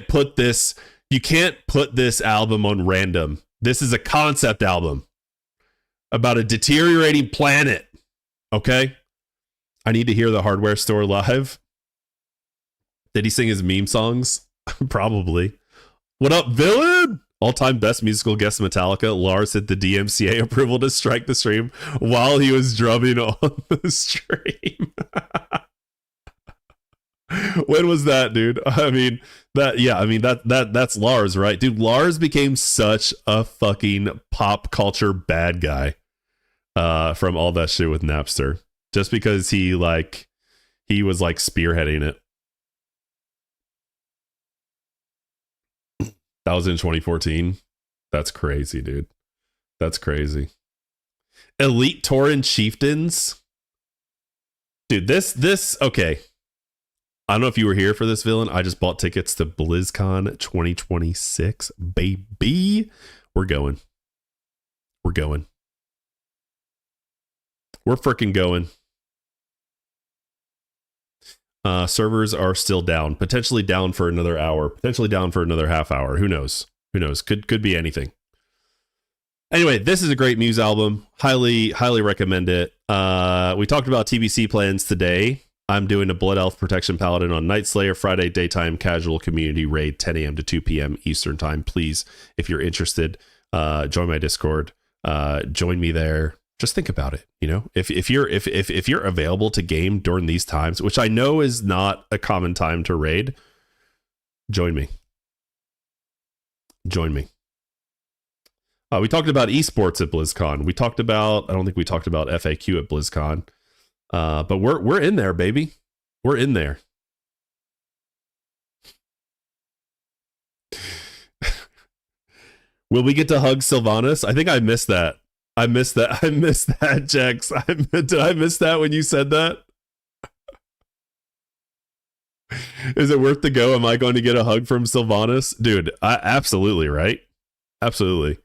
put this album on random. This is a concept album about a deteriorating planet. Okay? I need to hear the Hardware Store live. Did he sing his meme songs? Probably. What up, villain? All-time best musical guest Metallica. Lars hit the DMCA approval to strike the stream while he was drumming on the stream. When was that, dude? That's Lars, right? Dude, Lars became such a fucking pop culture bad guy from all that shit with Napster. Just because he was like spearheading it. That was in 2014. That's crazy, dude. That's crazy. Elite Tauren Chieftains. Dude, this okay. I don't know if you were here for this, villain. I just bought tickets to BlizzCon 2026. Baby. We're going. We're freaking going. Servers are still down, potentially down for another hour, potentially down for another half hour. Who knows? Could be anything. Anyway, this is a great Muse album. Highly recommend it. We talked about TBC plans today. I'm doing a Blood Elf Protection Paladin on Night Slayer Friday daytime casual community raid 10 a.m. to 2 p.m. Eastern time. Please, if you're interested, join my Discord. Join me there. Just think about it. You know, if you're available to game during these times, which I know is not a common time to raid, join me. Join me. We talked about esports at BlizzCon. I don't think we talked about FAQ at BlizzCon. But we're in there, baby. We're in there. Will we get to hug Sylvanas? I think I missed that. I missed that, Jax. Did I miss that when you said that? Is it worth the go? Am I going to get a hug from Sylvanas? Dude, absolutely, right? Absolutely.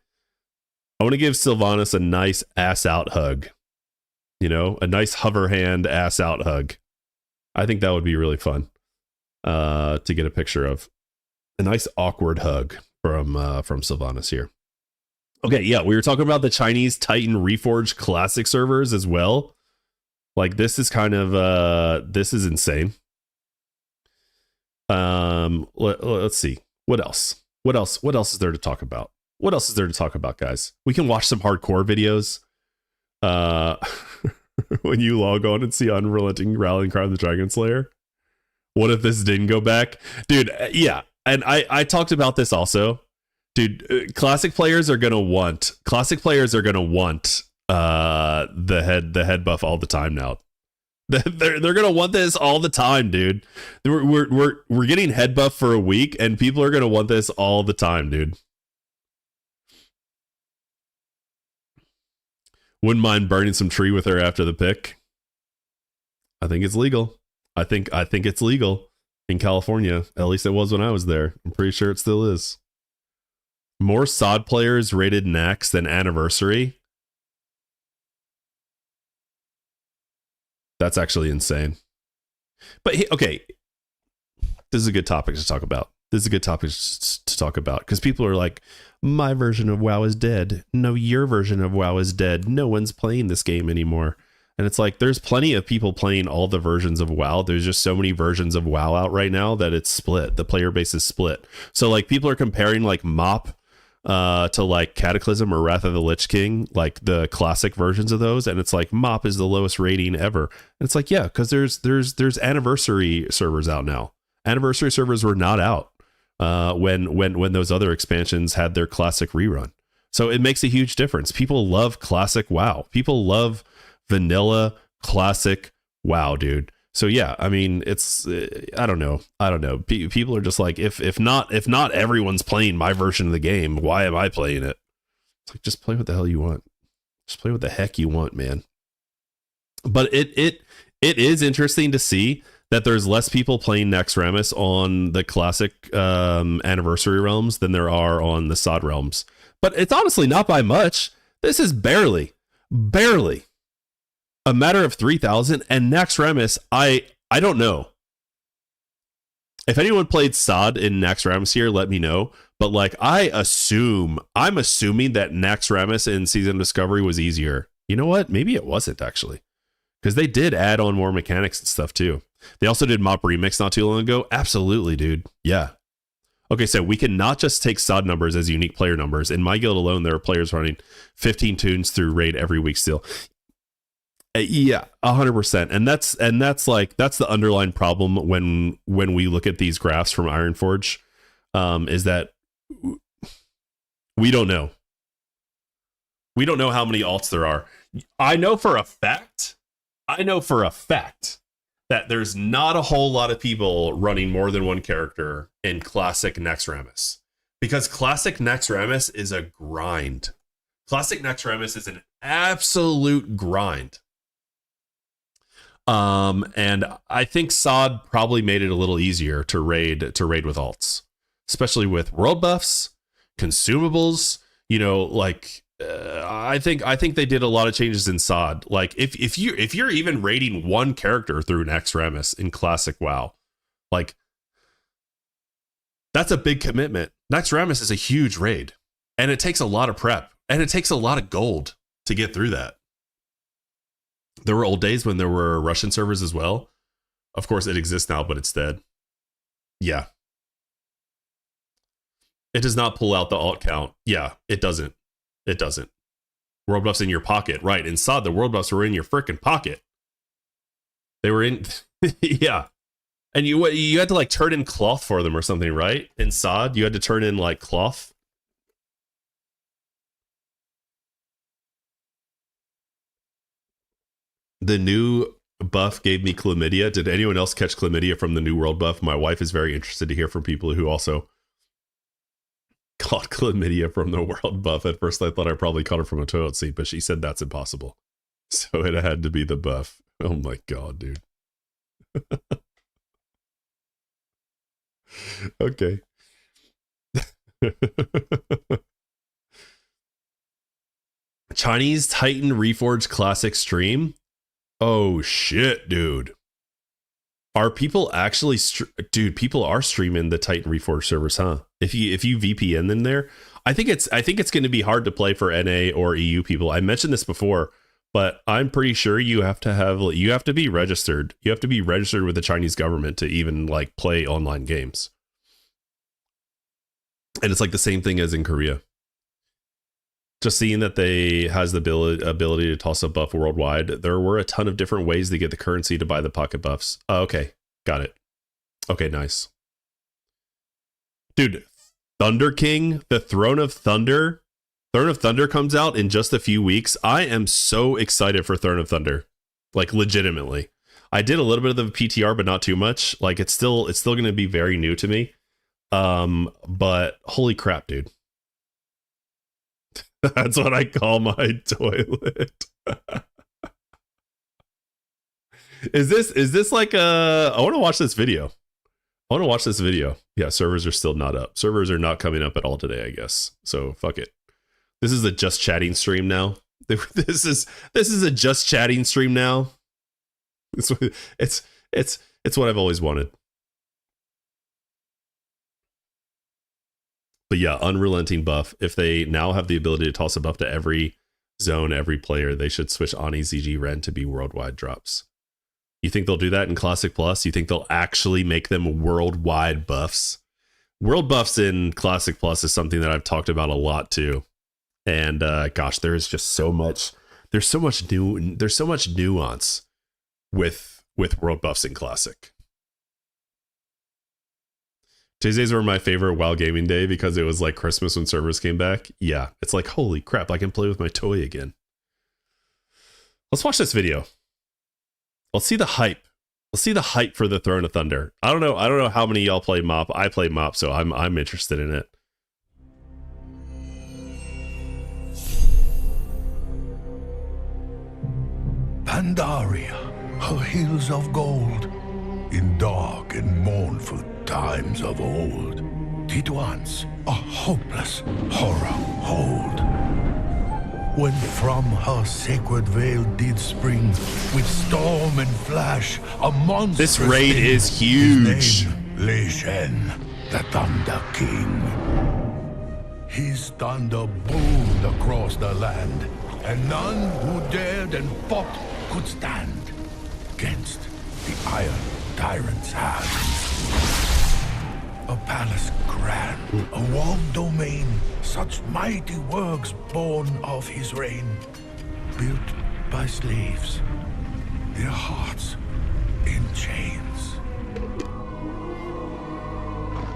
I want to give Sylvanas a nice ass out hug. You know, a nice hover hand ass out hug. I think that would be really fun to get a picture of. A nice awkward hug from Sylvanas here. Okay, yeah, we were talking about the Chinese Titan Reforged Classic servers as well. Like, this is kind of this is insane. Let's see. What else is there to talk about? What else is there to talk about, guys? We can watch some hardcore videos. When you log on and see Unrelenting Rallying Cry of the Dragon Slayer. What if this didn't go back? Dude, yeah. And I talked about this also. Dude, classic players are gonna want the head buff all the time now. They're gonna want this all the time, dude. We're getting head buff for a week, and people are gonna want this all the time, dude. Wouldn't mind burning some tree with her after the pick. I think it's legal. I think it's legal in California. At least it was when I was there. I'm pretty sure it still is. More SOD players rated Nax than Anniversary. That's actually insane. But okay, this is a good topic to talk about. Because people are like, my version of WoW is dead. No, your version of WoW is dead. No one's playing this game anymore. And it's like, there's plenty of people playing all the versions of WoW. There's just so many versions of WoW out right now that it's split. The player base is split. So like, people are comparing like MoP to like Cataclysm or Wrath of the Lich King, like the classic versions of those. And it's like, MoP is the lowest rating ever. And it's like, yeah, because there's Anniversary servers out now. Anniversary servers were not out when those other expansions had their classic rerun. So it makes a huge difference. People love classic WoW. People love vanilla classic WoW, dude. So yeah, I mean, it's I don't know. People are just like, if not everyone's playing my version of the game, why am I playing it? It's like, just play what the hell you want. Just play what the heck you want, man. But it is interesting to see that there's less people playing Naxxramas on the classic Anniversary realms than there are on the SOD realms. But it's honestly not by much. This is barely a matter of 3,000. And Naxxramas, I don't know. If anyone played SOD in Naxxramas here, let me know. But like, I'm assuming that Naxxramas in Season of Discovery was easier. You know what? Maybe it wasn't actually. Because they did add on more mechanics and stuff too. They also did MoP Remix not too long ago. Absolutely, dude. Yeah. Okay, so we can not just take SOD numbers as unique player numbers. In my guild alone, there are players running 15 tunes through raid every week still. Yeah, 100%. And that's the underlying problem when we look at these graphs from Ironforge, is that we don't know. We don't know how many alts there are. I know for a fact that there's not a whole lot of people running more than one character in classic Naxxramas, because classic Naxxramas is a grind. Classic Naxxramas is an absolute grind. And I think SOD probably made it a little easier to raid with alts, especially with world buffs, consumables, you know, like I think they did a lot of changes in SOD. Like if you're even raiding one character through Naxxramas in classic WoW, like that's a big commitment. Naxxramas is a huge raid, and it takes a lot of prep, and it takes a lot of gold to get through that. There were old days when there were Russian servers as well, Of course, it exists now, but it's dead. Yeah. It does not pull out the alt count. Yeah, it doesn't. It doesn't. World buffs in your pocket. Right. Inside, the world buffs were in your freaking pocket. They were in. Yeah. And you had to like turn in cloth for them or something, right? In SOD, you had to turn in like cloth. The new buff gave me chlamydia. Did anyone else catch chlamydia from the new world buff? My wife is very interested to hear from people who also caught chlamydia from the world buff. At first, I thought I probably caught it from a toilet seat, but she said that's impossible. So it had to be the buff. Oh my God, dude. Okay. Chinese Titan Reforged Classic stream? Oh shit, dude. Are people actually dude, people are streaming the Titan Reforged servers, huh? If you VPN in there, I think it's going to be hard to play for NA or EU people. I mentioned this before, but I'm pretty sure you have to be registered. You have to be registered with the Chinese government to even like play online games. And it's like the same thing as in Korea. Just seeing that they has the ability to toss a buff worldwide, there were a ton of different ways to get the currency to buy the pocket buffs. Oh, okay. Got it. Okay, nice. Dude, Thunder King, the Throne of Thunder. Throne of Thunder comes out in just a few weeks. I am so excited for Throne of Thunder. Like, legitimately. I did a little bit of the PTR, but not too much. Like, it's still going to be very new to me. But holy crap, dude. That's what I call my toilet. Is this like I want to watch this video. Yeah, servers are still not up. Servers are not coming up at all today, I guess. So fuck it. This is a just chatting stream now. This is a just chatting stream now. It's what I've always wanted. But yeah, unrelenting buff. If they now have the ability to toss a buff to every zone, every player, they should switch Ani, ZG, Ren to be worldwide drops. You think they'll do that in Classic Plus? You think they'll actually make them worldwide buffs? World buffs in Classic Plus is something that I've talked about a lot too. And gosh, there's just so much. There's so much nuance with world buffs in Classic. Tuesdays were my favorite WoW gaming day because it was like Christmas when servers came back. Yeah, it's like, holy crap, I can play with my toy again. Let's watch this video. Let's see the hype. Let's see the hype for the Throne of Thunder. I don't know how many of y'all play MoP. I play MoP, so I'm interested in it. Pandaria, her hills of gold, in dark and mournful times of old, did once a hopeless horror hold. When from her sacred veil did spring, with storm and flash, a monster. This raid is huge. Lei Shen, the Thunder King. His thunder boomed across the land, and none who dared and fought could stand against the Iron Tyrant's hands. A palace grand, a walled domain, such mighty works born of his reign, built by slaves, their hearts in chains.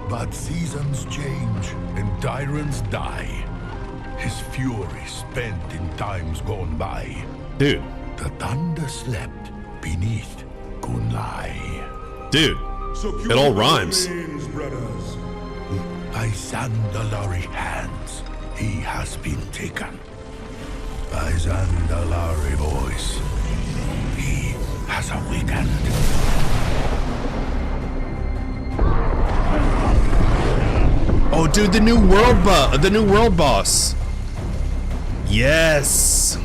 But seasons change and tyrants die, his fury spent in times gone by. Dude. The thunder slept beneath Kunlai. Dude, it all rhymes. By Zandalari hands, he has been taken. By Zandalari voice, he has awakened. Oh, dude, the new world boss. Yes.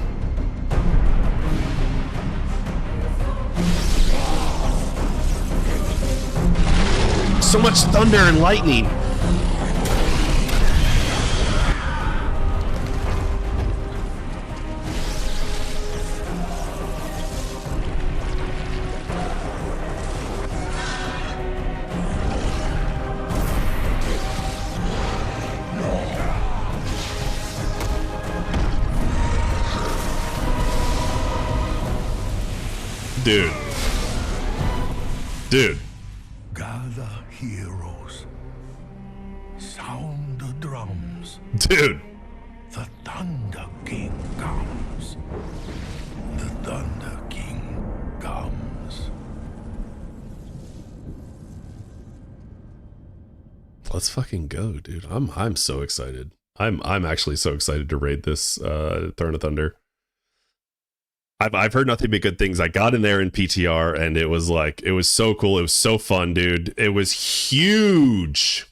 So much thunder and lightning. Dude. Dude. Gather heroes. Sound the drums. Dude. The Thunder King comes. The Thunder King comes. Let's fucking go, dude. I'm so excited. I'm actually so excited to raid this Throne of Thunder. I've heard nothing but good things. I got in there in PTR and it was like, it was so cool. It was so fun, dude. It was huge.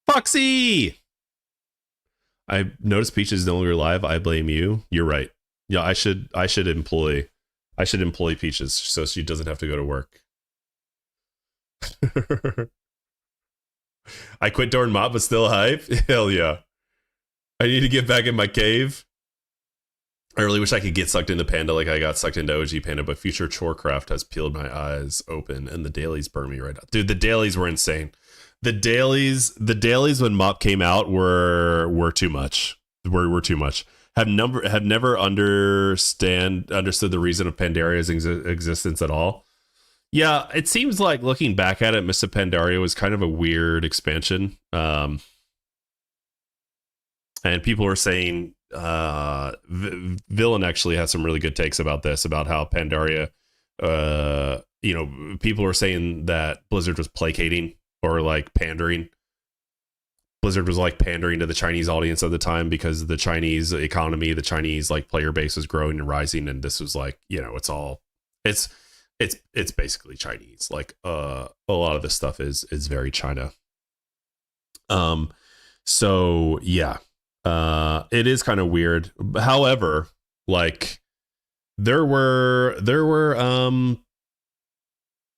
Foxy. I noticed Peach is no longer live. I blame you. You're right. Yeah, I should employ Peaches so she doesn't have to go to work. I quit Dorn Mop, but still hype. Hell yeah. I need to get back in my cave. I really wish I could get sucked into Panda like I got sucked into OG Panda, but future Chorecraft has peeled my eyes open and the dailies burn me right now. Dude, the dailies were insane. The dailies when Mop came out were too much. Were too much. Have never understood the reason of Pandaria's existence at all. Yeah, it seems like looking back at it, Mists of Pandaria was kind of a weird expansion. And people are saying Villain actually has some really good takes about this, about how Pandaria, people are saying that Blizzard was placating or like pandering. Blizzard was like pandering to the Chinese audience at the time because the Chinese economy, the Chinese like player base was growing and rising, and this was like, it's basically Chinese. Like a lot of this stuff is very China. So yeah. It is kind of weird. However, like there were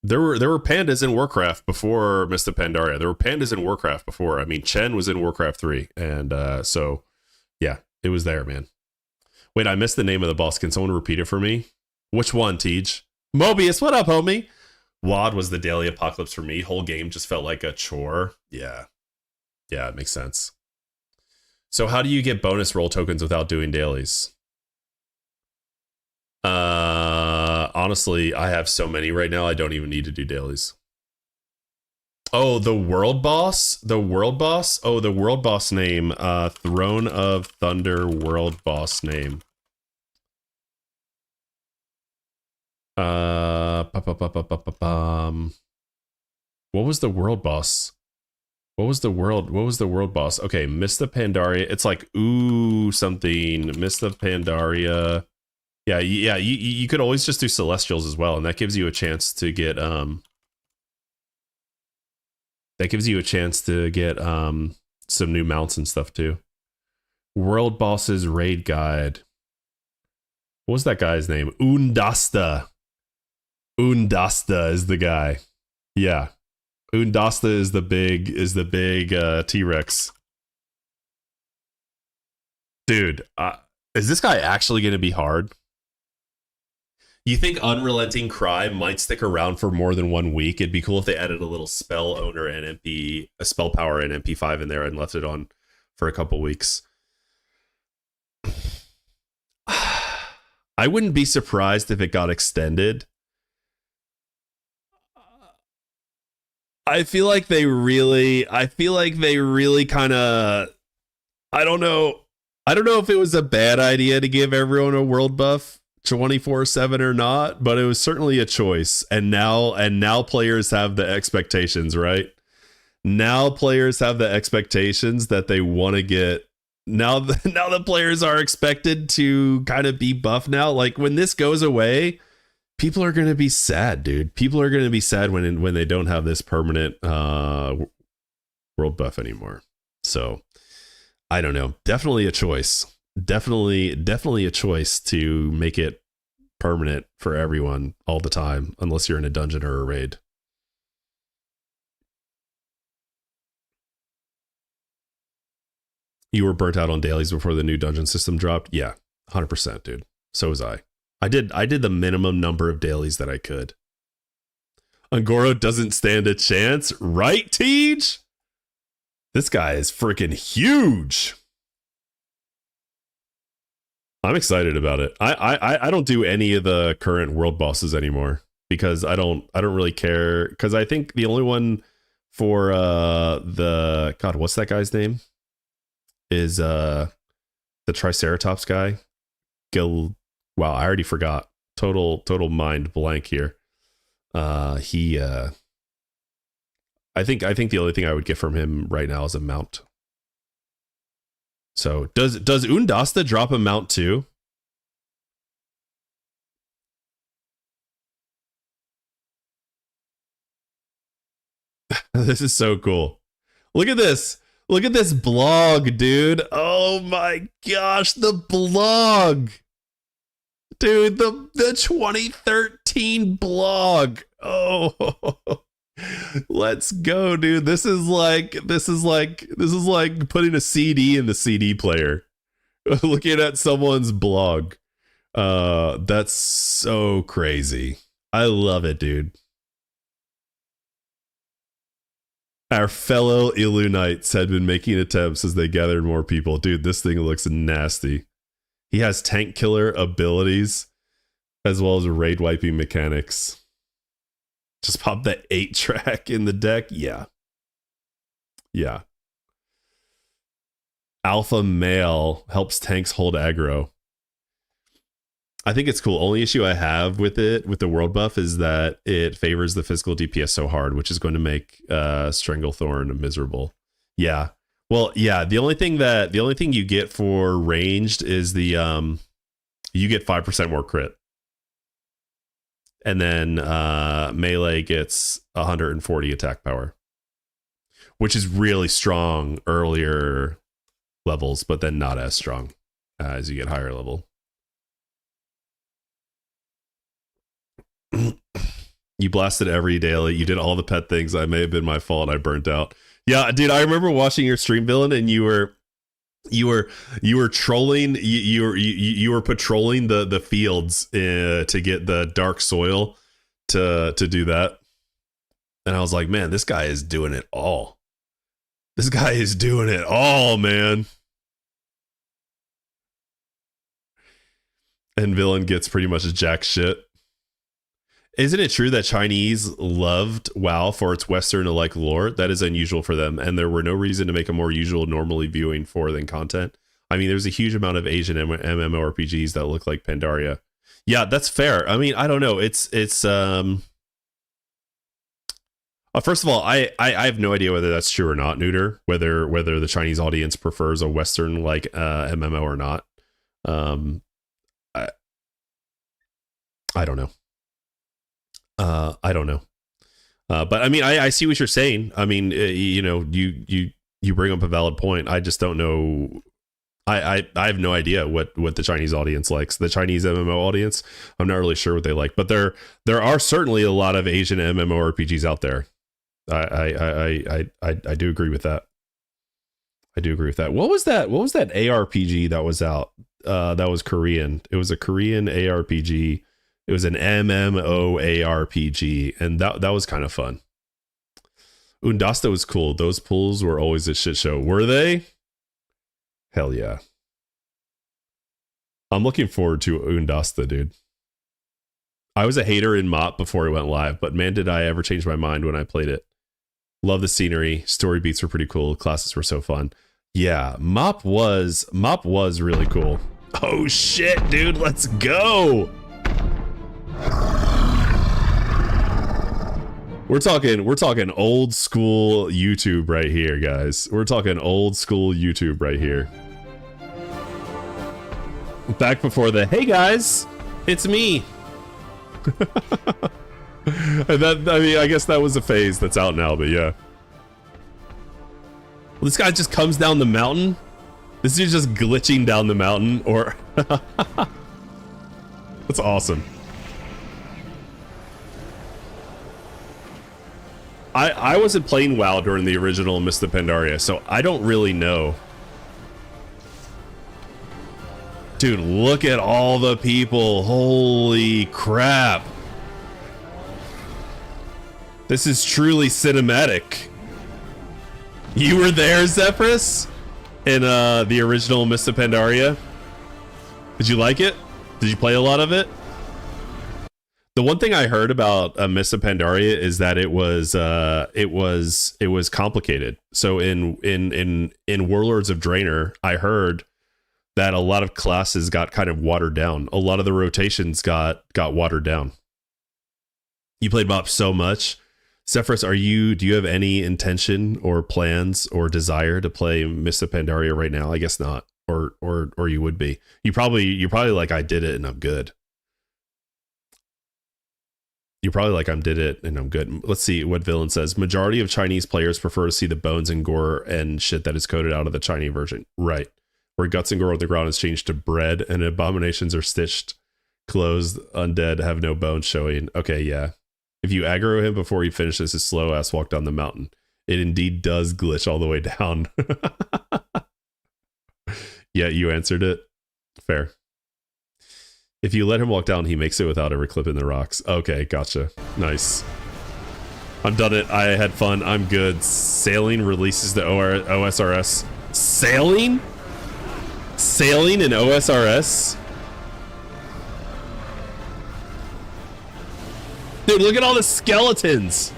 pandas in Warcraft before Mists of Pandaria. There were pandas in Warcraft before. I mean, Chen was in Warcraft 3, and so yeah, it was there, man. Wait, I missed the name of the boss. Can someone repeat it for me? Which one, Tej? Mobius, what up, homie? WoD was the daily apocalypse for me. Whole game just felt like a chore. Yeah, it makes sense. So how do you get bonus roll tokens without doing dailies? Honestly, I have so many right now, I don't even need to do dailies. Oh, the world boss? Oh, the world boss name. Throne of Thunder world boss name. What was the world boss? What was the world boss? Okay, Mists of Pandaria. It's like something. Mists of Pandaria. Yeah. You could always just do Celestials as well, and that gives you a chance to get some new mounts and stuff too. World bosses raid guide. What was that guy's name? Undasta. Undasta is the guy. Yeah. Undasta is the big T-Rex. Dude, is this guy actually going to be hard? You think Unrelenting Cry might stick around for more than 1 week? It'd be cool if they added a little spell owner and a spell power and MP5 in there and left it on for a couple weeks. I wouldn't be surprised if it got extended. I feel like they really kind of, I don't know if it was a bad idea to give everyone a world buff 24/7 or not, but it was certainly a choice. And now players have the expectations, right? Now players have the expectations that they want to get. Now the players are expected to kind of be buff now. Like when this goes away, people are going to be sad, dude. People are going to be sad when they don't have this permanent world buff anymore. So I don't know. Definitely a choice. Definitely a choice to make it permanent for everyone all the time, unless you're in a dungeon or a raid. You were burnt out on dailies before the new dungeon system dropped? Yeah, 100%, dude. So was I. I did the minimum number of dailies that I could. Ungoro doesn't stand a chance, right, Tej? This guy is freaking huge. I'm excited about it. I don't do any of the current world bosses anymore because I don't really care, because I think the only one for the God, what's that guy's name? Is the Triceratops guy. Wow, I already forgot. Total mind blank here. I think the only thing I would get from him right now is a mount. So does Undasta drop a mount too? This is so cool. Look at this. Look at this blog, dude. Oh my gosh, the blog. Dude, the 2013 blog. Oh, let's go, dude. This is like putting a CD in the CD player. Looking at someone's blog. That's so crazy. I love it, dude. Our fellow Illunites had been making attempts as they gathered more people. Dude, this thing looks nasty. He has tank killer abilities as well as raid wiping mechanics. Just pop that 8-track in the deck. Yeah. Yeah. Alpha male helps tanks hold aggro. I think it's cool. Only issue I have with it, with the world buff, is that it favors the physical DPS so hard, which is going to make Stranglethorn miserable. Yeah. Well, yeah. The only thing you get for ranged is the you get 5% more crit, and then melee gets 140 attack power, which is really strong earlier levels, but then not as strong as you get higher level. You blasted every daily. You did all the pet things. I may have been my fault. I burnt out. Yeah, dude. I remember watching your stream, Villain, and you were trolling. You were patrolling the fields to get the dark soil to do that. And I was like, man, this guy is doing it all. This guy is doing it all, man. And Villain gets pretty much jack shit. Isn't it true that Chinese loved WoW for its Western-alike lore? That is unusual for them, and there were no reason to make a more usual, normally viewing for than content. I mean, there's a huge amount of Asian MMORPGs that look like Pandaria. Yeah, that's fair. I mean, I don't know. It's first of all, I have no idea whether that's true or not, Neuter. Whether the Chinese audience prefers a Western-like MMO or not. I don't know. I don't know. But I mean, I see what you're saying. I mean, you bring up a valid point. I just don't know. I have no idea what the Chinese audience likes. The Chinese MMO audience, I'm not really sure what they like. But there are certainly a lot of Asian MMORPGs out there. I do agree with that. I do agree with that. What was that ARPG that was out? That was Korean. It was a Korean ARPG. It was an MMOARPG, and that was kind of fun. Undasta was cool. Those pools were always a shit show. Were they? Hell yeah. I'm looking forward to Undasta, dude. I was a hater in MOP before it went live, but man, did I ever change my mind when I played it. Love the scenery. Story beats were pretty cool. Classes were so fun. Yeah, MOP was really cool. Oh shit, dude, let's go. We're talking old school YouTube right here, guys. We're talking old school YouTube right here. Back before the hey guys, it's me. I guess that was a phase that's out now, but yeah. Well, this guy just comes down the mountain. This is just glitching down the mountain, or that's awesome. I wasn't playing WoW during the original Mr. Pandaria, so I don't really know. Dude, look at all the people. Holy crap. This is truly cinematic. You were there, Zephyrus? In the original Mr. Pandaria? Did you like it? Did you play a lot of it? The one thing I heard about Mists of Pandaria is that it was complicated. So in Warlords of Draenor, I heard that a lot of classes got kind of watered down. A lot of the rotations got watered down. You played MOP so much. Zephyrus, do you have any intention or plans or desire to play Mists of Pandaria right now? I guess not. Or you would be. You're probably like, I did it and I'm good. You're probably like, I did it and I'm good. Let's see what Villain says. Majority of Chinese players prefer to see the bones and gore and shit that is coded out of the Chinese version. Right. Where guts and gore on the ground is changed to bread and abominations are stitched, closed, undead, have no bones showing. Okay, yeah. If you aggro him before he finishes his slow ass walk down the mountain, it indeed does glitch all the way down. Yeah, you answered it. Fair. If you let him walk down, he makes it without ever clipping the rocks. Okay, gotcha. Nice. I'm done it. I had fun. I'm good. Sailing releases the OSRS. Sailing? Sailing in OSRS? Dude, look at all the skeletons.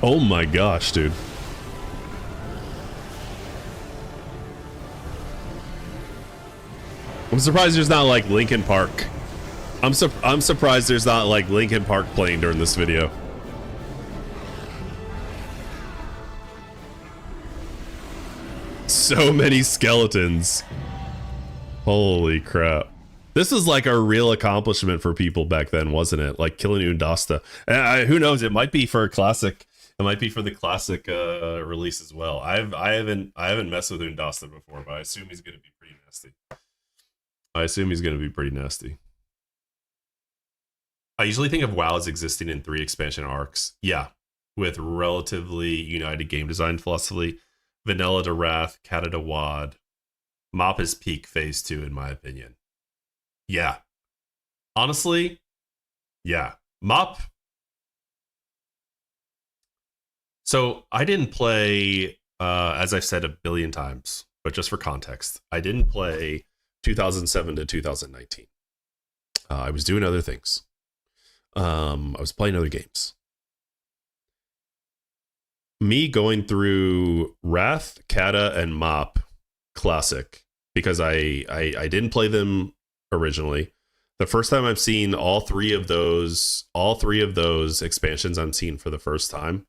Oh my gosh, dude. I'm surprised there's not like Linkin Park. I'm surprised there's not like Linkin Park playing during this video. So many skeletons. Holy crap. This was like a real accomplishment for people back then, wasn't it? Like killing Undasta. Who knows? It might be for a classic. It might be for the classic release as well. I haven't messed with Undasta before, but I assume he's gonna be pretty nasty. I usually think of WoW as existing in 3 expansion arcs. Yeah, with relatively united game design philosophy. Vanilla to Wrath, Kata to WoD. MOP is peak phase 2 in my opinion. Yeah. Honestly, yeah. MOP. So I didn't play, as I've said a billion times, but just for context, I didn't play 2007 to 2019. I was doing other things. I was playing other games. Me going through Wrath, Kata, and MOP Classic, because I didn't play them originally. The first time I've seen all three of those expansions I'm seeing for the first time.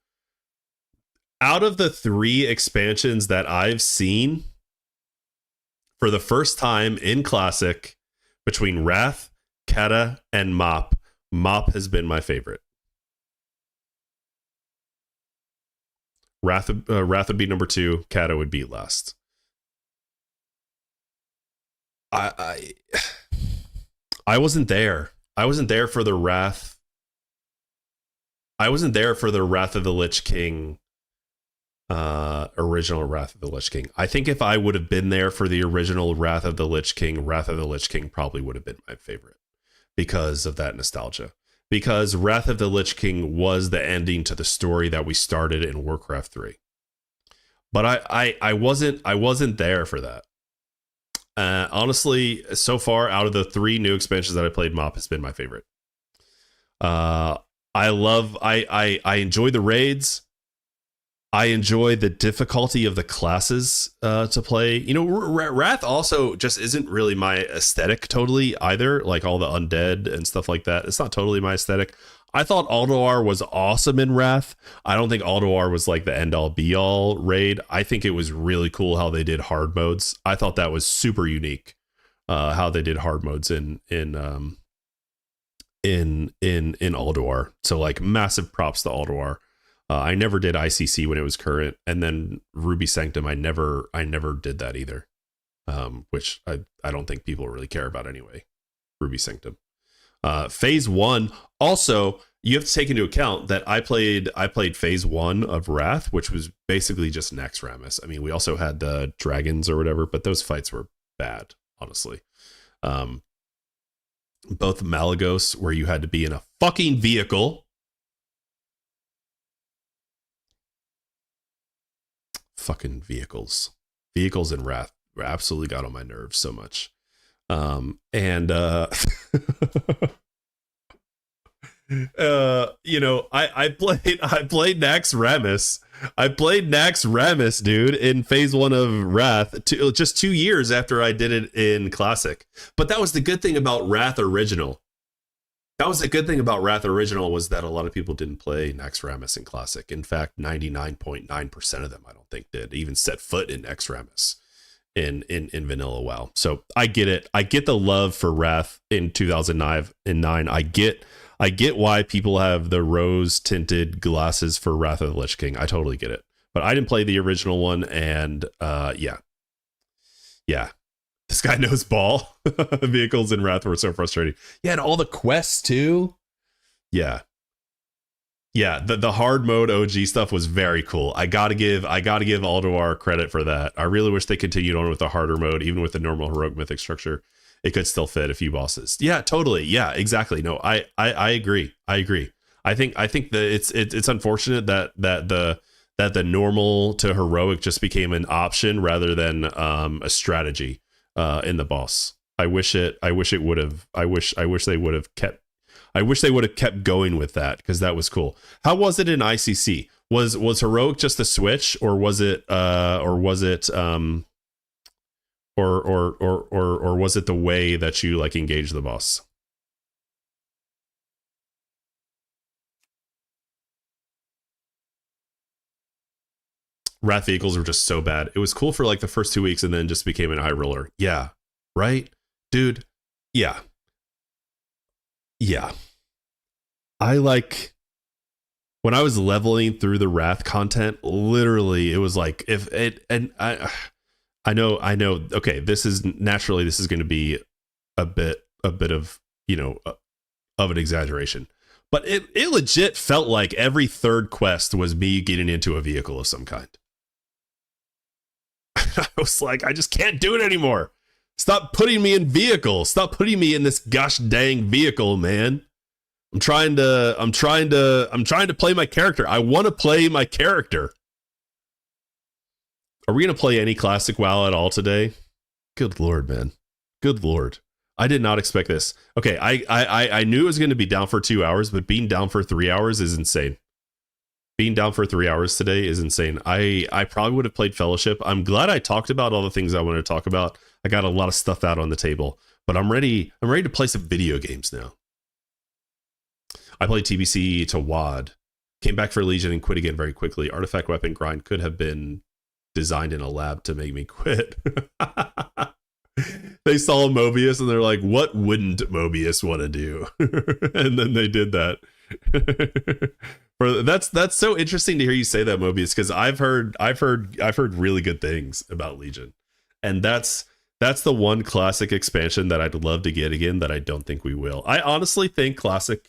Out of the 3 expansions that I've seen for the first time in Classic, between Wrath, Kata, and MOP has been my favorite. Wrath would be number 2. Kata would be last. I wasn't there. I wasn't there for the Wrath. I wasn't there for the Wrath of the Lich King. Original Wrath of the Lich King. I think if I would have been there for the original Wrath of the Lich King probably would have been my favorite because of that nostalgia. Because Wrath of the Lich King was the ending to the story that we started in Warcraft 3. But I wasn't there for that. Honestly, so far out of the 3 new expansions that I played, MOP has been my favorite. I enjoy the raids. I enjoy the difficulty of the classes to play. You know, Wrath also just isn't really my aesthetic totally either. Like all the undead and stuff like that. It's not totally my aesthetic. I thought Alduar was awesome in Wrath. I don't think Alduar was like the end all be all raid. I think it was really cool how they did hard modes. I thought that was super unique. How they did hard modes in Alduar. So like massive props to Alduar. I never did ICC when it was current, and then Ruby Sanctum I never did that either, which I don't think people really care about anyway. Ruby Sanctum, phase 1. Also, you have to take into account that I played phase 1 of Wrath, which was basically just Naxxramas. I mean, we also had the dragons or whatever, but those fights were bad, honestly. Both Malagos, where you had to be in a fucking vehicle. Fucking vehicles. Vehicles in Wrath absolutely got on my nerves so much. And you know, I played Nax Ramus. I played Nax Ramus, dude, in phase 1 of Wrath, just 2 years after I did it in Classic. But that was the good thing about Wrath Original. That was the good thing about Wrath Original, was that a lot of people didn't play Nax Ramus in Classic. In fact, 99.9% of them, I don't think, did even set foot in Nax Ramus in Vanilla WoW. So I get it. I get the love for Wrath in 2009. I get why people have the rose tinted glasses for Wrath of the Lich King. I totally get it. But I didn't play the original one, and yeah. This guy knows ball. Vehicles in Wrath were so frustrating. Yeah, and all the quests too. Yeah. The hard mode OG stuff was very cool. I gotta give Alduar credit for that. I really wish they continued on with the harder mode, even with the normal heroic mythic structure. It could still fit a few bosses. Yeah, totally. Yeah, exactly. No, I agree. I think that it's unfortunate that the normal to heroic just became an option rather than a strategy in the boss. I wish they would have kept going with that, because that was cool. How was it in ICC? Was heroic just a switch, or was it or was it the way that you like engage the boss? Wrath vehicles were just so bad. It was cool for like the first 2 weeks, and then just became an eye roller. Yeah, right, dude. Yeah. I like, when I was leveling through the Wrath content, literally it was like, if it, and I know. Okay, this is going to be a bit of, you know, of an exaggeration, but it legit felt like every third quest was me getting into a vehicle of some kind. I was like, I just can't do it anymore. Stop putting me in vehicles. Stop putting me in this gosh dang vehicle, man. I'm trying to play my character. I want to play my character. Are we going to play any classic WoW at all today? Good Lord, man. Good Lord. I did not expect this. Okay, I knew it was going to be down for 2 hours, but being down for 3 hours is insane. Being down for 3 hours today is insane. I probably would have played Fellowship. I'm glad I talked about all the things I wanted to talk about. I got a lot of stuff out on the table, but I'm ready to play some video games now. I played TBC to WoD, came back for Legion and quit again very quickly. Artifact weapon grind could have been designed in a lab to make me quit. They saw Mobius and they're like, what wouldn't Mobius want to do? And then they did that. That's so interesting to hear you say that, Mobius, because I've heard really good things about Legion, and that's the one classic expansion that I'd love to get again that I don't think we will. I honestly think classic.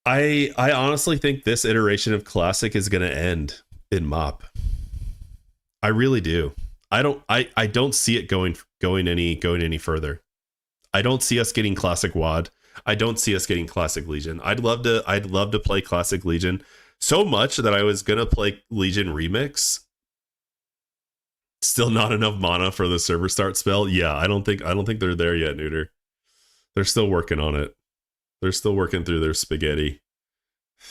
I honestly think this iteration of classic is going to end in MOP. I really do. I don't see it going any further. I don't see us getting classic WoD. I don't see us getting classic Legion. I'd love to play classic Legion so much that I was gonna play Legion Remix. Still not enough mana for the server start spell. Yeah, I don't think they're there yet, Neuter. They're still working on it. They're still working through their spaghetti.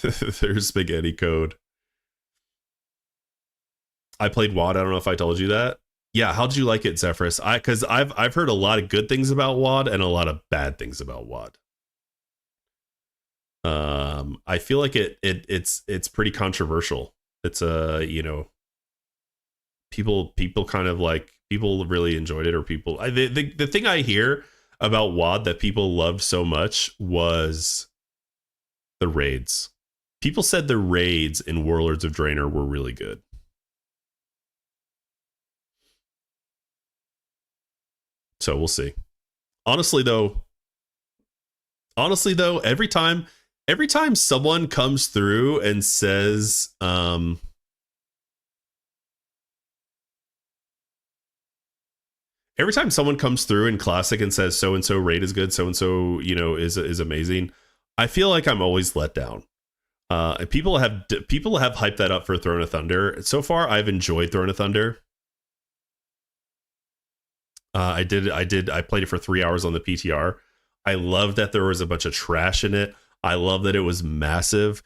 Their spaghetti code. I played WoD. I don't know if I told you that. Yeah, how did you like it, Zephyrus? Because I've heard a lot of good things about WoD and a lot of bad things about WoD. I feel like it's pretty controversial. It's people kind of like, people really enjoyed it, or people the thing I hear about WoD that people loved so much was the raids. People said the raids in Warlords of Draenor were really good. So we'll see. Honestly though, every time someone comes through and says, every time someone comes through in Classic and says so and so raid is good, so and so, is amazing, I feel like I'm always let down. And people have hyped that up for Throne of Thunder. So far, I've enjoyed Throne of Thunder. I played it for 3 hours on the PTR. I love that there was a bunch of trash in it. I love that it was massive.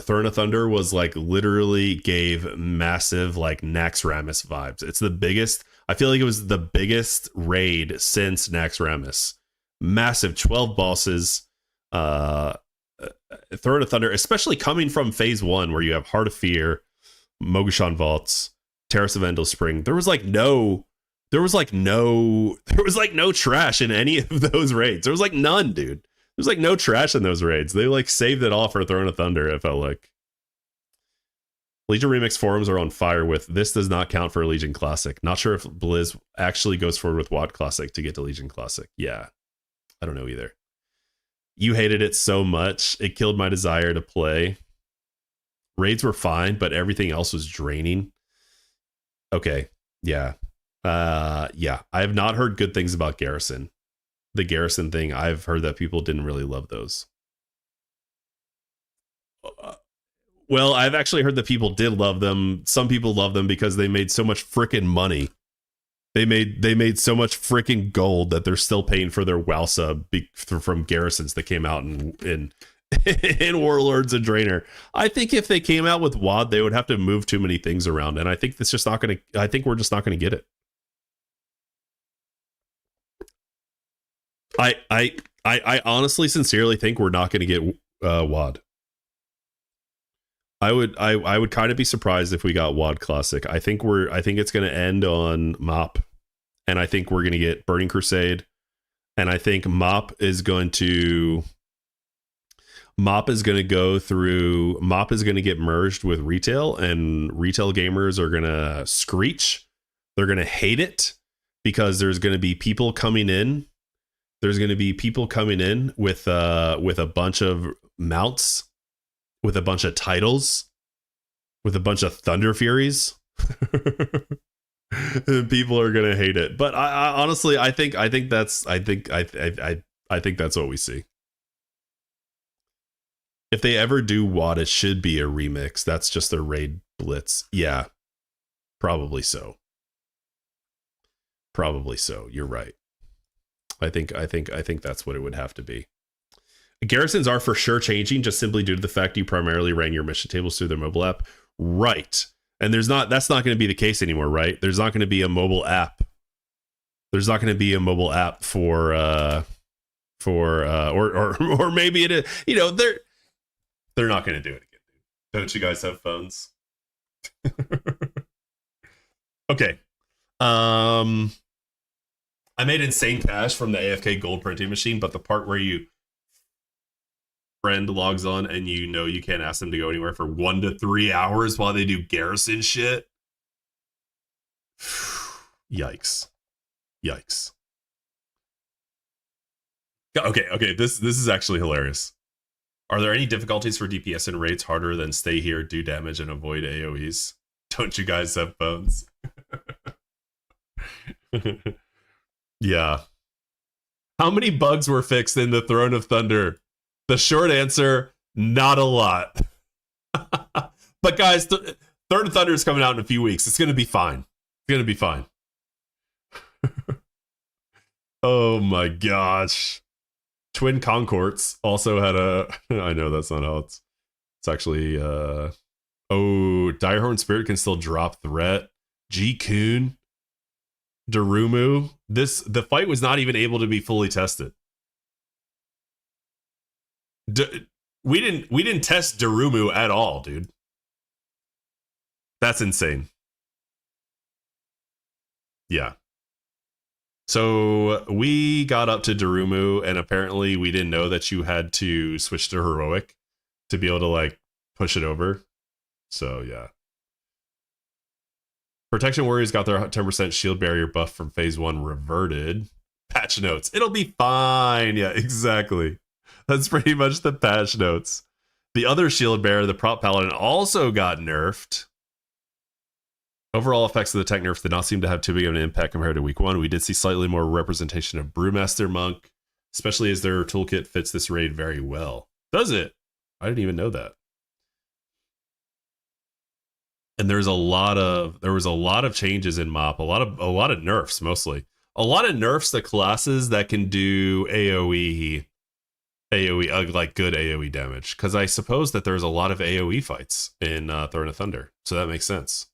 Throne of Thunder was like literally gave massive like Naxxramas vibes. It's the biggest. I feel like it was the biggest raid since Naxxramas. Massive 12 bosses. Throne of Thunder, especially coming from phase 1 where you have Heart of Fear, Mogu'shan Vaults, Terrace of Endless Spring. There was no trash in any of those raids. There was like none, dude. There's like no trash in those raids. They like saved it all for Throne of Thunder, it felt like. Legion Remix forums are on fire with this does not count for Legion Classic. Not sure if Blizz actually goes forward with WoD Classic to get to Legion Classic. Yeah. I don't know either. You hated it so much. It killed my desire to play. Raids were fine, but everything else was draining. Okay. Yeah. Yeah. I have not heard good things about Garrison. The Garrison thing, I've heard that people didn't really love those. Well, I've actually heard that people did love them. Some people love them because they made so much freaking money. They made so much freaking gold that they're still paying for their WoW sub from Garrisons that came out in Warlords and Draenor. I think if they came out with WoD, they would have to move too many things around, and I think it's just not going to. I think we're just not going to get it. I honestly, sincerely think we're not going to get WoD. I would kind of be surprised if we got WoD Classic. I think it's going to end on MoP, and I think we're going to get Burning Crusade, and I think MoP is going to get merged with retail, and retail gamers are going to screech. They're going to hate it because there's going to be people coming in. There's going to be people coming in with a bunch of mounts, with a bunch of titles, with a bunch of Thunder Furies. People are going to hate it. But I honestly, I think that's what we see. If they ever do WoD, it should be a remix. That's just a raid blitz. Yeah, probably so. Probably so. You're right. I think that's what it would have to be. Garrisons are for sure changing, just simply due to the fact you primarily ran your mission tables through their mobile app, right? And that's not going to be the case anymore, right? There's not going to be a mobile app. There's not going to be a mobile app or maybe it is. You know, they're not going to do it again. Don't you guys have phones? Okay. I made insane cash from the AFK gold printing machine, but the part where you friend logs on and you can't ask them to go anywhere for 1 to 3 hours while they do Garrison shit. Yikes. Okay, this is actually hilarious. Are there any difficulties for DPS in raids harder than stay here, do damage, and avoid AoEs? Don't you guys have phones? Yeah. How many bugs were fixed in the Throne of Thunder? The short answer, not a lot. But guys, Throne of Thunder is coming out in a few weeks. It's going to be fine. It's going to be fine. Oh my gosh. Twin Concords also had a... I know that's not how it's actually... Oh, Direhorn Spirit can still drop threat. G-Kun. Darumu. The fight was not even able to be fully tested. We didn't test Darumu at all, dude. That's insane. Yeah. So we got up to Darumu, and apparently we didn't know that you had to switch to heroic to be able to like push it over. So yeah. Protection Warriors got their 10% shield barrier buff from phase 1 reverted. Patch notes. It'll be fine. Yeah, exactly. That's pretty much the patch notes. The other shield bearer, the prop paladin, also got nerfed. Overall effects of the tech nerfs did not seem to have too big of an impact compared to week 1. We did see slightly more representation of Brewmaster Monk, especially as their toolkit fits this raid very well. Does it? I didn't even know that. And there was a lot of changes in MoP, a lot of nerfs mostly. A lot of nerfs to classes that can do AoE, like good AoE damage. Because I suppose that there's a lot of AoE fights in Throne of Thunder, so that makes sense.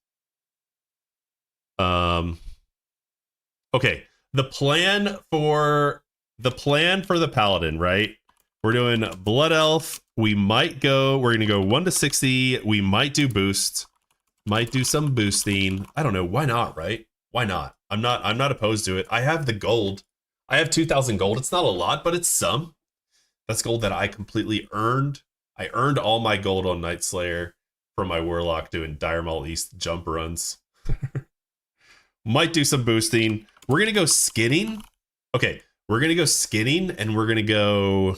Okay, the plan for the Paladin, right? We're doing Blood Elf. We're gonna go 1 to 60. We might do boost. Might do some boosting. I don't know. Why not, right? Why not? I'm not opposed to it. I have the gold. I have 2,000 gold. It's not a lot, but it's some. That's gold that I completely earned. I earned all my gold on Night Slayer from my Warlock doing Dire Maul East jump runs. Might do some boosting. We're gonna go skinning. Okay, we're gonna go skinning, and we're gonna go.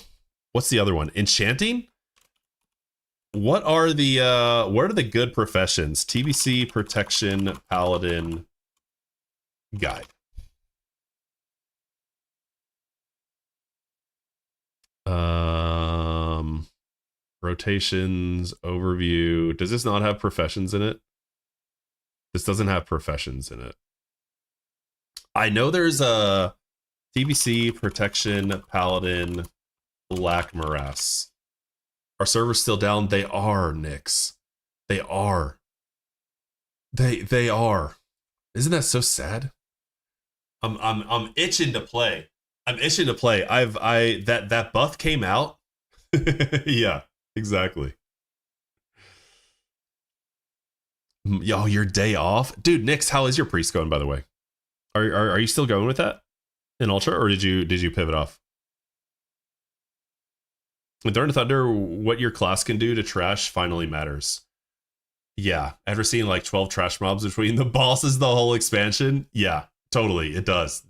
What's the other one? Enchanting. What are the good professions? TBC, protection, paladin, guide. Rotations, overview. Does this not have professions in it? This doesn't have professions in it. I know there's a TBC, protection, paladin, black morass. Are servers still down? They are, Nyx. They are. They are. Isn't that so sad? I'm itching to play. I'm itching to play. That buff came out. Yeah, exactly. Yo, your day off, dude. Nyx, how is your priest going? By the way, are you still going with that in Ultra, or did you pivot off? In Throne of Thunder, what your class can do to trash finally matters. Yeah, after seeing like 12 trash mobs between the bosses the whole expansion, yeah, totally, it does.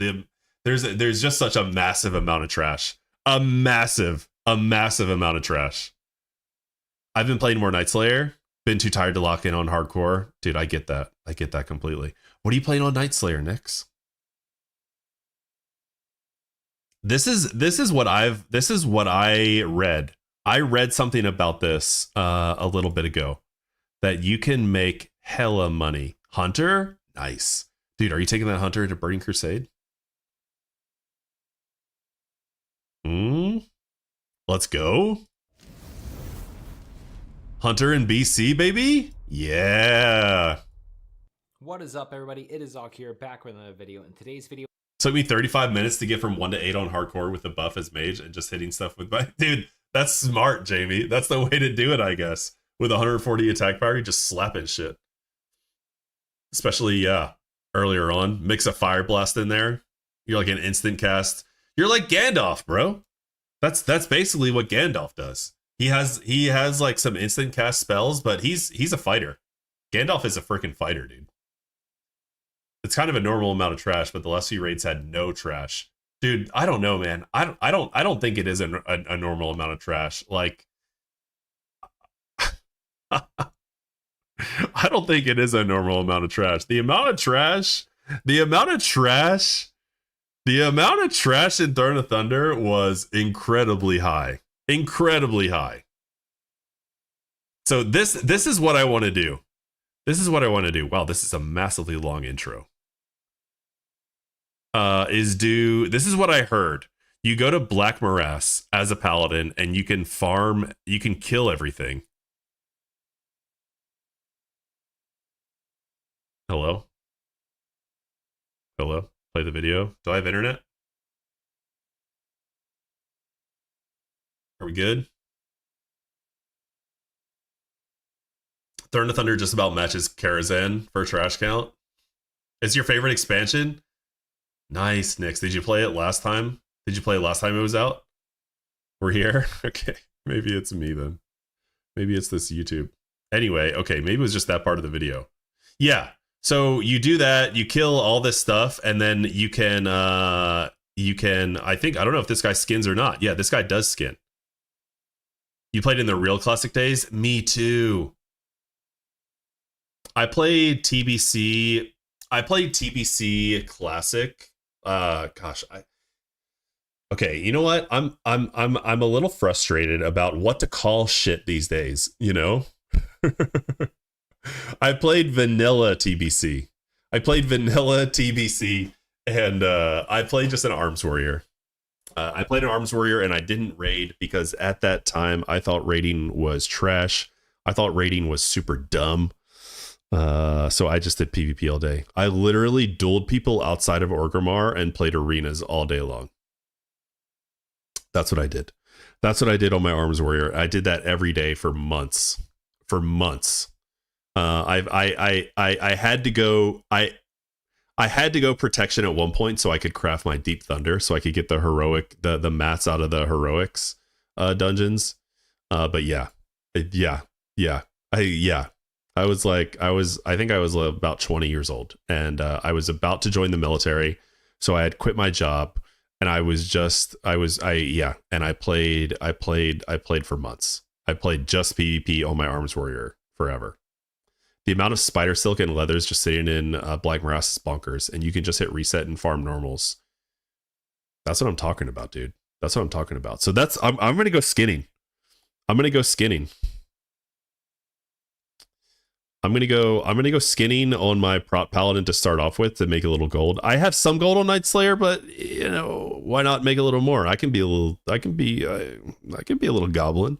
There's just such a massive amount of trash. A massive amount of trash. I've been playing more Night Slayer. Been too tired to lock in on hardcore. Dude, I get that. I get that completely. What are you playing on Night Slayer, Nyx? This is what I read. I read something about this a little bit ago, that you can make hella money. Hunter, nice, dude. Are you taking that Hunter to Burning Crusade? Let's go. Hunter in BC, baby. Yeah. What is up, everybody? It is Ak here, back with another video. In today's video, took me 35 minutes to get from 1 to 8 on hardcore with the buff as mage and just hitting stuff with my dude. That's smart, Jamie. That's the way to do it, I guess. With 140 attack power, you just slapping shit. Especially, yeah, earlier on. Mix a fire blast in there. You're like an instant cast. You're like Gandalf, bro. That's basically what Gandalf does. He has like some instant cast spells, but he's a fighter. Gandalf is a freaking fighter, dude. It's kind of a normal amount of trash, but the last few raids had no trash. Dude, I don't know, man. I don't think it is a normal amount of trash. Like, I don't think it is a normal amount of trash. The amount of trash in Throne of Thunder was incredibly high. Incredibly high. So this is what I want to do. This is what I want to do. Wow, this is a massively long intro. This is what I heard. You go to Black Morass as a paladin and you can farm, you can kill everything. Hello? Hello? Play the video. Do I have internet? Are we good? Throne of Thunder just about matches Karazhan for trash count. It's your favorite expansion? Nice, Nyx. Did you play it last time? Did you play it last time it was out? We're here? Okay. Maybe it's me then. Maybe it's this YouTube. Anyway, okay. Maybe it was just that part of the video. Yeah. So you do that. You kill all this stuff. And then you can, I think, I don't know if this guy skins or not. Yeah, this guy does skin. You played in the real classic days? Me too. I played TBC Classic. Okay, you know what? I'm a little frustrated about what to call shit these days, you know? I played vanilla TBC. And I played just an arms warrior. I played an arms warrior and I didn't raid because at that time I thought raiding was trash. I thought raiding was super dumb. So I just did PvP all day. I literally dueled people outside of Orgrimmar and played arenas all day long. That's what I did. That's what I did on my arms warrior. I did that every day for months. For months. I had to go. I had to go protection at one point so I could craft my deep thunder, so I could get the heroic the mats out of the heroics dungeons. But yeah. I think I was about 20 years old, and I was about to join the military, so I had quit my job, and I played for months. I played just PvP on my arms warrior forever. The amount of spider silk and leathers just sitting in Black Morass is bonkers, and you can just hit reset and farm normals. That's what I'm talking about, dude. That's what I'm talking about. So I'm gonna go skinning. I'm gonna go skinning on my prop paladin to start off with to make a little gold. I have some gold on Night Slayer, but you know, why not make a little more? I can be a little goblin.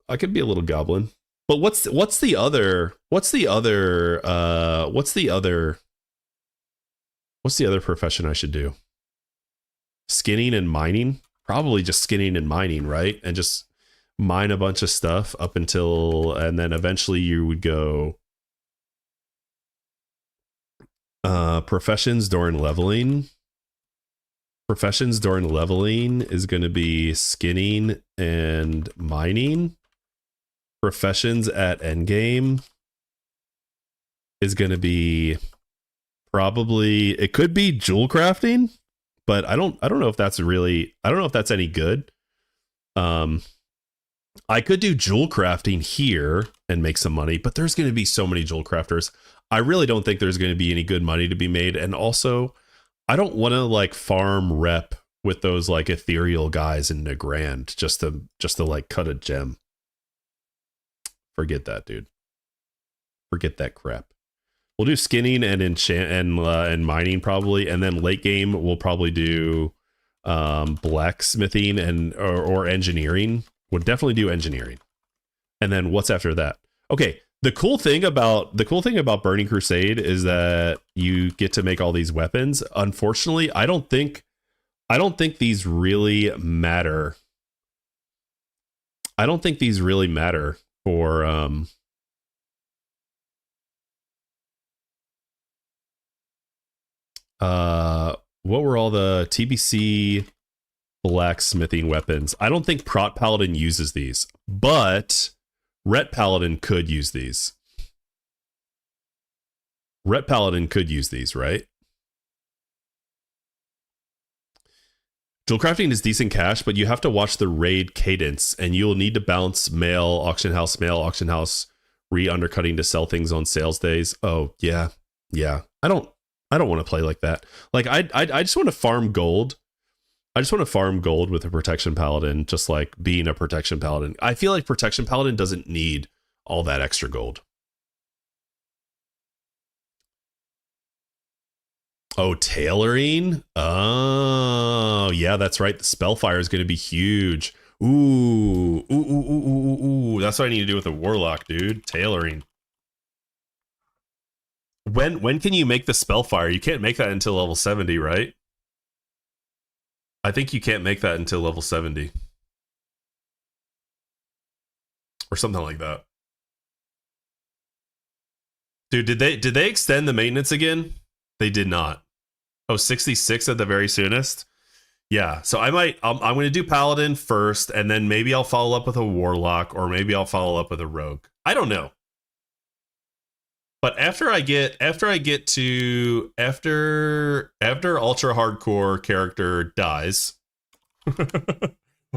I could be a little goblin. But what's the other profession I should do? Skinning and mining? Probably just skinning and mining, right? And just mine a bunch of stuff up until, and then eventually you would go professions during leveling. Professions during leveling is going to be skinning and mining. Professions at endgame is going to be probably, it could be jewel crafting, but I don't know if that's any good. I could do jewel crafting here and make some money, but there's going to be so many jewel crafters. I really don't think there's going to be any good money to be made. And also, I don't want to like farm rep with those like ethereal guys in Nagrand just to like cut a gem. Forget that, dude. Forget that crap. We'll do skinning and enchant and mining probably, and then late game we'll probably do blacksmithing and or engineering. We'll definitely do engineering. And then what's after that? Okay, the cool thing about Burning Crusade is that you get to make all these weapons. Unfortunately, I don't think these really matter. I don't think these really matter for what were all the TBC blacksmithing weapons? I don't think Prot Paladin uses these, but Ret Paladin could use these. Ret Paladin could use these, right? Jewel crafting is decent cash, but you have to watch the raid cadence, and you'll need to bounce mail, auction house, re-undercutting to sell things on sales days. Oh yeah. I don't want to play like that. Like I just want to farm gold. I just want to farm gold with a protection paladin, just like being a protection paladin. I feel like protection paladin doesn't need all that extra gold. Oh, tailoring? Oh, yeah, that's right. The Spellfire is going to be huge. Ooh. That's what I need to do with the Warlock, dude. Tailoring. When can you make the Spellfire? You can't make that until level 70, right? I think you can't make that until level 70. Or something like that. Dude, did they extend the maintenance again? They did not. Oh, 66 at the very soonest? Yeah, so I'm going to do Paladin first, and then maybe I'll follow up with a Warlock, or maybe I'll follow up with a Rogue. I don't know. But after ultra hardcore character dies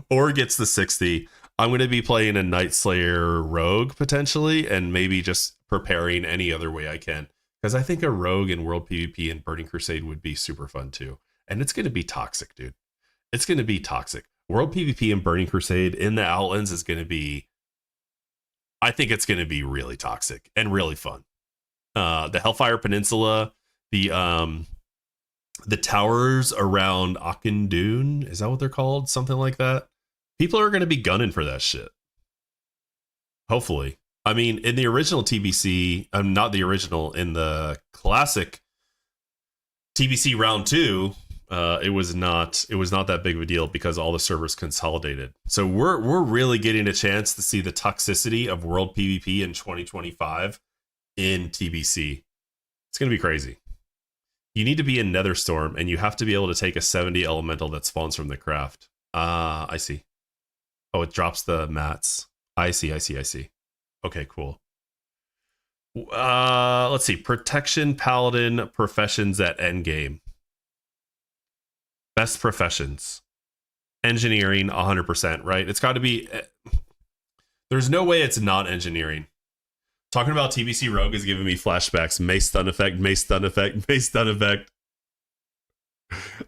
or gets the 60, I'm going to be playing a Night Slayer Rogue potentially, and maybe just preparing any other way I can. Because I think a Rogue in World PvP and Burning Crusade would be super fun too. And it's going to be toxic, dude. It's going to be toxic. World PvP and Burning Crusade in the Outlands is going to be, I think it's going to be really toxic and really fun. The Hellfire Peninsula, the the towers around Akendune, is that what they're called? Something like that. People are going to be gunning for that shit. Hopefully. I mean, in the original TBC, not the original, in the classic TBC round 2, it was not that big of a deal because all the servers consolidated. So we're really getting a chance to see the toxicity of world PvP in 2025 in TBC. It's going to be crazy. You need to be in Netherstorm, and you have to be able to take a 70 elemental that spawns from the craft. I see. Oh, it drops the mats. I see. Okay, cool. Let's see. Protection, Paladin, professions at endgame. Best professions. Engineering, 100%, right? It's got to be... There's no way it's not engineering. Talking about TBC Rogue is giving me flashbacks. Mace stun effect, mace stun effect, mace stun effect.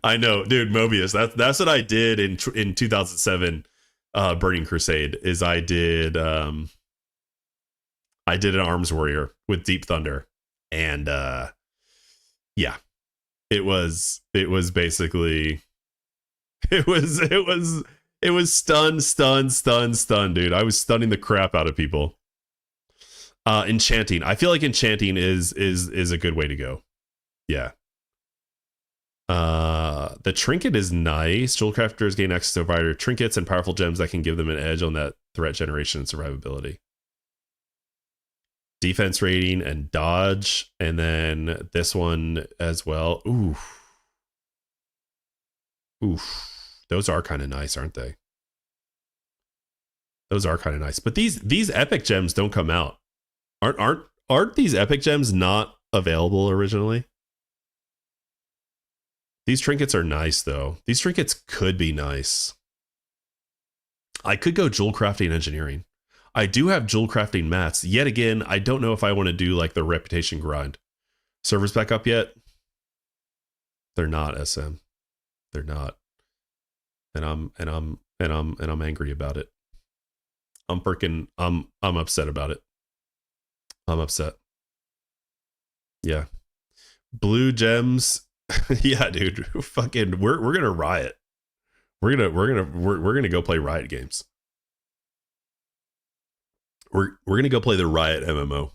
I know, dude, Mobius. That's what I did in 2007 Burning Crusade, is I did an Arms Warrior with Deep Thunder. And yeah. It was basically it was stun, dude. I was stunning the crap out of people. Enchanting. I feel like enchanting is a good way to go. Yeah. The trinket is nice. Jewel crafters gain access to a variety of trinkets and powerful gems that can give them an edge on that threat generation and survivability. Defense rating and dodge, and then this one as well. Oof. Those are kind of nice, aren't they? Those are kind of nice. But these epic gems don't come out. Aren't these epic gems not available originally? These trinkets are nice though. These trinkets could be nice. I could go jewel crafting engineering. I do have jewel crafting mats. Yet again, I don't know if I want to do like the reputation grind. Servers back up yet? They're not, SM. They're not. And I'm angry about it. I'm upset about it. I'm upset. Yeah. Blue gems. Yeah, dude. Fucking we're gonna riot. We're gonna go play riot games. We're gonna go play the Riot MMO.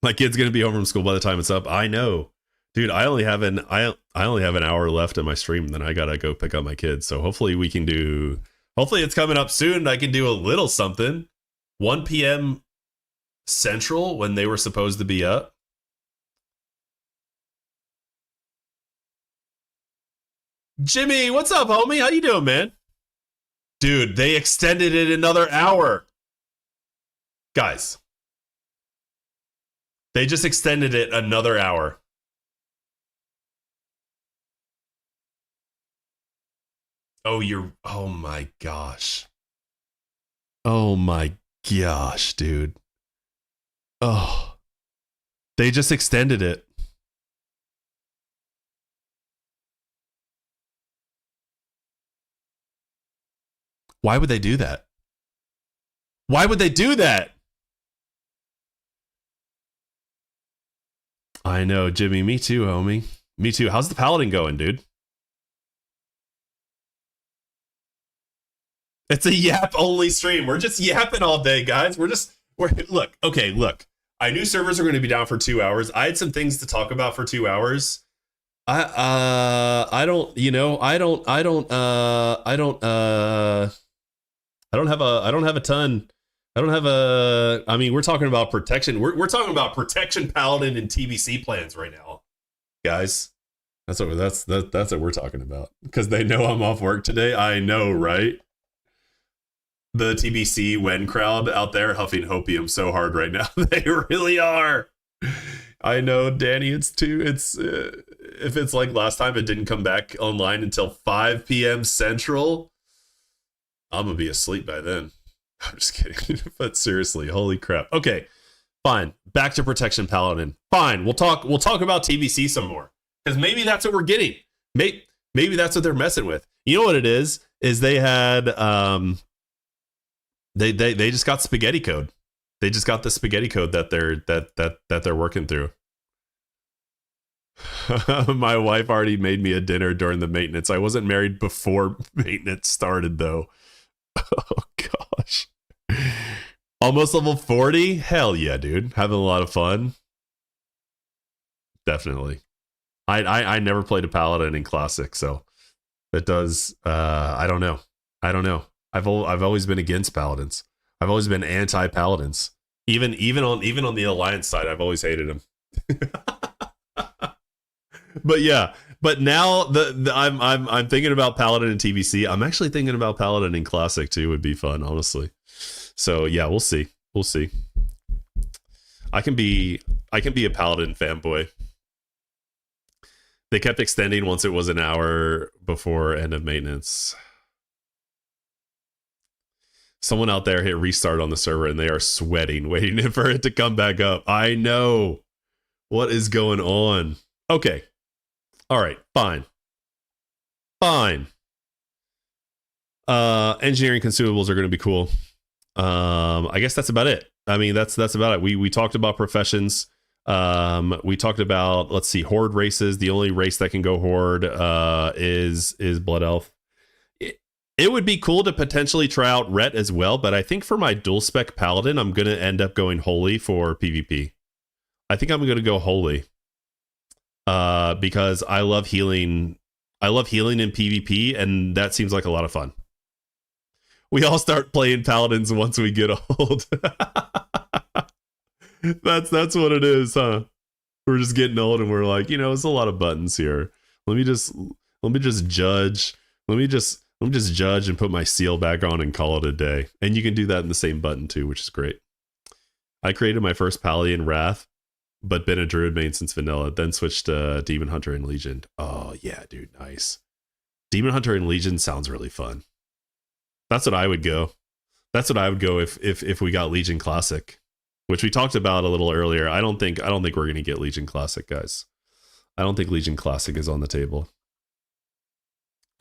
My kid's gonna be home from school by the time it's up. I know, dude. I only have an hour left in my stream, and then I gotta go pick up my kids. So hopefully we can do. Hopefully it's coming up soon. I can do a little something. 1 p.m. Central when they were supposed to be up. Jimmy, what's up, homie? How you doing, man? Dude, they extended it another hour. Guys. They just extended it another hour. Oh my gosh. Oh my gosh, dude. Oh. They just extended it. Why would they do that? Why would they do that? I know, Jimmy. Me too, homie. Me too. How's the Paladin going, dude? It's a yap only stream. We're just yapping all day, guys. We're look. I knew servers were going to be down for 2 hours. I had some things to talk about for 2 hours. I don't have a ton. I mean, we're talking about protection. We're talking about protection Paladin and TBC plans right now, guys. That's what we're talking about. Because they know I'm off work today. I know, right? The TBC Wen crowd out there huffing hopium so hard right now. They really are. I know, Danny. If it's like last time, it didn't come back online until 5 p.m. Central. I'm gonna be asleep by then. I'm just kidding. But seriously, holy crap. Okay, fine. Back to Protection Paladin. Fine. We'll talk about TBC some more. Because maybe that's what we're getting. Maybe that's what they're messing with. You know what it is? Is they had they just got spaghetti code. They just got the spaghetti code that they're working through. My wife already made me a dinner during the maintenance. I wasn't married before maintenance started, though. Oh, gosh. Almost level 40? Hell yeah, dude. Having a lot of fun. Definitely. I never played a paladin in classic, so that does I don't know. I've always been against paladins. I've always been anti paladins. Even on the alliance side, I've always hated them. But yeah, but now I'm thinking about paladin in TBC. I'm actually thinking about paladin in classic too. Would be fun, honestly. So yeah, we'll see. I can be a paladin fanboy. They kept extending once it was an hour before end of maintenance. Someone out there hit restart on the server and they are sweating, waiting for it to come back up. I know. What is going on? Okay. All right. Fine. Engineering consumables are going to be cool. I guess that's about it. I mean, that's about it. We talked about professions. We talked about, let's see, horde races. The only race that can go horde is blood elf. It would be cool to potentially try out ret as well, but I think for my dual spec paladin, I'm gonna end up going holy for PvP. I think I'm gonna go holy because I love healing. I love healing in PvP, and that seems like a lot of fun. We all start playing paladins once we get old. That's what it is, huh? We're just getting old and we're like, it's a lot of buttons here. Let me just judge. Let me just judge and put my seal back on and call it a day. And you can do that in the same button too, which is great. I created my first Pally in Wrath, but been a druid main since vanilla, then switched to Demon Hunter and Legion. Oh yeah, dude, nice. Demon Hunter and Legion sounds really fun. That's what I would go. That's what I would go if we got Legion Classic, which we talked about a little earlier. I don't think we're going to get Legion Classic, guys. I don't think Legion Classic is on the table.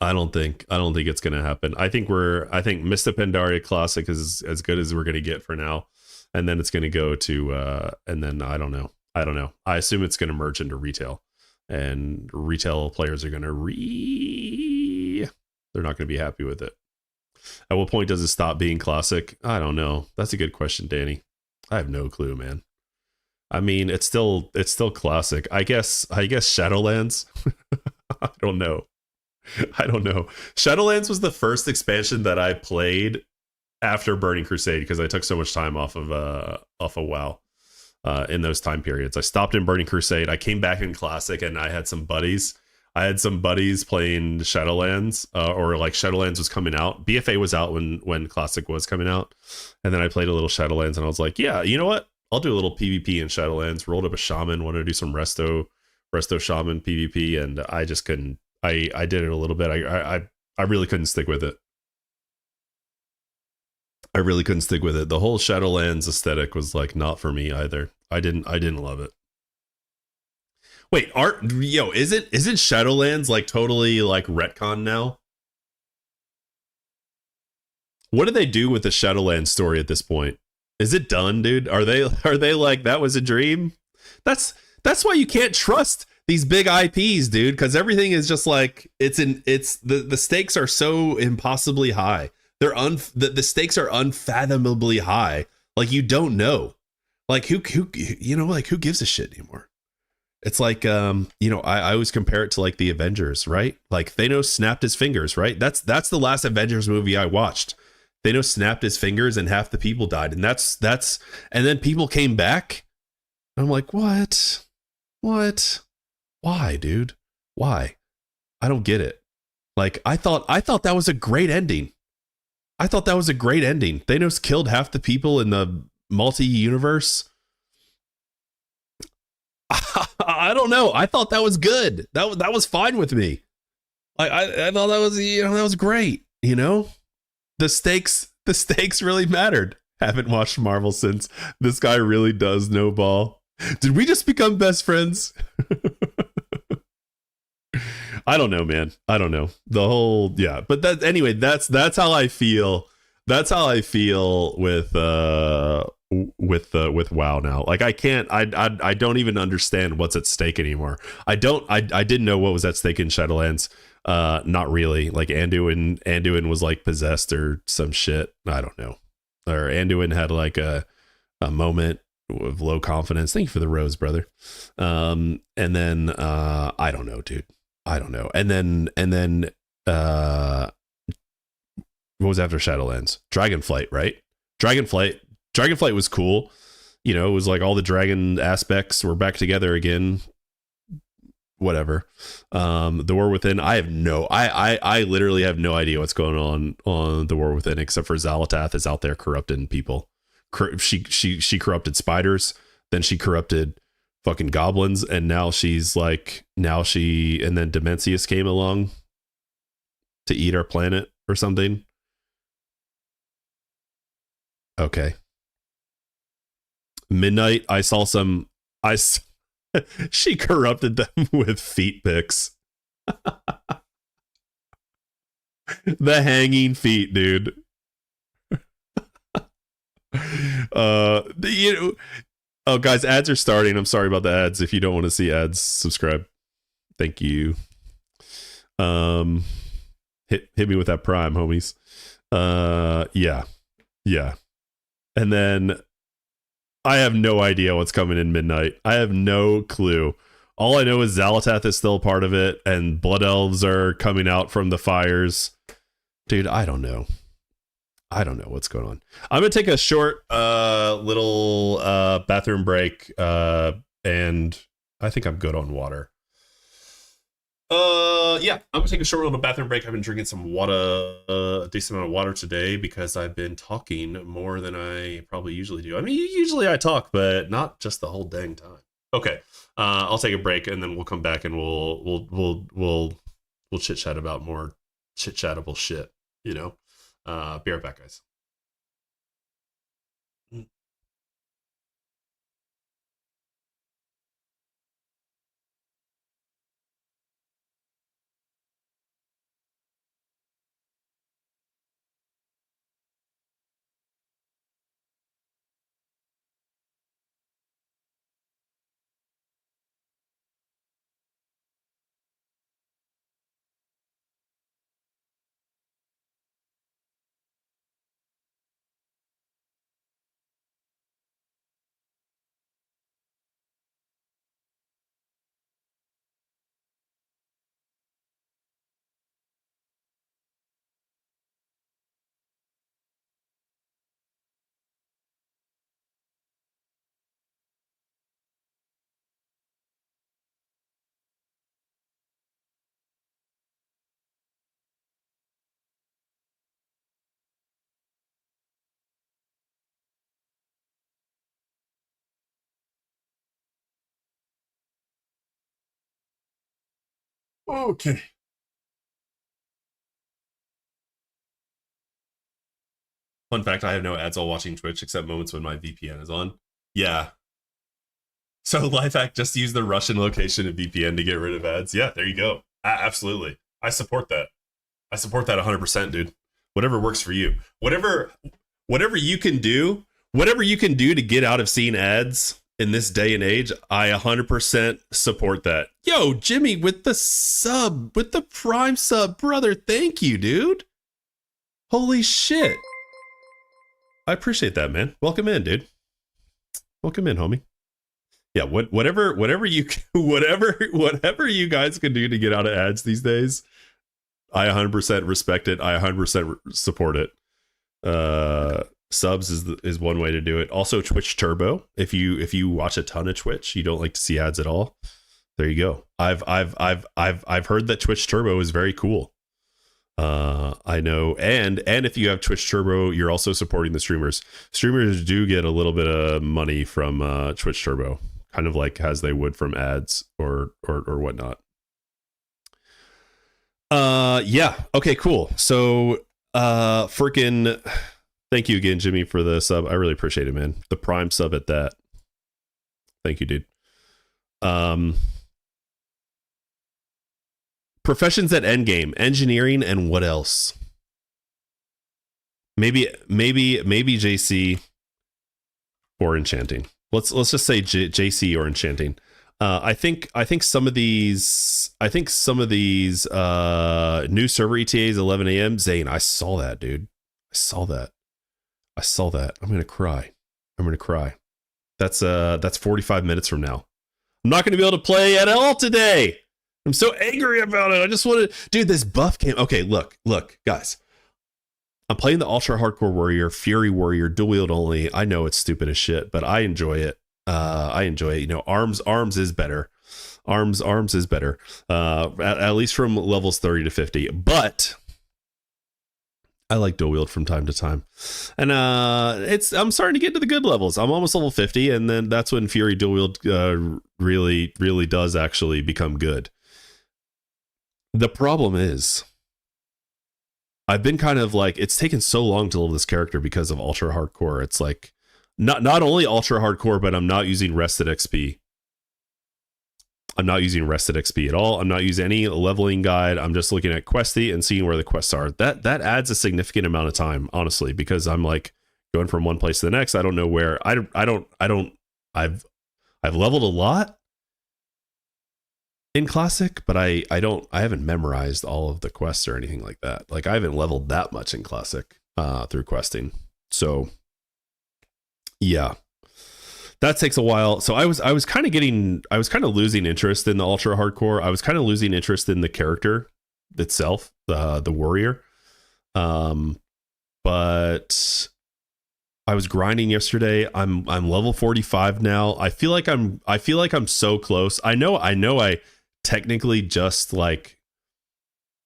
I don't think it's going to happen. I think Mista Pandaria Classic is as good as we're going to get for now. And then it's going to go to and then I don't know. I assume it's going to merge into retail, and retail players are going to they're not going to be happy with it. At what point does it stop being classic? I don't know. That's a good question, Danny. I have no clue, man. I mean, it's still classic. I guess Shadowlands. I don't know. Shadowlands was the first expansion that I played after Burning Crusade because I took so much time off of WoW in those time periods. I stopped in Burning Crusade. I came back in Classic, and I had some buddies. Playing Shadowlands, or like Shadowlands was coming out. BFA was out when Classic was coming out, and then I played a little Shadowlands, and I was like, yeah, you know what? I'll do a little PvP in Shadowlands. Rolled up a shaman, wanted to do some resto shaman PvP, and I just couldn't. I did it a little bit. I really couldn't stick with it. The whole Shadowlands aesthetic was like not for me either. I didn't love it. Wait, isn't Shadowlands like totally like retcon now? What do they do with the Shadowlands story at this point? Is it done, dude? Are they like that was a dream? That's why you can't trust these big IPs, dude, because everything is just like the stakes are so impossibly high. The stakes are unfathomably high. Like you don't know. Like who gives a shit anymore? It's like, I always compare it to like the Avengers, right? Like Thanos snapped his fingers, right? That's the last Avengers movie I watched. Thanos snapped his fingers and half the people died. And and then people came back. I'm like, what? Why, dude? Why? I don't get it. Like, I thought that was a great ending. Thanos killed half the people in the multi-universe. I don't know. I thought that was good. That was fine with me. I thought that was that was great. The stakes really mattered. Haven't watched Marvel since. This guy really does know ball. Did we just become best friends? I don't know, man. I don't know. The whole but that anyway. That's how I feel That's how I feel with WoW now. Like I don't even understand what's at stake anymore. I didn't know what was at stake in Shadowlands. Not really. Like Anduin was like possessed or some shit. I don't know. Or Anduin had like a moment of low confidence. Thank you for the rose, brother. And then I don't know, dude. I don't know. And then what was after Shadowlands? Dragonflight, right? Dragonflight was cool. You know, it was like all the dragon aspects were back together again. Whatever. The War Within, I literally have no idea what's going on the War Within, except for Xal'atath is out there corrupting people. She corrupted spiders, then she corrupted fucking goblins, and now then Demencius came along to eat our planet or something. Okay. Midnight, she corrupted them with feet pics. The hanging feet, dude. Oh guys, ads are starting. I'm sorry about the ads. If you don't want to see ads, subscribe. Thank you. Hit me with that Prime, homies. Yeah. And then I have no idea what's coming in Midnight. I have no clue. All I know is Xal'atath is still part of it, and Blood Elves are coming out from the fires. Dude, I don't know. I don't know what's going on. I'm going to take a short little bathroom break, and I think I'm good on water. Yeah, I'm gonna take a short little bathroom break. I've been drinking some water, a decent amount of water today because I've been talking more than I probably usually do. I mean, usually I talk, but not just the whole dang time. Okay, I'll take a break and then we'll come back and we'll chit chat about more chit chattable shit. You know, be right back, guys. Okay. Fun fact, I have no ads while watching Twitch except moments when my VPN is on. Yeah. So life hack, just use the Russian location of VPN to get rid of ads. Yeah, there you go. Absolutely. I support that. I support that 100%, dude. Whatever works for you. Whatever you can do, to get out of seeing ads in this day and age, I 100% support that. Yo, Jimmy with the Prime sub, brother. Thank you, dude. Holy shit. I appreciate that, man. Welcome in, dude. Welcome in, homie. Yeah, whatever you guys can do to get out of ads these days, I 100% respect it. I 100% support it. Subs is one way to do it. Also, Twitch Turbo. If you watch a ton of Twitch, you don't like to see ads at all. There you go. I've heard that Twitch Turbo is very cool. I know, and if you have Twitch Turbo, you're also supporting the streamers. Streamers do get a little bit of money from Twitch Turbo, kind of like as they would from ads or whatnot. Yeah. Okay, cool. So freaking thank you again, Jimmy, for the sub. I really appreciate it, man. The Prime sub at that. Thank you, dude. Professions at Endgame, engineering, and what else? maybe JC or enchanting. Let's just say JC or enchanting. I think some of these new server ETAs 11 a.m. Zane, I saw that, dude. I saw that. I'm gonna cry. That's 45 minutes from now. I'm not gonna be able to play at all today. I'm so angry about it. I just wanted, dude, this buff came. Okay, look, guys. I'm playing the ultra hardcore warrior, fury warrior, dual wield only. I know it's stupid as shit, but I enjoy it. You know, arms is better. Arms is better. At least from levels 30 to 50. But I like dual wield from time to time. And I'm starting to get to the good levels. I'm almost level 50, and then that's when fury dual wield really does actually become good. The problem is I've been kind of like, it's taken so long to level this character because of ultra hardcore. It's like not only ultra hardcore, but I'm not using rested XP. I'm not using rested XP at all. I'm not using any leveling guide. I'm just looking at Questy and seeing where the quests are. That adds a significant amount of time, honestly, because I'm like going from one place to the next. I don't know where. I've leveled a lot in classic, but I haven't memorized all of the quests or anything like that. Like I haven't leveled that much in classic through questing. So yeah, that takes a while. So I was kind of losing interest in the ultra hardcore. I was kind of losing interest in the character itself, the warrior. But I was grinding yesterday. I'm level 45 now. I feel like I'm so close. I know I technically just like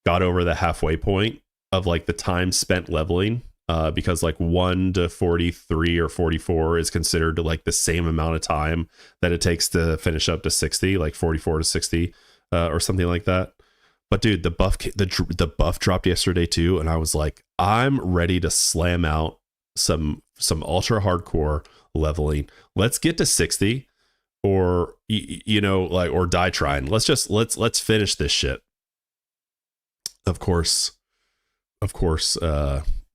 got over the halfway point of like the time spent leveling, because like 1 to 43 or 44 is considered like the same amount of time that it takes to finish up to 60, like 44 to 60 or something like that. But dude, the buff dropped yesterday too, and I was like, I'm ready to slam out some ultra hardcore leveling. Let's get to 60, or you know, like, or die trying. Let's finish this shit. Of course.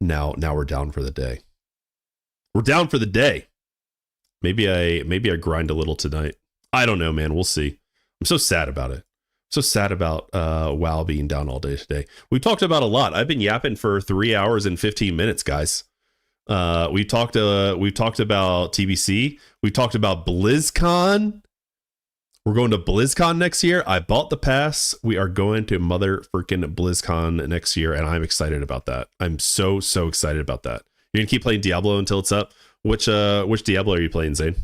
Now we're down for the day. Maybe I grind a little tonight. I don't know, man. We'll see. I'm so sad about it. So sad about WoW being down all day today. We talked about a lot. I've been yapping for 3 hours and 15 minutes, guys. We talked about TBC. We talked about BlizzCon. We're going to BlizzCon next year. I bought the pass. We are going to mother freaking BlizzCon next year, and I'm excited about that. I'm so excited about that. You're gonna keep playing Diablo until it's up. Which Diablo are you playing, Zane?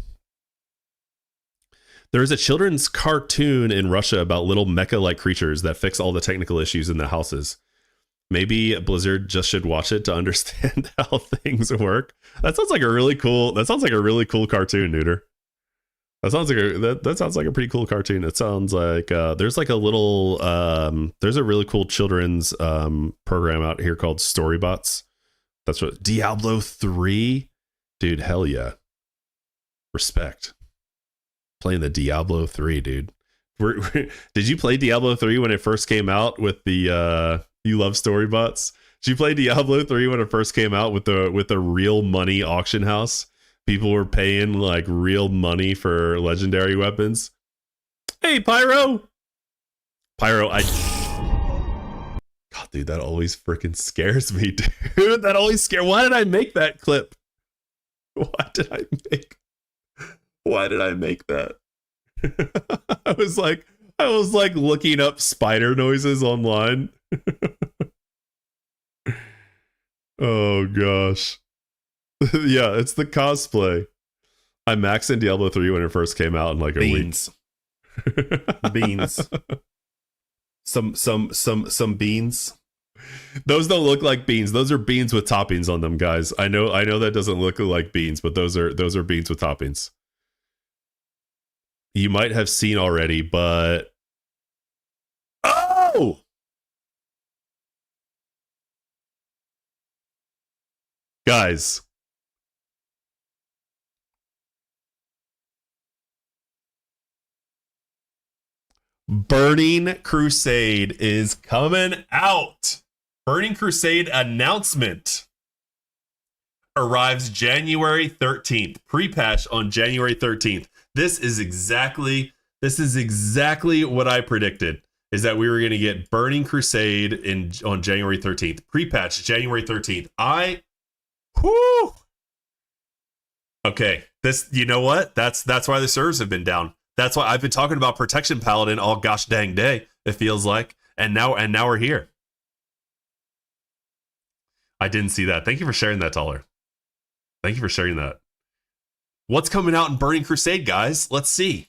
There is a children's cartoon in Russia about little mecha-like creatures that fix all the technical issues in the houses. Maybe Blizzard just should watch it to understand how things work. That sounds like a really cool cartoon, Neuter. That sounds like a pretty cool cartoon. It sounds like there's like a little there's a really cool children's program out here called Storybots. That's what Diablo 3, dude. Hell yeah, respect. Playing the Diablo 3, dude. Did you play Diablo 3 when it first came out with the you love Storybots? Did you play Diablo 3 when it first came out with the real money auction house? People were paying like real money for legendary weapons. Hey, Pyro, God, dude, that always freaking scares me, dude. That always Why did I make that clip? Why did I make that? I was like looking up spider noises online. Oh gosh. Yeah, it's the cosplay. I maxed in Diablo 3 when it first came out in like a week. Beans. Some beans. Those don't look like beans. Those are beans with toppings on them, guys. I know that doesn't look like beans, but those are beans with toppings. You might have seen already, but oh! Guys. Burning Crusade is coming out. Burning Crusade announcement. arrives January 13th. Pre-patch on January 13th. This is exactly what I predicted. Is that we were going to get Burning Crusade on January 13th. Pre-patch January 13th. Whoo! Okay, this, you know what? That's why the servers have been down. That's why I've been talking about Protection Paladin all gosh dang day, it feels like. And now we're here. I didn't see that. Thank you for sharing that, Taller. Thank you for sharing that. What's coming out in Burning Crusade, guys? Let's see.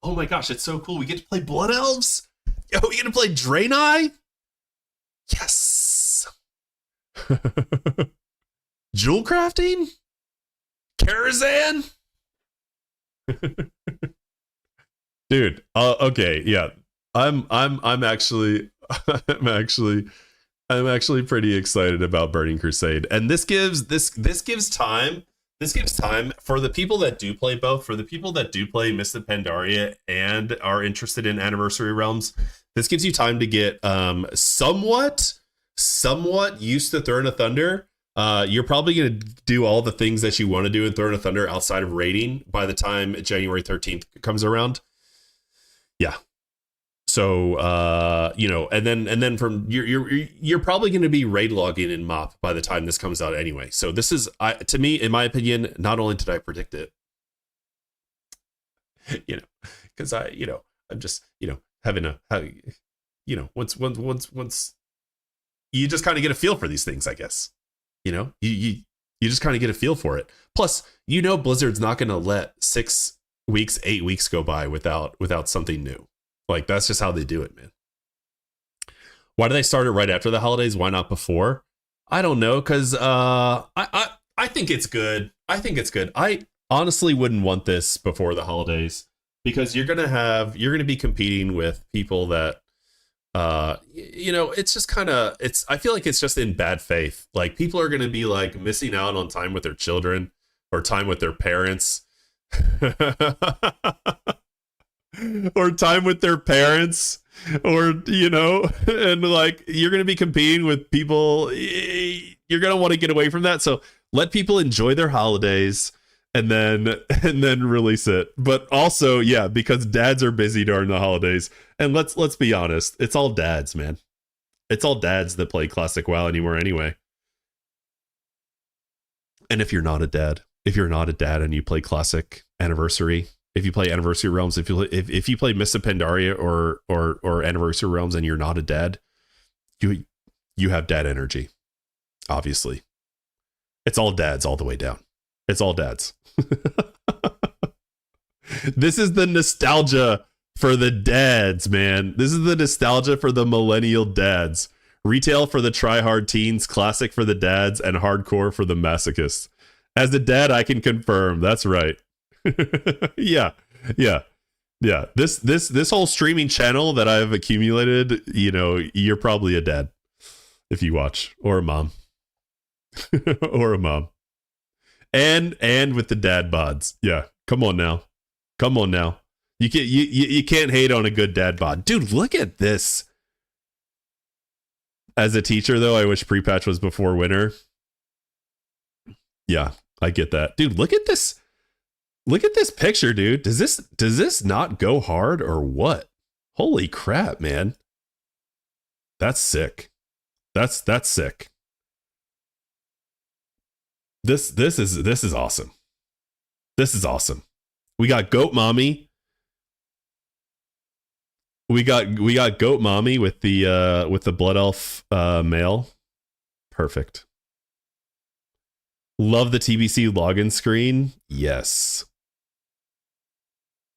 Oh my gosh, it's so cool. We get to play Blood Elves. Yo, we get to play Draenei? Yes. Jewel crafting? Karazhan? Dude, okay, yeah. I'm actually pretty excited about Burning Crusade. And this gives time for the people that do play both, for the people that do play Mist of Pandaria and are interested in Anniversary Realms. This gives you time to get somewhat used to Throne of Thunder. You're probably going to do all the things that you want to do in Throne of Thunder outside of raiding by the time January 13th comes around. Yeah. So, and then from you're probably going to be raid logging in MOP by the time this comes out anyway. So this is, to me, in my opinion, not only did I predict it, because I'm just, having once you just kind of get a feel for these things, I guess, you just kind of get a feel for it. Plus, Blizzard's not going to let 6 weeks, 8 weeks go by without something new. Like, that's just how they do it, man. Why do they start it right after the holidays? Why not before? I don't know, because I think it's good. I honestly wouldn't want this before the holidays, because you're gonna be competing with people that it's just I feel like it's just in bad faith. Like, people are gonna be like missing out on time with their children or time with their parents. Or time with their parents, or and like, you're going to be competing with people. You're going to want to get away from that. So let people enjoy their holidays and then release it. But also, yeah, because dads are busy during the holidays. And let's be honest, it's all dads, man. It's all dads that play Classic WoW anymore anyway. And if you're not a dad and you play Classic Anniversary, if you play Anniversary Realms, if you play Mist of Pandaria or Anniversary Realms and you're not a dad, you have dad energy. Obviously. It's all dads all the way down. It's all dads. This is the nostalgia for the dads, man. This is the nostalgia for the millennial dads. Retail for the try-hard teens, classic for the dads, and hardcore for the masochists. As a dad, I can confirm. That's right. Yeah. This whole streaming channel that I've accumulated, you're probably a dad if you watch, or a mom. Or a mom. And with the dad bods. Yeah. Come on now. You can't hate on a good dad bod. Dude, look at this. As a teacher, though, I wish pre-patch was before winter. Yeah, I get that. Dude, look at this. Look at this picture, dude. Does this not go hard or what? Holy crap, man. That's sick. That's sick. This is awesome. This is awesome. We got Goat Mommy. We got Goat Mommy with the Blood Elf male. Perfect. Love the TBC login screen. Yes.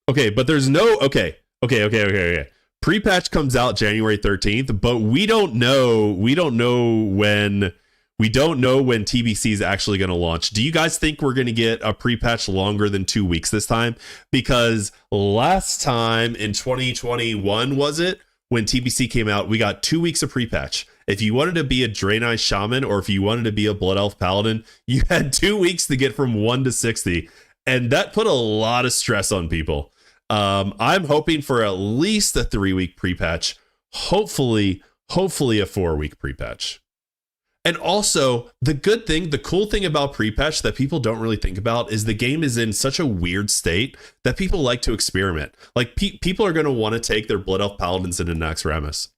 Okay, but there's no okay. Pre-patch comes out January 13th, but we don't know when TBC is actually going to launch. Do you guys think we're going to get a pre-patch longer than 2 weeks this time? Because last time in 2021, was it, when TBC came out, we got 2 weeks of pre-patch. If you wanted to be a Draenei Shaman or if you wanted to be a Blood Elf Paladin, you had 2 weeks to get from 1 to 60. And that put a lot of stress on people. I'm hoping for at least a 3-week pre-patch. Hopefully a 4-week pre-patch. And also, the cool thing about pre-patch that people don't really think about is the game is in such a weird state that people like to experiment. Like people are going to want to take their Blood Elf Paladins into Naxxramas.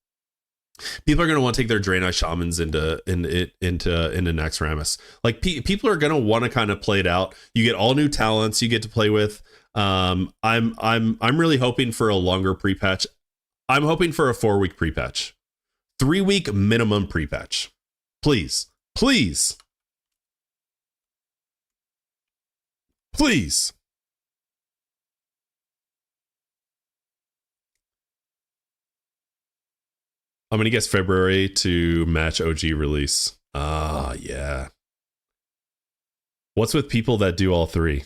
People are going to want to take their Draenei Shamans into Naxxramas. Like people are going to want to kind of play it out. You get all new talents you get to play with. I'm really hoping for a longer pre-patch. I'm hoping for a 4-week pre-patch. 3-week minimum pre-patch. Please. Please. Please. I'm going to guess February to match OG release. Yeah. What's with people that do all three?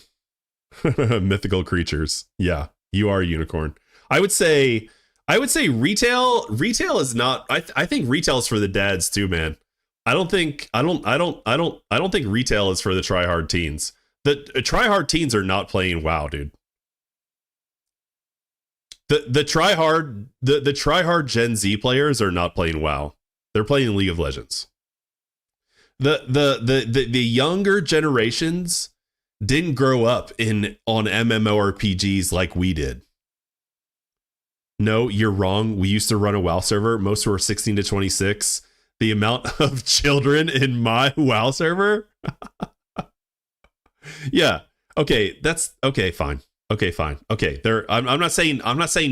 Mythical creatures. Yeah, you are a unicorn. I would say retail is not, I think retail is for the dads too, man. I don't think retail is for the tryhard teens. The tryhard teens are not playing WoW, dude. The tryhard Gen Z players are not playing WoW. They're playing League of Legends. The younger generations didn't grow up on MMORPGs like we did. No, you're wrong. We used to run a WoW server. Most were 16 to 26. The amount of children in my WoW server. Yeah. Okay. That's okay. Fine. Okay. Fine. Okay. I'm not saying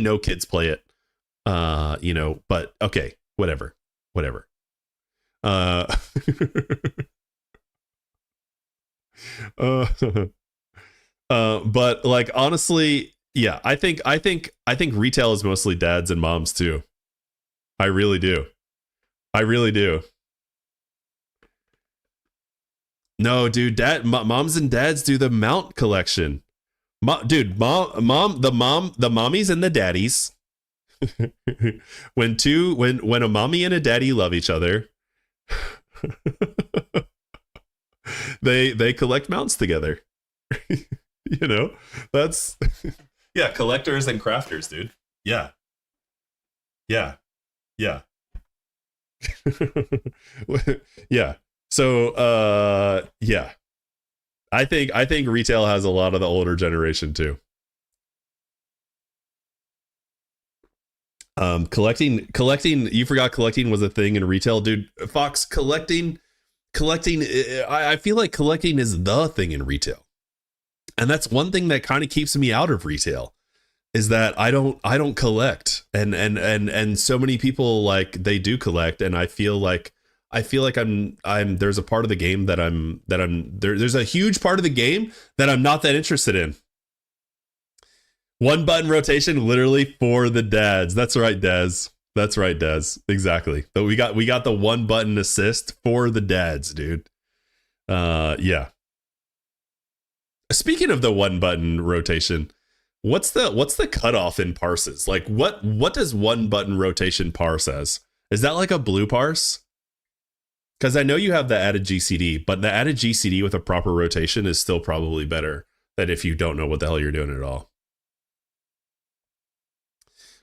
no kids play it. But okay. Whatever. But like, honestly, yeah, I think retail is mostly dads and moms too. I really do. No, dude, moms and dads do the mount collection. The mommies and the daddies. when a mommy and a daddy love each other, they collect mounts together. That's yeah, collectors and crafters, dude. Yeah. Yeah. So yeah. I think retail has a lot of the older generation too. Collecting, you forgot collecting was a thing in retail, dude. Fox, collecting, I feel like collecting is the thing in retail. And that's one thing that kind of keeps me out of retail, is that I don't collect, and so many people, like, they do collect, and I feel like I'm there's a part of the game there's a huge part of the game that I'm not that interested in. One button rotation, literally for the dads. That's right, Dez. Exactly. But we got the one button assist for the dads, dude. Yeah. Speaking of the one button rotation, what's the cutoff in parses? Like, what does one button rotation parse as? Is that like a blue parse? Because I know you have the added GCD, but the added GCD with a proper rotation is still probably better than if you don't know what the hell you're doing at all.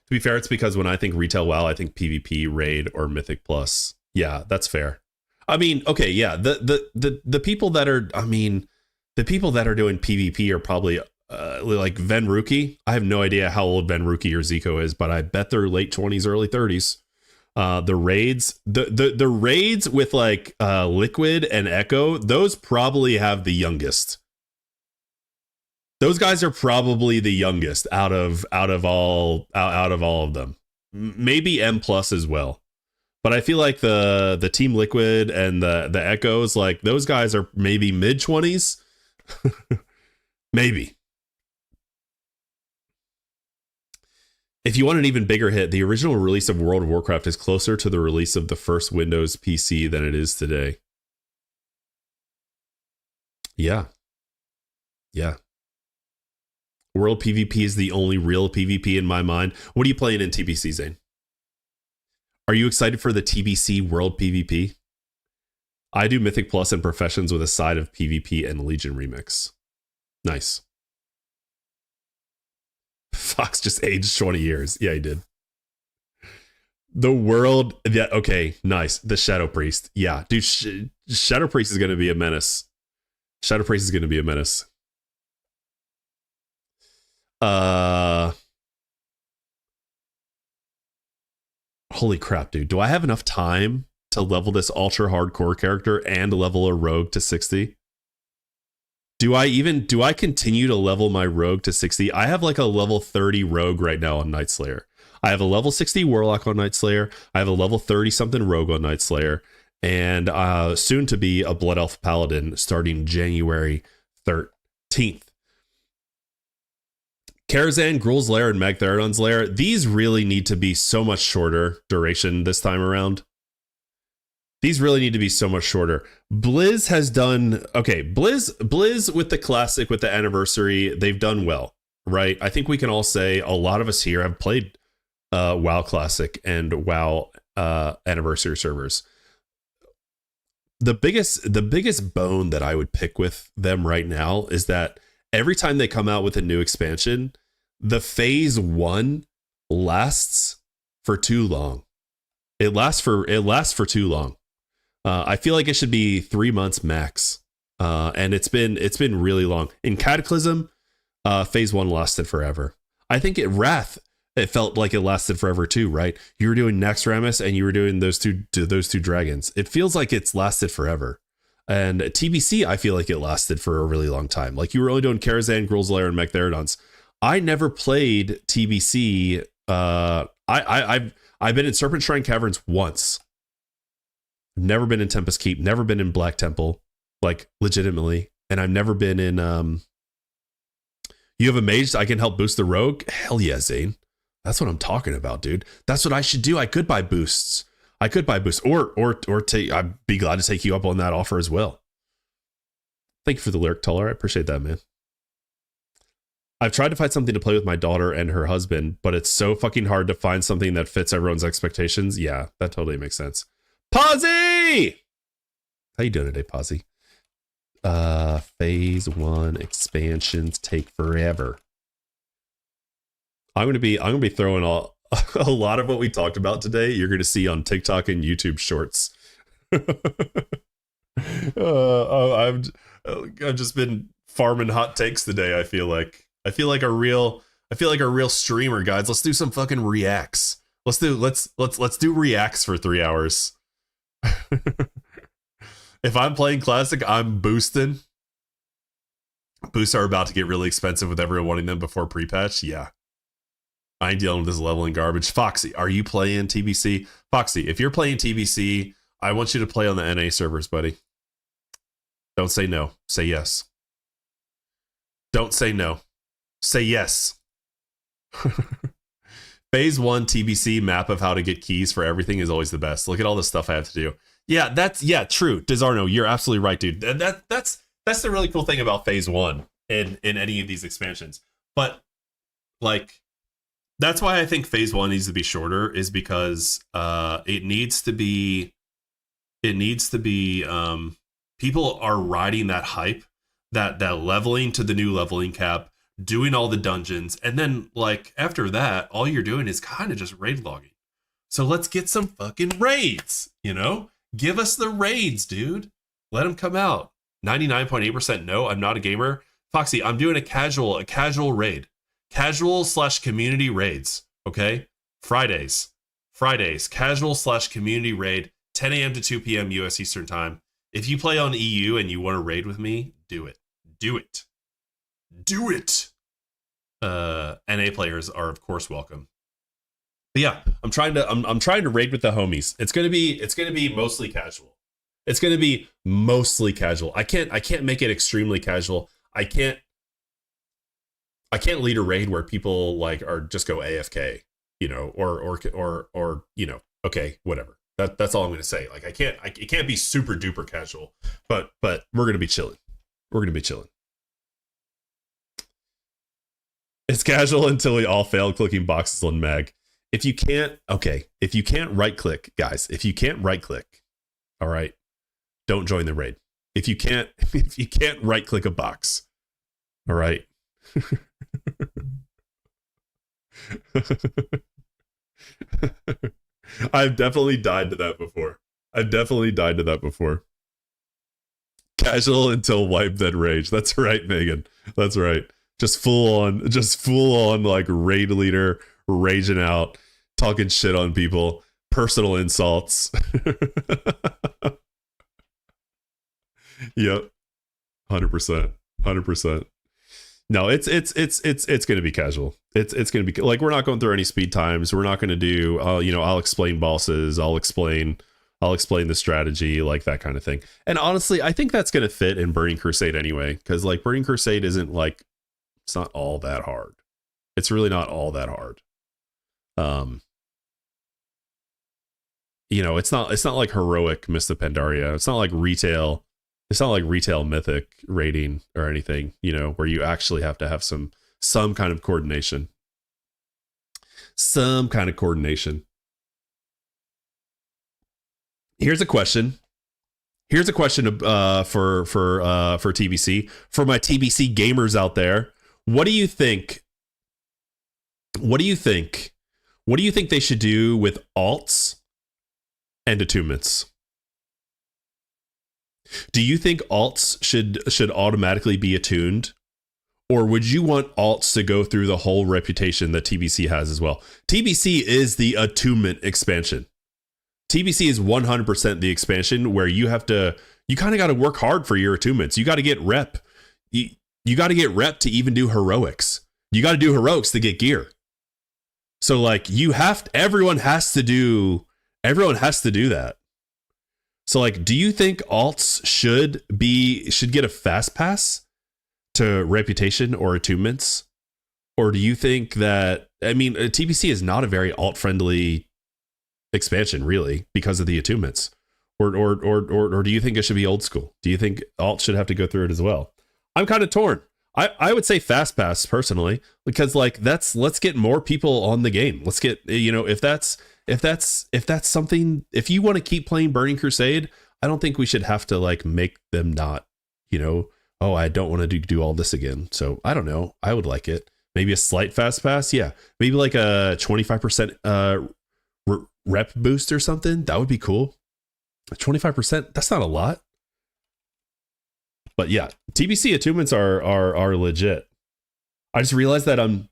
To be fair, it's because when I think retail WoW, I think PvP, raid, or Mythic Plus. Yeah, that's fair. I mean, okay, yeah, the people that are, the people that are doing PvP are probably like Venruki. I have no idea how old Venruki or Zico is, but I bet they're late 20s, early 30s. The raids, the raids with like Liquid and Echo, those probably have the youngest. Those guys are probably the youngest out of all of them. Maybe M plus as well. But I feel like the Team Liquid and the Echoes, like, those guys are maybe mid 20s. Maybe. If you want an even bigger hit, the original release of World of Warcraft is closer to the release of the first Windows PC than it is today. Yeah. World PvP is the only real PvP in my mind. What are you playing in TBC, Zane? Are you excited for the TBC World PvP? I do Mythic Plus and Professions with a side of PvP and Legion Remix. Nice. Fox just aged 20 years. Yeah, he did. The world. Yeah. Okay. Nice. The Shadow Priest. Yeah, dude. Shadow Priest is going to be a menace. Shadow Priest is going to be a menace. Holy crap, dude. Do I have enough time to level this ultra hardcore character and level a rogue to 60? Do I continue to level my rogue to 60? I have like a level 30 rogue right now on Night Slayer. I have a level 60 warlock on Night Slayer. I have a level 30 something rogue on Night Slayer, and soon to be a Blood Elf Paladin starting January 13th. Karazhan, Gruul's Lair, and Magtheridon's Lair, these really need to be so much shorter duration this time around. These really need to be so much shorter. Blizz has done... Okay, Blizz with the Classic, with the Anniversary, they've done well, right? I think we can all say a lot of us here have played WoW Classic and WoW Anniversary servers. The biggest bone that I would pick with them right now is that every time they come out with a new expansion, the phase 1 lasts for too long. It lasts for too long. I feel like it should be 3 months max. And it's been really long. In Cataclysm, phase 1 lasted forever. I think at Wrath, it felt like it lasted forever too, right? You were doing Naxxramas and you were doing those two dragons. It feels like it's lasted forever. And TBC, I feel like it lasted for a really long time. Like you were only doing Karazhan, Gruul's Lair, and Magtheridon's. I never played TBC. I've been in Serpent Shrine Caverns once. Never been in Tempest Keep. Never been in Black Temple, like legitimately. And I've never been in. You have a mage I can help boost the rogue? Hell yeah, Zane. That's what I'm talking about, dude. That's what I should do. I could buy boosts. Or take. I'd be glad to take you up on that offer as well. Thank you for the lyric, Taller. I appreciate that, man. I've tried to find something to play with my daughter and her husband, but it's so fucking hard to find something that fits everyone's expectations. Yeah, that totally makes sense. Posy! How you doing today, Posy? Phase 1 expansions take forever. I'm gonna be throwing a lot of what we talked about today. You're gonna see on TikTok and YouTube Shorts. I've just been farming hot takes today. I feel like a real streamer, guys. Let's do some fucking reacts. Let's do reacts for 3 hours. If I'm playing Classic, I'm boosting. Boosts are about to get really expensive with everyone wanting them before pre-patch. Yeah. I ain't dealing with this leveling garbage. Foxy, are you playing TBC? Foxy, if you're playing TBC, I want you to play on the NA servers, buddy. Don't say no. Say yes. Don't say no. Say yes. Phase 1 TBC map of how to get keys for everything is always the best. Look at all the stuff I have to do. Yeah, true. Desarno, you're absolutely right, dude. That's the really cool thing about phase 1 in any of these expansions. But like, that's why I think phase 1 needs to be shorter, is because it needs to be people are riding that hype, that leveling to the new leveling cap, doing all the dungeons, and then like after that, all you're doing is kind of just raid logging. So let's get some fucking raids, you know? Give us the raids, dude. Let them come out. 99.8% no, I'm not a gamer. Foxy, I'm doing a casual raid. Casual/community raids, okay? Fridays, casual/community raid, 10 a.m. to 2 p.m. US Eastern Time. If you play on EU and you want to raid with me, do it. NA players are of course welcome. But yeah, I'm trying to raid with the homies. It's gonna be mostly casual. It's gonna be mostly casual. I can't make it extremely casual. I can't lead a raid where people like are just go AFK, you know, or you know, okay, whatever. That's all I'm gonna say. Like it can't be super duper casual, but we're gonna be chilling. It's casual until we all fail clicking boxes on Mag. If you can't right click, guys, all right, don't join the raid. If you can't right click a box, all right. I've definitely died to that before. Casual until wipe, then rage. That's right, Megan. That's right. Just full on like raid leader, raging out, talking shit on people, personal insults. Yep. 100%. No, it's going to be casual. It's going to be like, we're not going through any speed times. We're not going to do, I'll explain bosses. I'll explain the strategy, like that kind of thing. And honestly, I think that's going to fit in Burning Crusade anyway, because like Burning Crusade isn't like, it's not all that hard. It's really not all that hard. It's not like heroic Mist of Pandaria. It's not like retail mythic raiding or anything, where you actually have to have some kind of coordination. Here's a question for TBC, for my TBC gamers out there. What do you think they should do with alts and attunements? Do you think alts should automatically be attuned? Or would you want alts to go through the whole reputation that TBC has as well? TBC is the attunement expansion. TBC is 100% the expansion where you kind of got to work hard for your attunements. You got to get rep. You got to get rep to even do heroics. You got to do heroics to get gear. So like everyone has to do that. So like, do you think alts should get a fast pass to reputation or attunements? Or do you think that, TBC is not a very alt friendly expansion really because of the attunements? Or do you think it should be old school? Do you think alt should have to go through it as well? I'm kind of torn. I would say fast pass personally, because like let's get more people on the game. Let's get, if that's something, if you want to keep playing Burning Crusade, I don't think we should have to like make them not, oh, I don't want to do all this again. So I don't know. I would like it. Maybe a slight fast pass. Yeah. Maybe like a 25% rep boost or something. That would be cool. 25%. That's not a lot. But yeah, TBC attunements are legit. I just realized that I'm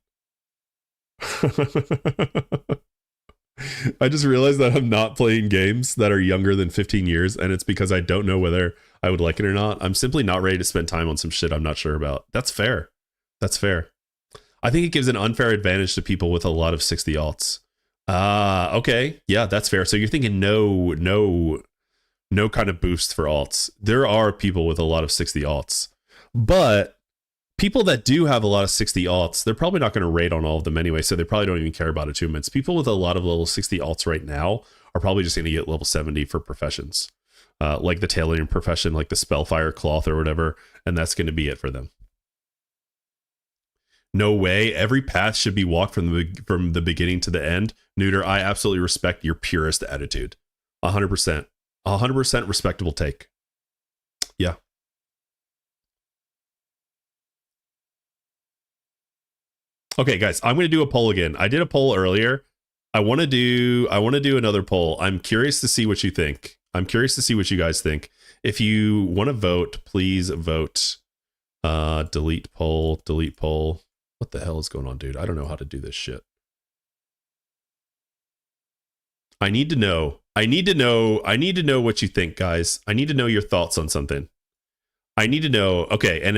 not playing games that are younger than 15 years, and it's because I don't know whether I would like it or not. I'm simply not ready to spend time on some shit I'm not sure about. That's fair. I think it gives an unfair advantage to people with a lot of 60 alts. Okay. Yeah, that's fair. So you're thinking no kind of boost for alts. There are people with a lot of 60 alts, but people that do have a lot of 60 alts, they're probably not going to raid on all of them anyway, so they probably don't even care about attunements. People with a lot of level 60 alts right now are probably just going to get level 70 for professions, like the tailoring profession, like the Spellfire Cloth or whatever, and that's going to be it for them. No way. Every path should be walked from the beginning to the end. Neuter, I absolutely respect your purist attitude. 100%. 100% respectable take. Yeah. Okay, guys, I'm going to do a poll again. I did a poll earlier. I want to do another poll. I'm curious to see what you think. I'm curious to see what you guys think. If you want to vote, please vote. Delete poll. What the hell is going on, dude? I don't know how to do this shit. I need to know what you think, guys. I need to know your thoughts on something. I need to know. Okay, and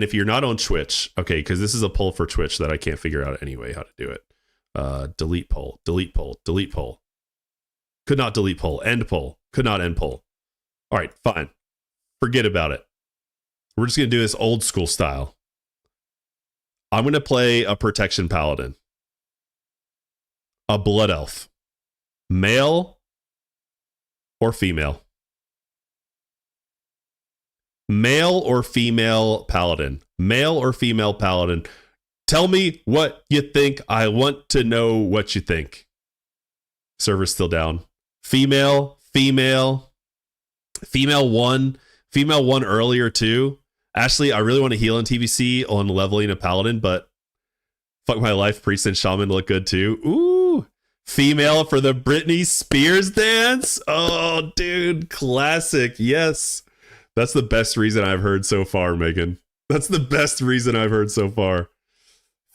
if you're not on Twitch, okay, because this is a poll for Twitch that I can't figure out anyway how to do it. Delete poll. Could not delete poll. End poll. Could not end poll. All right, fine. Forget about it. We're just gonna do this old school style. I'm gonna play a protection paladin, a blood elf, male or female? Male or female paladin? Male or female paladin? Tell me what you think. I want to know what you think. Server's still down. Female one earlier too. Ashley, I really want to heal in TBC on leveling a paladin, but fuck my life, priest and shaman look good too. Ooh. Female for the Britney Spears dance. Oh, dude, classic. Yes. That's the best reason I've heard so far, Megan. That's the best reason I've heard so far.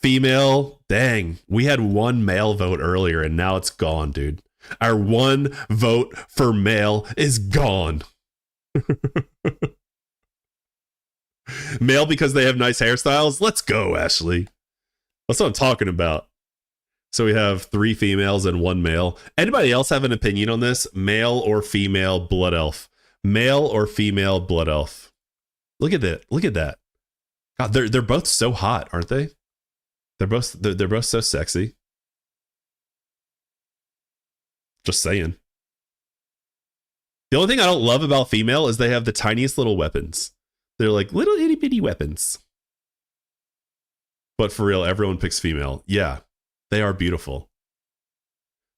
Female, dang. We had one male vote earlier and now it's gone, dude. Our one vote for male is gone. Male because they have nice hairstyles? Let's go, Ashley. That's what I'm talking about. So we have 3 females and 1 male. Anybody else have an opinion on this? Male or female blood elf? Male or female blood elf? Look at that. Look at that. God, they're both so hot, aren't they? They're both so sexy. Just saying. The only thing I don't love about female is they have the tiniest little weapons. They're like little itty bitty weapons. But for real, everyone picks female. Yeah, they are beautiful.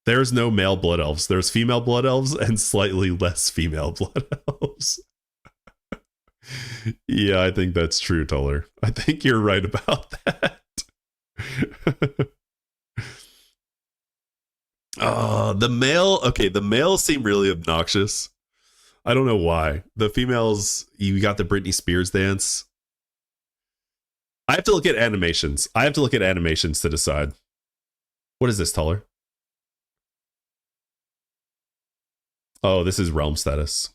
There's no male blood elves. There's female blood elves and slightly less female blood elves. Yeah, I think that's true, Tuller. I think you're right about that. The male, okay, the males seem really obnoxious. I don't know why. The females, you got the Britney Spears dance. I have to look at animations. I have to look at animations to decide. What is this, Tuller? Oh, this is realm status.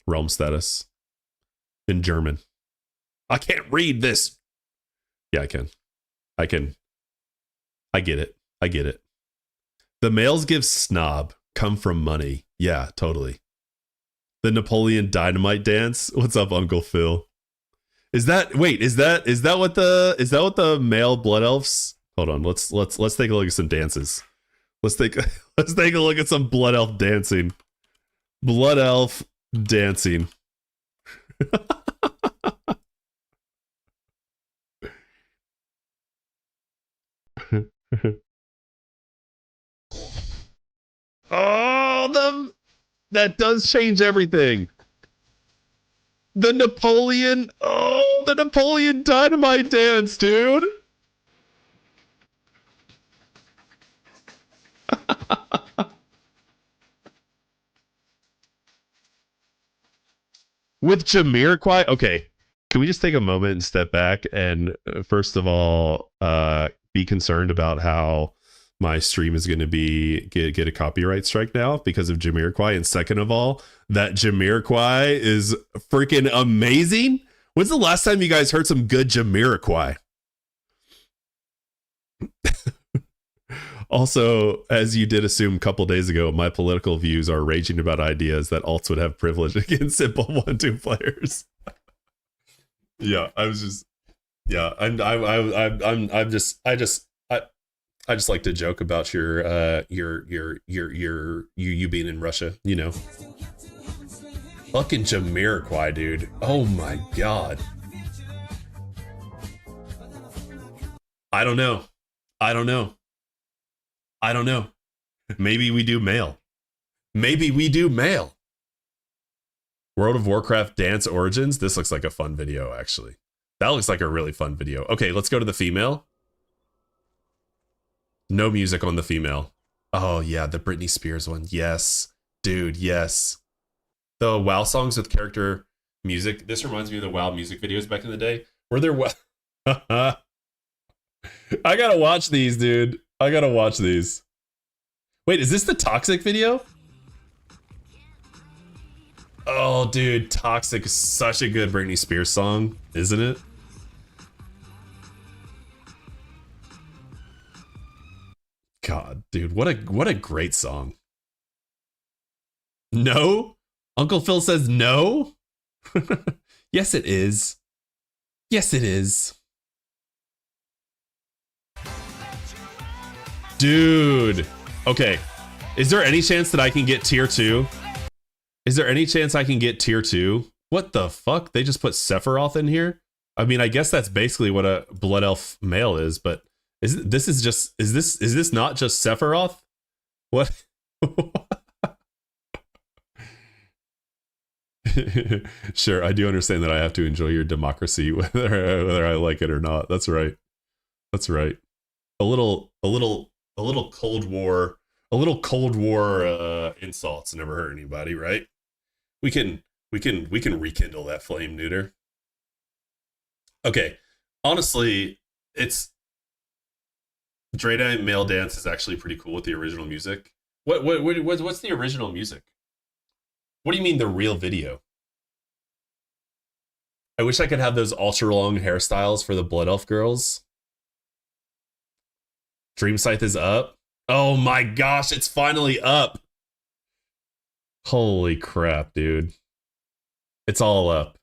Realm status. In German. I can't read this. Yeah, I can. I can. I get it. I get it. The males give snob. Come from money. Yeah, totally. The Napoleon Dynamite dance. What's up, Uncle Phil? Is that what the male blood elves? Hold on, let's take a look at some dances. Let's take a look at some blood elf dancing. Blood elf dancing. Oh, that does change everything. The Napoleon Dynamite dance, dude. With Jamiroquai, okay. Can we just take a moment and step back and first of all, be concerned about how my stream is going to get a copyright strike now because of Jamiroquai, and second of all, that Jamiroquai is freaking amazing. When's the last time you guys heard some good Jamiroquai? Also, as you did assume a couple days ago, my political views are raging about ideas that alts would have privilege against simple 1-2 players. Yeah, I just like to joke about you being in Russia, you know. Fucking Jamiroquai, dude. Oh my god. I don't know. Maybe we do male. World of Warcraft dance origins. This looks like a fun video, actually. That looks like a really fun video. Okay, let's go to the female. No music on the female. Oh yeah, the Britney Spears one. Yes, dude, yes. The WoW songs with character music. This reminds me of the WoW music videos back in the day. Were there I gotta watch these, dude. I gotta watch these. Wait, is this the Toxic video? Oh, dude, Toxic is such a good Britney Spears song, isn't it? God, dude, what a great song. No? Uncle Phil says no? Yes, it is. Yes, it is. Dude. Okay. Is there any chance that I can get tier 2? Is there any chance I can get tier 2? What the fuck? They just put Sephiroth in here? I mean, I guess that's basically what a Blood Elf male is, but is this not just Sephiroth? What? Sure, I do understand that I have to enjoy your democracy whether I like it or not. That's right. That's right. A little A little Cold War insults never hurt anybody, right? We can rekindle that flame, neuter. Okay, honestly, it's Dreadite Male Dance is actually pretty cool with the original music. What's the original music? What do you mean the real video? I wish I could have those ultra long hairstyles for the Blood Elf girls. Dream Scythe is up. Oh my gosh, it's finally up. Holy crap, dude. It's all up.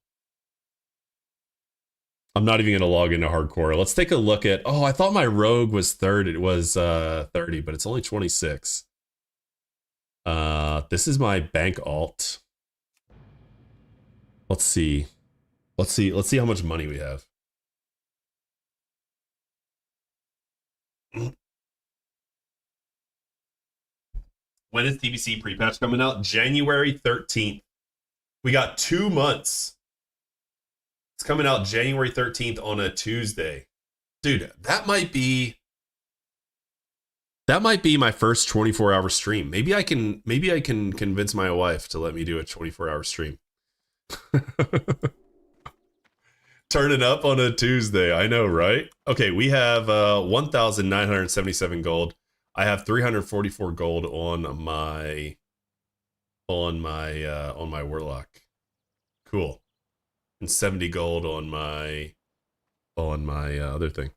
I'm not even going to log into hardcore. Let's take a look at... Oh, I thought my rogue was 30. It was 30, but it's only 26. This is my bank alt. Let's see. Let's see how much money we have. When is TBC pre-patch coming out? January 13th. We got 2 months. It's coming out January 13th on a Tuesday. Dude, that might be my first 24-hour stream. Maybe I can convince my wife to let me do a 24-hour stream. Turn it up on a Tuesday. I know, right? Okay, we have 1,977 gold. I have 344 gold on my warlock. Cool. And 70 gold on my other thing.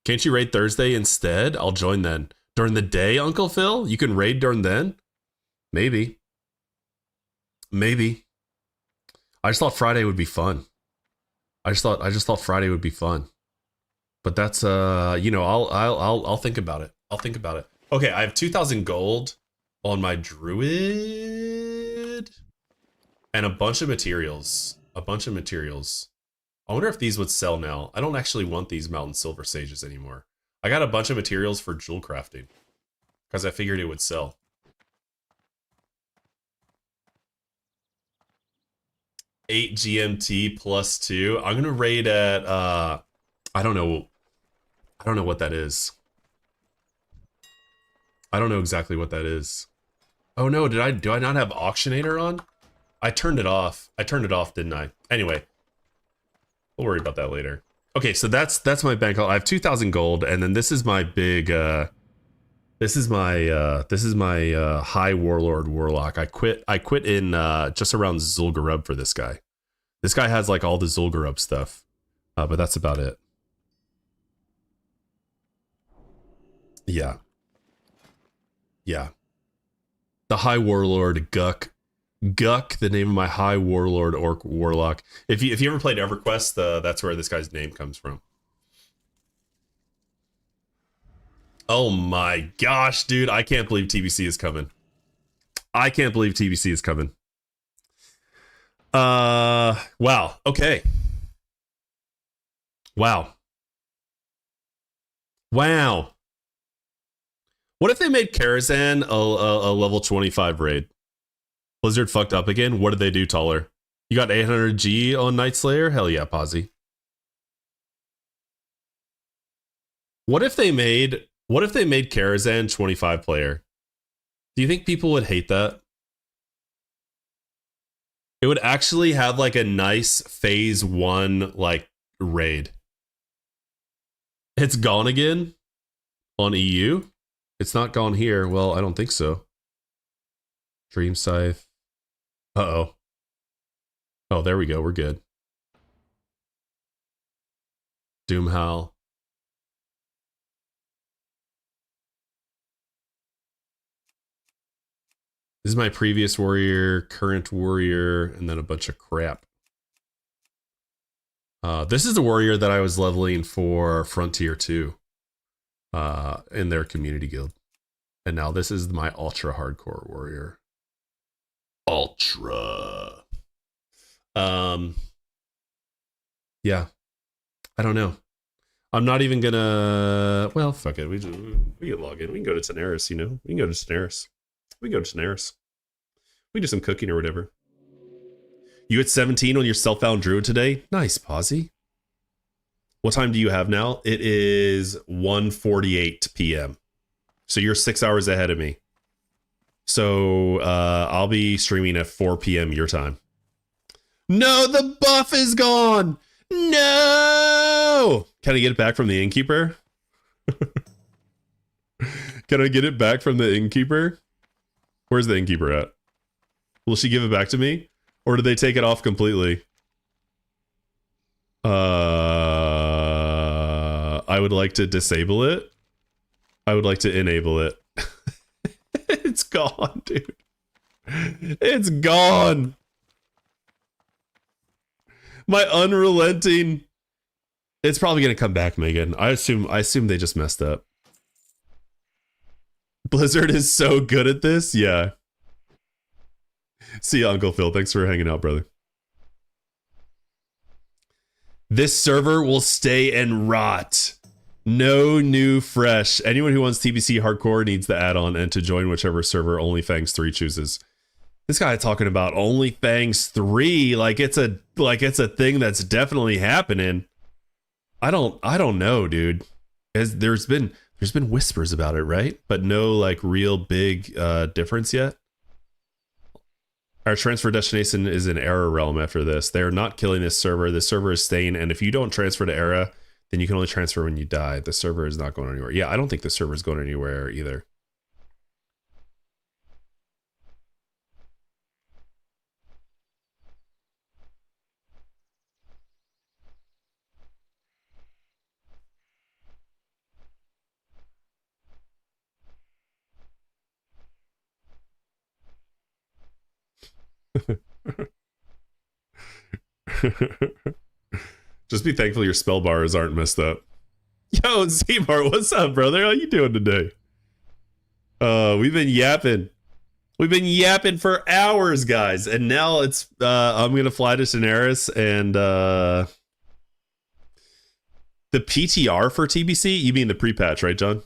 Can't you raid Thursday instead? I'll join then. During the day, Uncle Phil? You can raid during then? Maybe. I just thought Friday would be fun. I just thought Friday would be fun. But that's I'll think about it. Okay, I have 2,000 gold on my druid and a bunch of materials. I wonder if these would sell now. I don't actually want these mountain silver sages anymore. I got a bunch of materials for jewel crafting because I figured it would sell. $8 GMT plus 2. I'm gonna raid at I don't know what that is. I don't know exactly what that is. Oh no, do I not have Auctionator on? I turned it off, didn't I? Anyway, we'll worry about that later. Okay, so that's my bank. I have 2,000 gold, and then this is my big this is my high warlord warlock. I quit in just around Zul'Gurub for this guy. This guy has like all the Zul'Gurub stuff. But that's about it. Yeah. The high warlord Guck, the name of my high warlord orc warlock. If you ever played EverQuest, that's where this guy's name comes from. Oh my gosh, dude, I can't believe TBC is coming. Wow. Okay. Wow. What if they made Karazhan a level 25 raid? Blizzard fucked up again. What did they do, Taller? You got 800 G on Night Slayer? Hell yeah, Posy. What if they made Karazhan 25 player? Do you think people would hate that? It would actually have like a nice phase 1 like raid. It's gone again on EU. It's not gone here. Well, I don't think so. Dream Scythe. Uh-oh. Oh, there we go. We're good. Doomhowl. This is my previous warrior, current warrior, and then a bunch of crap. This is the warrior that I was leveling for Frontier 2 in their community guild. And now this is my ultra hardcore warrior. Ultra. Yeah. I don't know. I'm not even gonna... Well, fuck it. We can log in. We can go to Tenaris, you know? We can go to Tenaris. We can do some cooking or whatever. You at 17 on your self-found druid today? Nice, Posy. What time do you have now? It is 1:48 p.m. So you're 6 hours ahead of me. So I'll be streaming at 4 p.m. your time. No, the buff is gone. No. Can I get it back from the innkeeper? Can I get it back from the innkeeper? Where's the innkeeper at? Will she give it back to me? Or did they take it off completely? I would like to disable it. I would like to enable it. It's gone, dude. It's gone. My unrelenting. It's probably gonna come back, Megan. I assume they just messed up. Blizzard is so good at this. Yeah. See you, Uncle Phil. Thanks for hanging out, brother. This server will stay and rot. No new fresh. Anyone who wants TBC hardcore needs the add-on and to join whichever server OnlyFangs 3 chooses. This guy talking about OnlyFangs 3 like it's a thing that's definitely happening. I don't know, dude. There's been whispers about it, right? But no like real big difference yet. Our transfer destination is in Era Realm after this. They are not killing this server. This server is staying, and if you don't transfer to Era, then you can only transfer when you die. The server is not going anywhere. Yeah, I don't think the server is going anywhere either. Just be thankful your spell bars aren't messed up. Yo, Zmar, what's up, brother? How you doing today? We've been yapping. We've been yapping for hours, guys. And now it's I'm gonna fly to Daenerys and the PTR for TBC? You mean the pre-patch, right, John?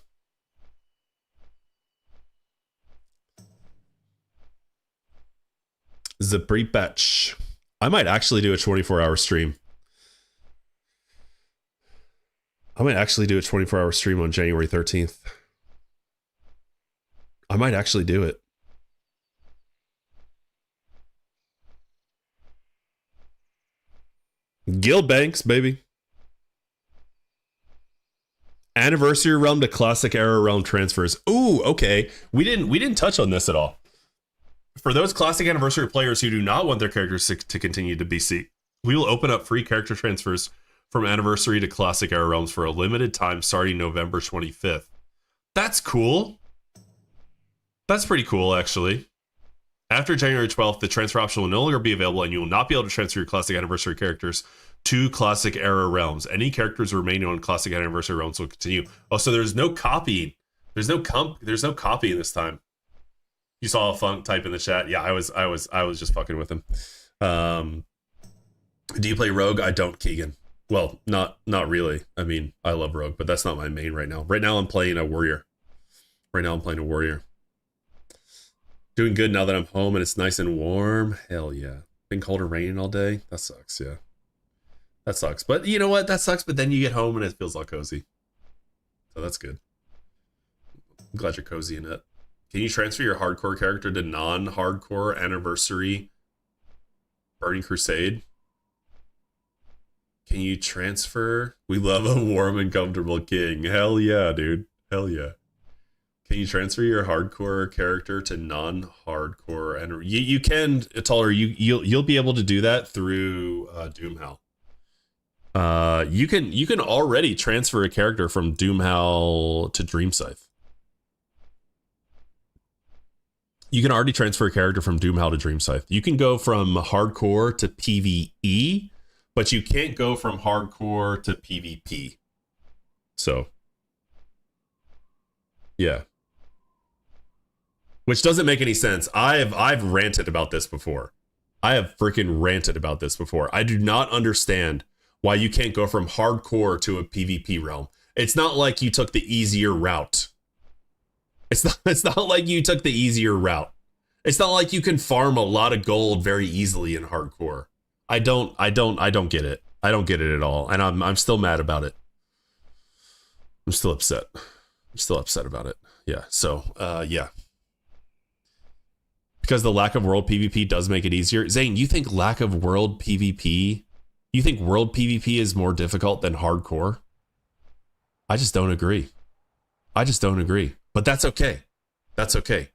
The pre-patch. I might actually do a 24-hour stream. I might actually do a 24-hour stream on January 13th. I might actually do it. Guild Banks, baby. Anniversary realm to classic era realm transfers. Ooh, okay. We didn't touch on this at all. For those classic anniversary players who do not want their characters to continue to BC, we will open up free character transfers from anniversary to classic era realms for a limited time starting November 25th. That's cool. That's pretty cool, actually. After January 12th, the transfer option will no longer be available, and you will not be able to transfer your classic anniversary characters to classic era realms. Any characters remaining on classic anniversary realms will continue. Oh, so there's no copying. There's no copying this time. You saw a Funk type in the chat. Yeah, I was just fucking with him. Do you play Rogue? I don't, Keegan. Well, not really. I mean, I love Rogue, but that's not my main right now. Right now I'm playing a warrior. Doing good now that I'm home and it's nice and warm. Hell yeah. Been cold and raining all day. That sucks, yeah. That sucks. But you know what? That sucks, but then you get home and it feels all cozy. So that's good. I'm glad you're cozy in it. Can you transfer your hardcore character to non-hardcore anniversary Burning Crusade? Can you transfer? We love a warm and comfortable king. Hell yeah, dude. Hell yeah. Can you transfer your hardcore character to non-hardcore? And you can, Taller. You'll be able to do that through Doomhowl. You can already transfer a character from Doomhowl to Dreamscythe. You can already transfer a character from Doomhowl to Dreamscythe. You can go from hardcore to PvE, but you can't go from hardcore to PvP. So, yeah. Which doesn't make any sense. I've ranted about this before. I have freaking ranted about this before. I do not understand why you can't go from hardcore to a PvP realm. It's not like you took the easier route. It's not like you took the easier route. It's not like you can farm a lot of gold very easily in hardcore. I don't get it. I don't get it at all. And I'm still mad about it. I'm still upset. still upset about it. Yeah. So, yeah. Because the lack of world PvP does make it easier. Zane, you think lack of world PvP? You think world PvP is more difficult than hardcore? I just don't agree. I just don't agree. But that's okay. That's okay.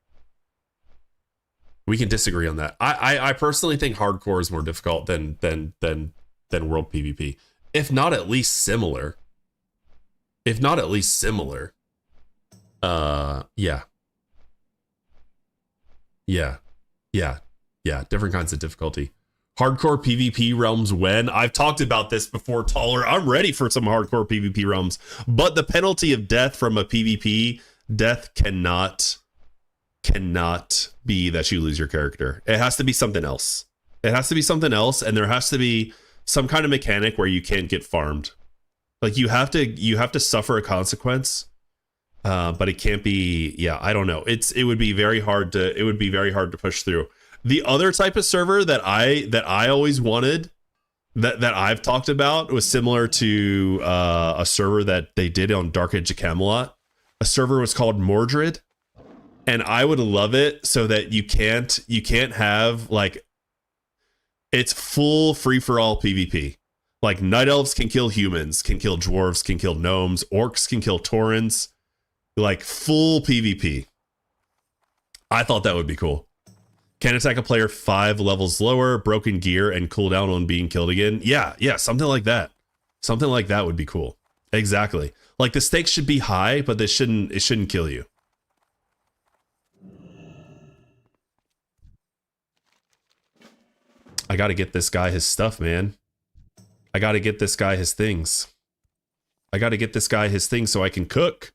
We can disagree on that. I personally think hardcore is more difficult than world PvP. If not at least similar. If not at least similar. Yeah. Yeah. Yeah. Yeah. Different kinds of difficulty. Hardcore PvP realms when? I've talked about this before, Taller. I'm ready for some hardcore PvP realms. But the penalty of death from a PvP death cannot be that you lose your character. It has to be something else. It has to be something else, and there has to be some kind of mechanic where you can't get farmed. Like you have to suffer a consequence. But it can't be, yeah, I don't know. It would be very hard to push through. The other type of server that I always wanted, that I've talked about, was similar to a server that they did on Dark Age of Camelot. A server was called Mordred, and I would love it so that you can't have, like, it's full free for all PvP. Like night elves can kill humans, can kill dwarves, can kill gnomes, orcs can kill taurens. Like full PvP. I thought that would be cool. Can attack a player 5 levels lower, broken gear, and cooldown on being killed again. Yeah, something like that. Something like that would be cool. Exactly. Like the stakes should be high, but it shouldn't kill you. I gotta get this guy his stuff, man. I gotta get this guy his things. I gotta get this guy his things so I can cook.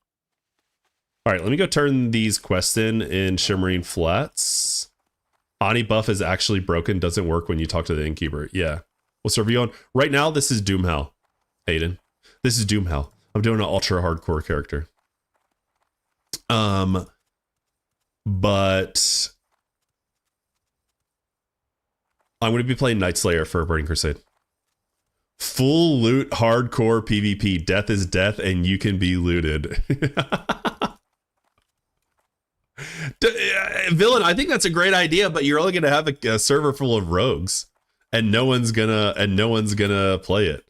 All right, let me go turn these quests in Shimmering Flats. Ani buff is actually broken, doesn't work when you talk to the innkeeper. Yeah. We'll serve you on. Right now, this is Doomhell, Aiden. This is Doomhell. I'm doing an ultra hardcore character. But I'm going to be playing Night Slayer for Burning Crusade. Full loot hardcore PvP. Death is death and you can be looted. Villain, I think that's a great idea, but you're only going to have a server full of rogues, and no one's gonna play it.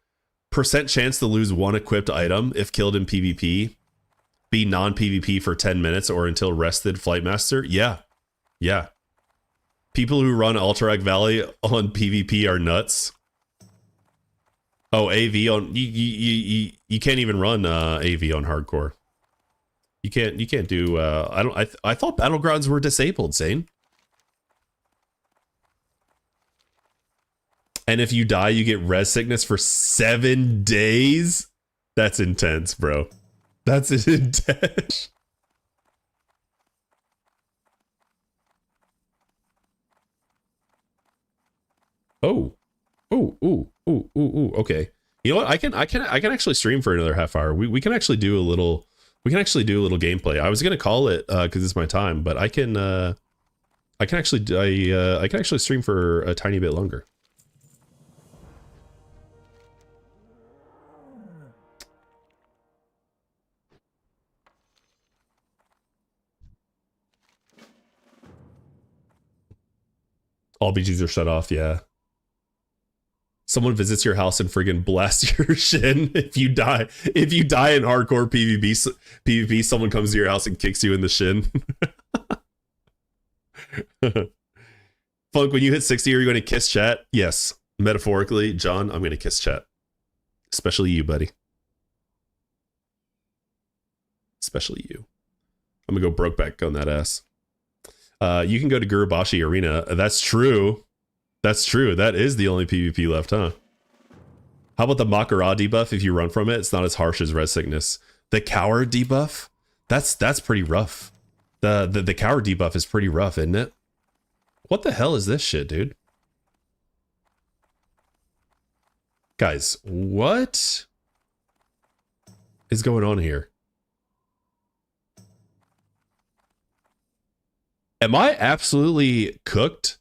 Percent chance to lose one equipped item if killed in PvP. Be non-PvP for 10 minutes or until rested. Flightmaster. Yeah. People who run Alterac Valley on PvP are nuts. Oh, AV on you can't even run AV on hardcore. You can't do I thought battlegrounds were disabled, Zane. And if you die, you get res sickness for 7 days. That's intense, bro. That's intense. Oh. Okay. You know what? I can actually stream for another half hour. We can actually do a little gameplay. I was gonna call it because it's my time, but I can actually stream for a tiny bit longer. All BGs are shut off. Yeah. Someone visits your house and friggin' blasts your shin if you die. If you die in hardcore PvP, someone comes to your house and kicks you in the shin. Funk, when you hit 60, are you going to kiss chat? Yes. Metaphorically, John, I'm going to kiss chat. Especially you, buddy. Especially you. I'm going to go Brokeback on that ass. You can go to Gurubashi Arena. That's true. That's true. That is the only PvP left, huh? How about the Makara debuff? If you run from it, it's not as harsh as res sickness. The Coward debuff? That's pretty rough. The Coward debuff is pretty rough, isn't it? What the hell is this shit, dude? Guys, what is going on here? Am I absolutely cooked?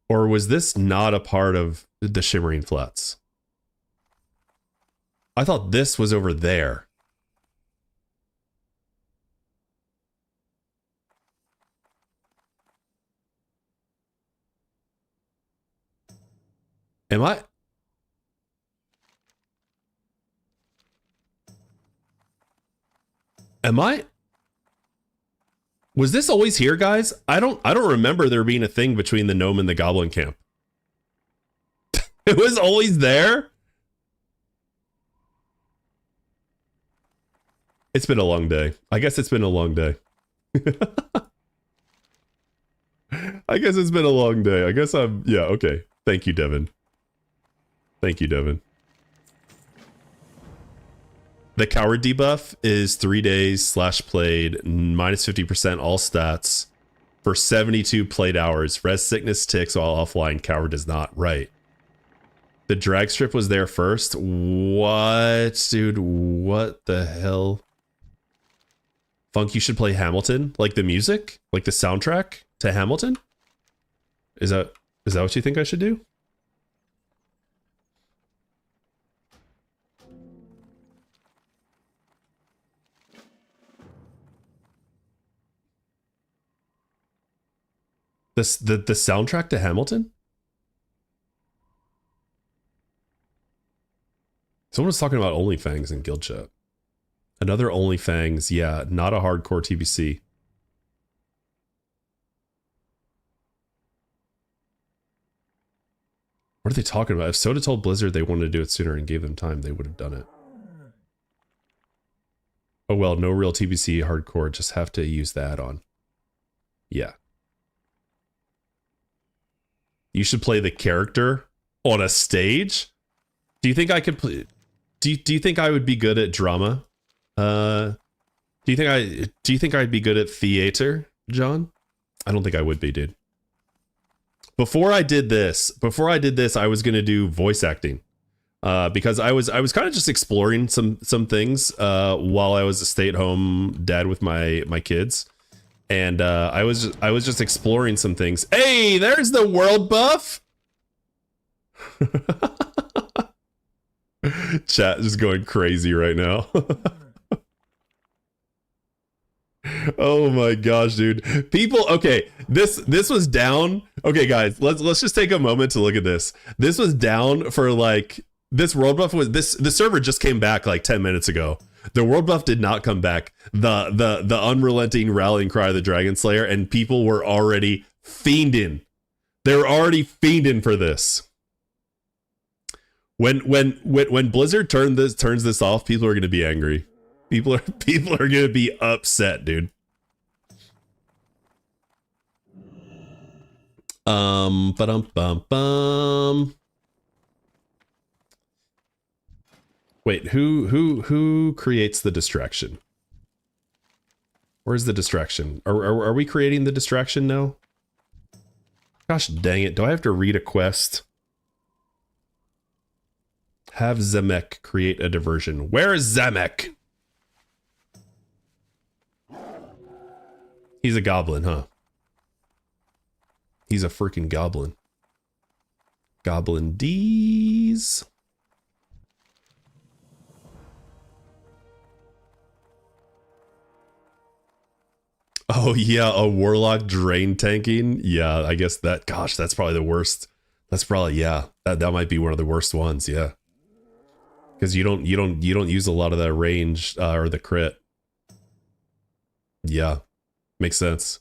Or was this not a part of the Shimmering Flats? I thought this was over there. Am I? Am I? Was this always here, guys? I don't remember there being a thing between the gnome and the goblin camp. It was always there? It's been a long day. I guess it's been a long day. I guess it's been a long day. I guess I'm... Yeah, okay. Thank you, Devin. Thank you, Devin. The coward debuff is 3 days /played, minus 50% all stats for 72 played hours. Res sickness ticks while offline. Coward does not. Right. The drag strip was there first. What, dude? What the hell? Funk, you should play Hamilton, like the music, like the soundtrack to Hamilton. Is that what you think I should do? The soundtrack to Hamilton? Someone was talking about OnlyFans in guild chat. Another OnlyFans, yeah, not a hardcore TBC. What are they talking about? If Soda told Blizzard they wanted to do it sooner and gave them time, they would have done it. Oh well, no real TBC hardcore, just have to use the add-on. Yeah. You should play the character on a stage? Do you think I could play... Do you think I would be good at drama? Do you think I'd be good at theater, John? I don't think I would be, dude. Before I did this, I was gonna do voice acting, because I was kind of just exploring some things while I was a stay-at-home dad with my kids, and I was just exploring some things. Hey, there's the world buff. Chat is going crazy right now. Oh my gosh, dude. People, okay, this was down. Okay, guys, let's just take a moment to look at this. This was down for like, this world buff was the server just came back like 10 minutes ago. The world buff did not come back. The unrelenting rallying cry of the Dragon Slayer, and people were already fiending. They were already fiending for this. When Blizzard turns this off, people are gonna be angry. People are gonna be upset, dude. Ba-dum-bum-bum. Wait, who creates the distraction? Where's the distraction? Are we creating the distraction now? Gosh dang it, do I have to read a quest? Have Zemek create a diversion. Where is Zemek? He's a goblin, huh? He's a freaking goblin. Goblin D's. Oh yeah, a warlock drain tanking. Yeah, I guess that. Gosh, that's probably the worst. That's probably, yeah. That might be one of the worst ones. Yeah, because you don't use a lot of that range or the crit. Yeah, makes sense.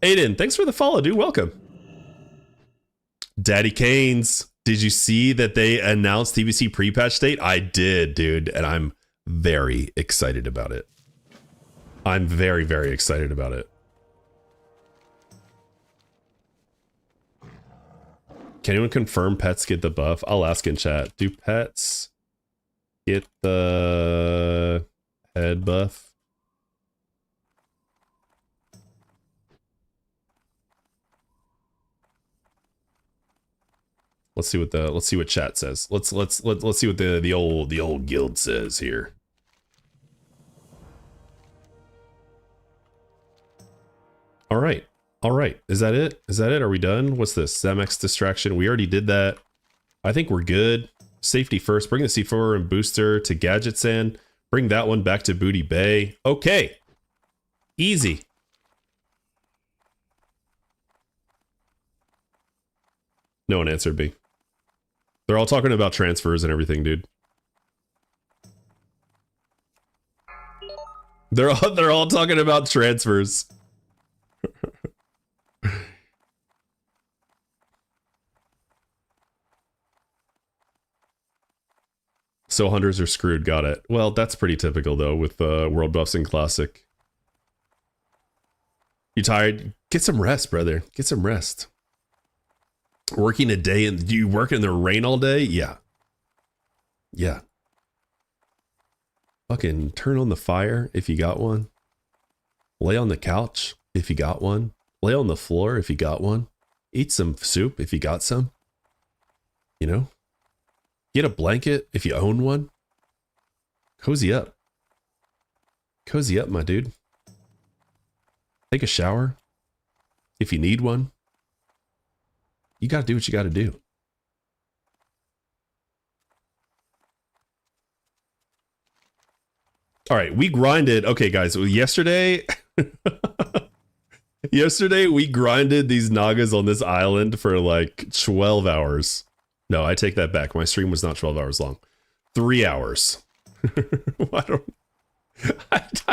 Aiden, thanks for the follow, dude. Welcome. Daddy Canes, did you see that they announced TBC pre-patch date? I did, dude, and I'm very excited about it. I'm very, very excited about it. Can anyone confirm pets get the buff? I'll ask in chat. Do pets get the head buff? Let's see what chat says. Let's see what the old guild says here. All right. Is that it? Are we done? What's this? Zemeck's distraction. We already did that. I think we're good. Safety first. Bring the C4 and booster to Gadget Sand. Bring that one back to Booty Bay. Okay. Easy. No one answered me. They're all talking about transfers and everything, dude. They're all talking about transfers. So hunters are screwed, got it. Well, that's pretty typical though with World Buffs and Classic. You tired? Get some rest, brother. Get some rest. Working a day and do you work in the rain all day? Yeah. Yeah. Fucking turn on the fire if you got one. Lay on the couch if you got one. Lay on the floor if you got one. Eat some soup if you got some. You know? Get a blanket if you own one. Cozy up. Cozy up, my dude. Take a shower if you need one. You gotta do what you gotta do. All right, we grinded. Okay, guys, yesterday... yesterday, we grinded these Nagas on this island for like 12 hours. No, I take that back. My stream was not 12 hours long. 3 hours. I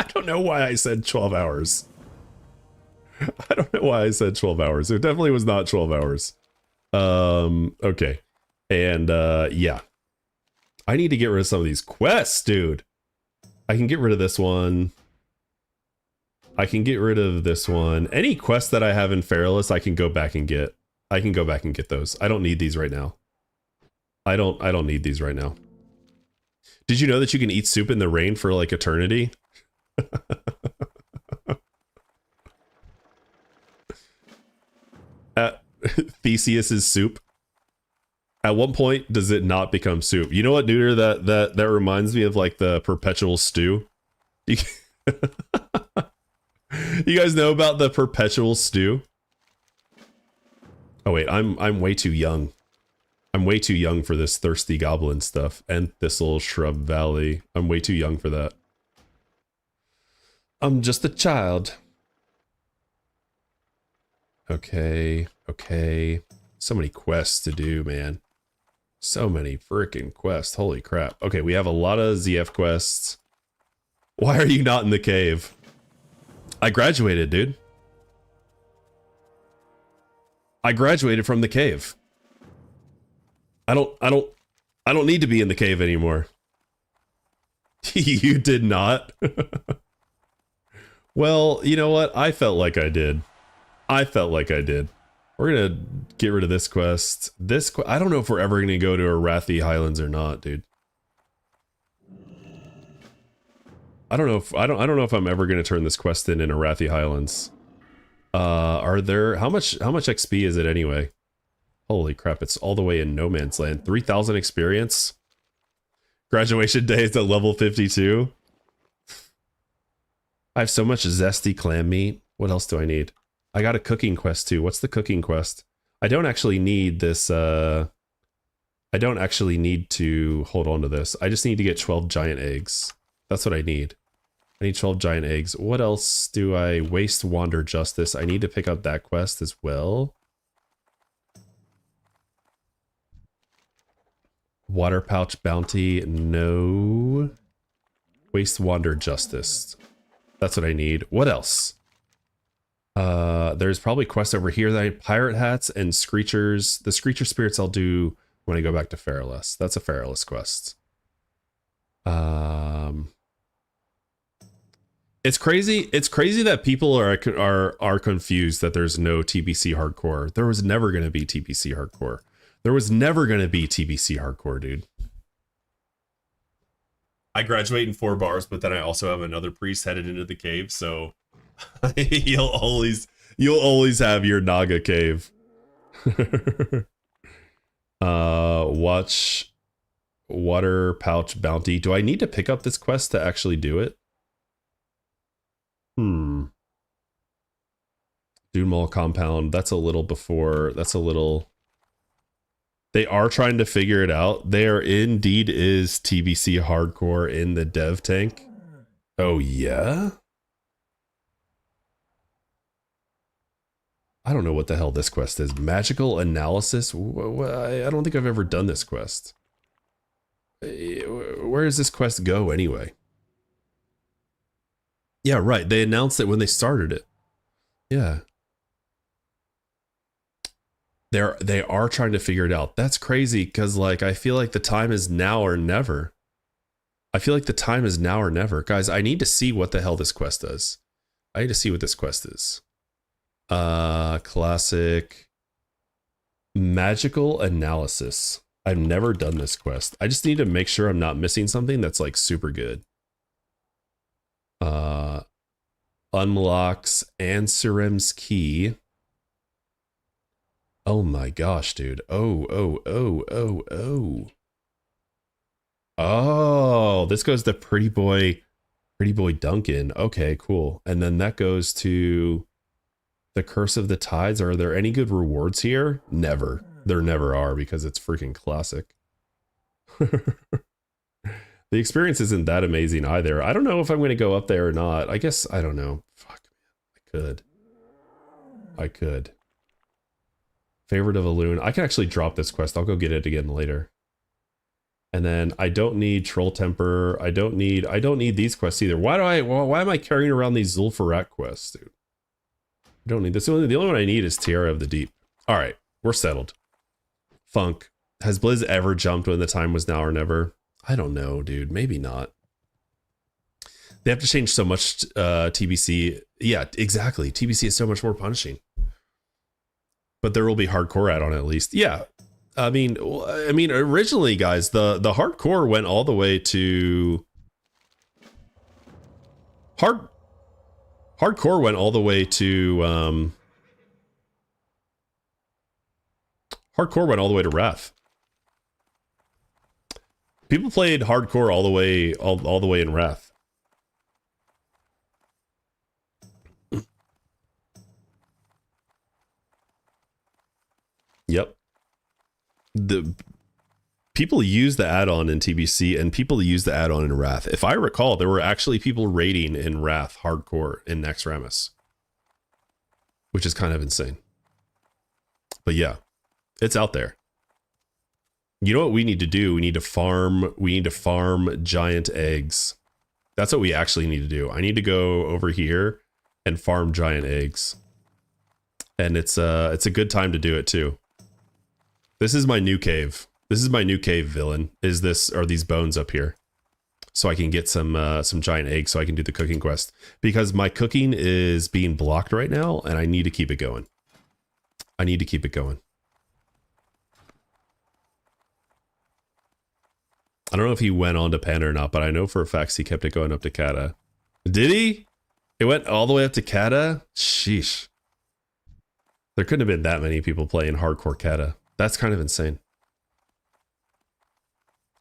don't know why I said 12 hours. I don't know why I said 12 hours. It definitely was not 12 hours. Okay. And, yeah. I need to get rid of some of these quests, dude. I can get rid of this one. I can get rid of this one. Any quests that I have in Feralus, I can go back and get. I can go back and get those. I don't need these right now. I don't need these right now. Did you know that you can eat soup in the rain for like eternity? Theseus's soup. At what point does it not become soup? You know what, Neuter? That reminds me of like the perpetual stew. You guys know about the perpetual stew? Oh wait, I'm way too young. I'm way too young for this thirsty goblin stuff and Thistle Shrub Valley. I'm way too young for that. I'm just a child. Okay, okay. So many quests to do, man. So many freaking quests. Holy crap. Okay, we have a lot of ZF quests. Why are you not in the cave? I graduated, dude. I graduated from the cave. I don't need to be in the cave anymore. You did not. Well, you know what? I felt like I did. I felt like I did. We're gonna get rid of this quest. I don't know if we're ever gonna go to Arathi Highlands or not, dude. I don't know if I'm ever gonna turn this quest in Arathi Highlands. Are there how much XP is it anyway? Holy crap, it's all the way in no man's land. 3,000 experience. Graduation day is at level 52. I have so much zesty clam meat. What else do I need? I got a cooking quest too. What's the cooking quest? I don't actually need this. I don't actually need to hold on to this. I just need to get 12 giant eggs. That's what I need. I need 12 giant eggs. What else do I waste wander justice? I need to pick up that quest as well. Water pouch bounty, no. Waste wander justice. That's what I need. What else? There's probably quests over here that I pirate hats and screechers. The screecher spirits I'll do when I go back to Feralus. That's a Feralus quest. It's crazy. It's crazy that people are confused that there's no TBC hardcore. There was never going to be TBC hardcore. There was never going to be TBC hardcore, dude. I graduate in 4 bars, but then I also have another priest headed into the cave, so you'll always have your Naga cave. Watch water pouch bounty. Do I need to pick up this quest to actually do it? Dune Mall compound. That's a little before. That's a little. They are trying to figure it out. There indeed is TBC hardcore in the dev tank. Oh yeah? I don't know what the hell this quest is. Magical analysis? I don't think I've ever done this quest. Where does this quest go anyway? Yeah, right. They announced it when they started it. Yeah. They are trying to figure it out. That's crazy because like I feel like the time is now or never. I feel like the time is now or never. Guys, I need to see what the hell this quest does. I need to see what this quest is. Classic magical analysis. I've never done this quest. I just need to make sure I'm not missing something that's like super good. Unlocks Ansurim's key. Oh my gosh, dude. Oh, this goes to Pretty Boy Duncan. Okay, cool. And then that goes to the Curse of the Tides. Are there any good rewards here? Never. There never are because it's freaking classic. The experience isn't that amazing either. I don't know if I'm going to go up there or not. I guess, I don't know. Fuck, man. I could. Favorite of a loon. I can actually drop this quest. I'll go get it again later. And then I don't need Troll Temper. I don't need these quests either. Why am I carrying around these Zul'Farrak quests, dude? I don't need this. The only one I need is Tiara of the Deep. All right, we're settled. Funk. Has Blizz ever jumped when the time was now or never? I don't know, dude. Maybe not. They have to change so much TBC. Yeah, exactly. TBC is so much more punishing. But there will be hardcore add-on at least. Yeah. I mean, originally, guys, the hardcore went all the way to hardcore went all the way to hardcore went all the way to Wrath. People played hardcore all the way in Wrath. Yep. The people use the add-on in TBC and people use the add-on in Wrath. If I recall, there were actually people raiding in Wrath hardcore in Naxxramas, which is kind of insane. But yeah, it's out there. You know what we need to do? We need to farm giant eggs. That's what we actually need to do. I need to go over here and farm giant eggs. And it's a good time to do it too. This is my new cave. This is my new cave villain. Are these bones up here? So I can get some giant eggs so I can do the cooking quest. Because my cooking is being blocked right now and I need to keep it going. I need to keep it going. I don't know if he went on to Panda or not, but I know for a fact he kept it going up to Kata. Did he? It went all the way up to Kata? Sheesh. There couldn't have been that many people playing hardcore Kata. That's kind of insane.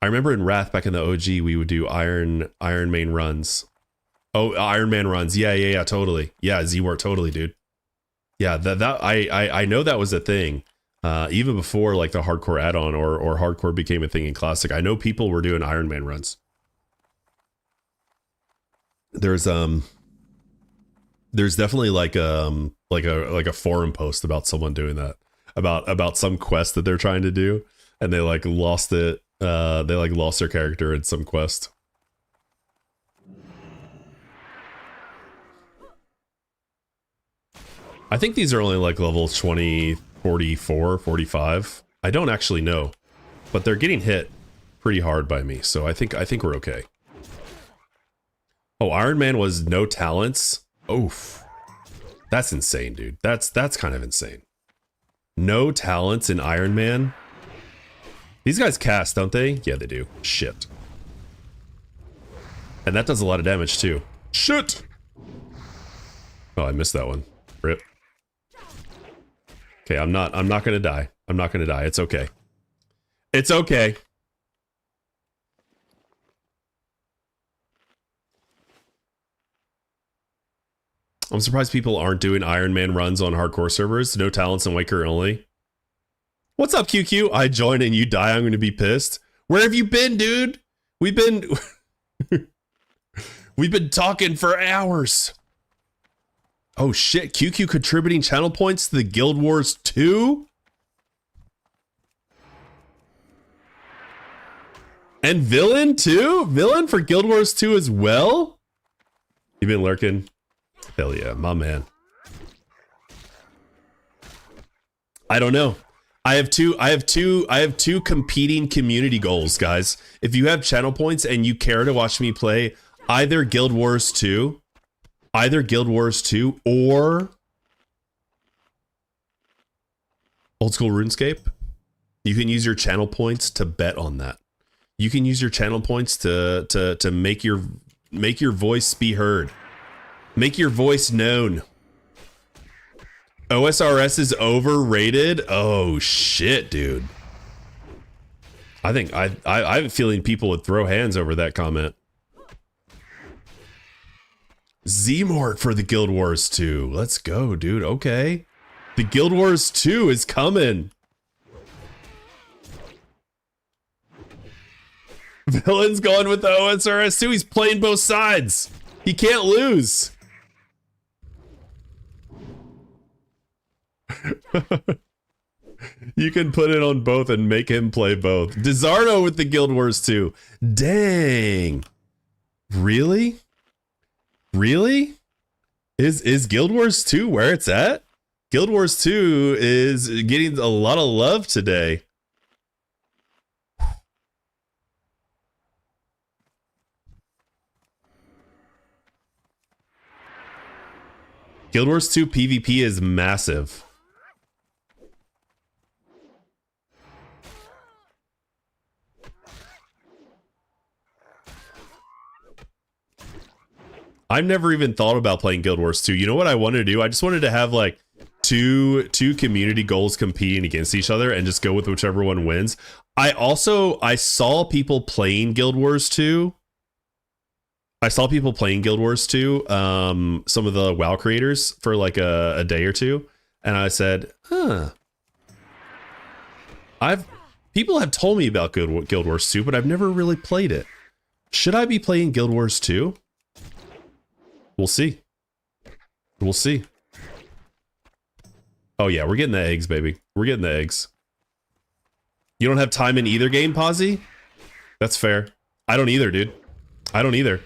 I remember in Wrath back in the OG, we would do Iron Main runs. Oh, Iron Man runs. Yeah, totally. Yeah, Z-War, totally, dude. Yeah, I know that was a thing. Even before like the hardcore add-on or hardcore became a thing in Classic. I know people were doing Iron Man runs. There's definitely like a forum post about someone doing that. About some quest that they're trying to do and they like lost it. They like lost their character in some quest. I think these are only like level 20, 44, 45. I don't actually know, but they're getting hit pretty hard by me. So I think we're okay. Oh, Iron Man was no talents. Oof. That's insane, dude. That's kind of insane. No talents in Iron Man. These guys cast, don't they? Yeah, they do. Shit. And that does a lot of damage too. Shit. Oh, I missed that one. Rip. Okay, I'm not gonna die. I'm not gonna die. It's okay. It's okay. I'm surprised people aren't doing Iron Man runs on hardcore servers. No talents and Waker only. What's up, QQ? I join and you die, I'm going to be pissed. Where have you been, dude? We've been talking for hours. Oh shit, QQ contributing channel points to the Guild Wars 2? And Villain too? Villain for Guild Wars 2 as well? You been lurking? Hell yeah, my man. I don't know. I have two competing community goals, guys. If you have channel points and you care to watch me play either Guild Wars 2 or Old School RuneScape, you can use your channel points to bet on that. You can use your channel points to make your voice be heard. Make your voice known. OSRS is overrated? Oh shit, dude. I think I have a feeling people would throw hands over that comment. Zmort for the Guild Wars 2. Let's go, dude. Okay. The Guild Wars 2 is coming. Villain's going with the OSRS 2. He's playing both sides. He can't lose. You can put it on both and make him play both. Dizarno with the Guild Wars 2. Dang. Really? Really? Is Guild Wars 2 where it's at? Guild Wars 2 is getting a lot of love today. Guild Wars 2 PvP is massive. I've never even thought about playing Guild Wars 2. You know what I wanted to do? I just wanted to have like two community goals competing against each other and just go with whichever one wins. I saw people playing Guild Wars 2. Some of the WoW creators for like a day or two, and I said, people have told me about Guild Wars 2, but I've never really played it. Should I be playing Guild Wars 2? We'll see. We'll see. Oh yeah, we're getting the eggs, baby. We're getting the eggs. You don't have time in either game, Posy? That's fair. I don't either, dude. I don't either.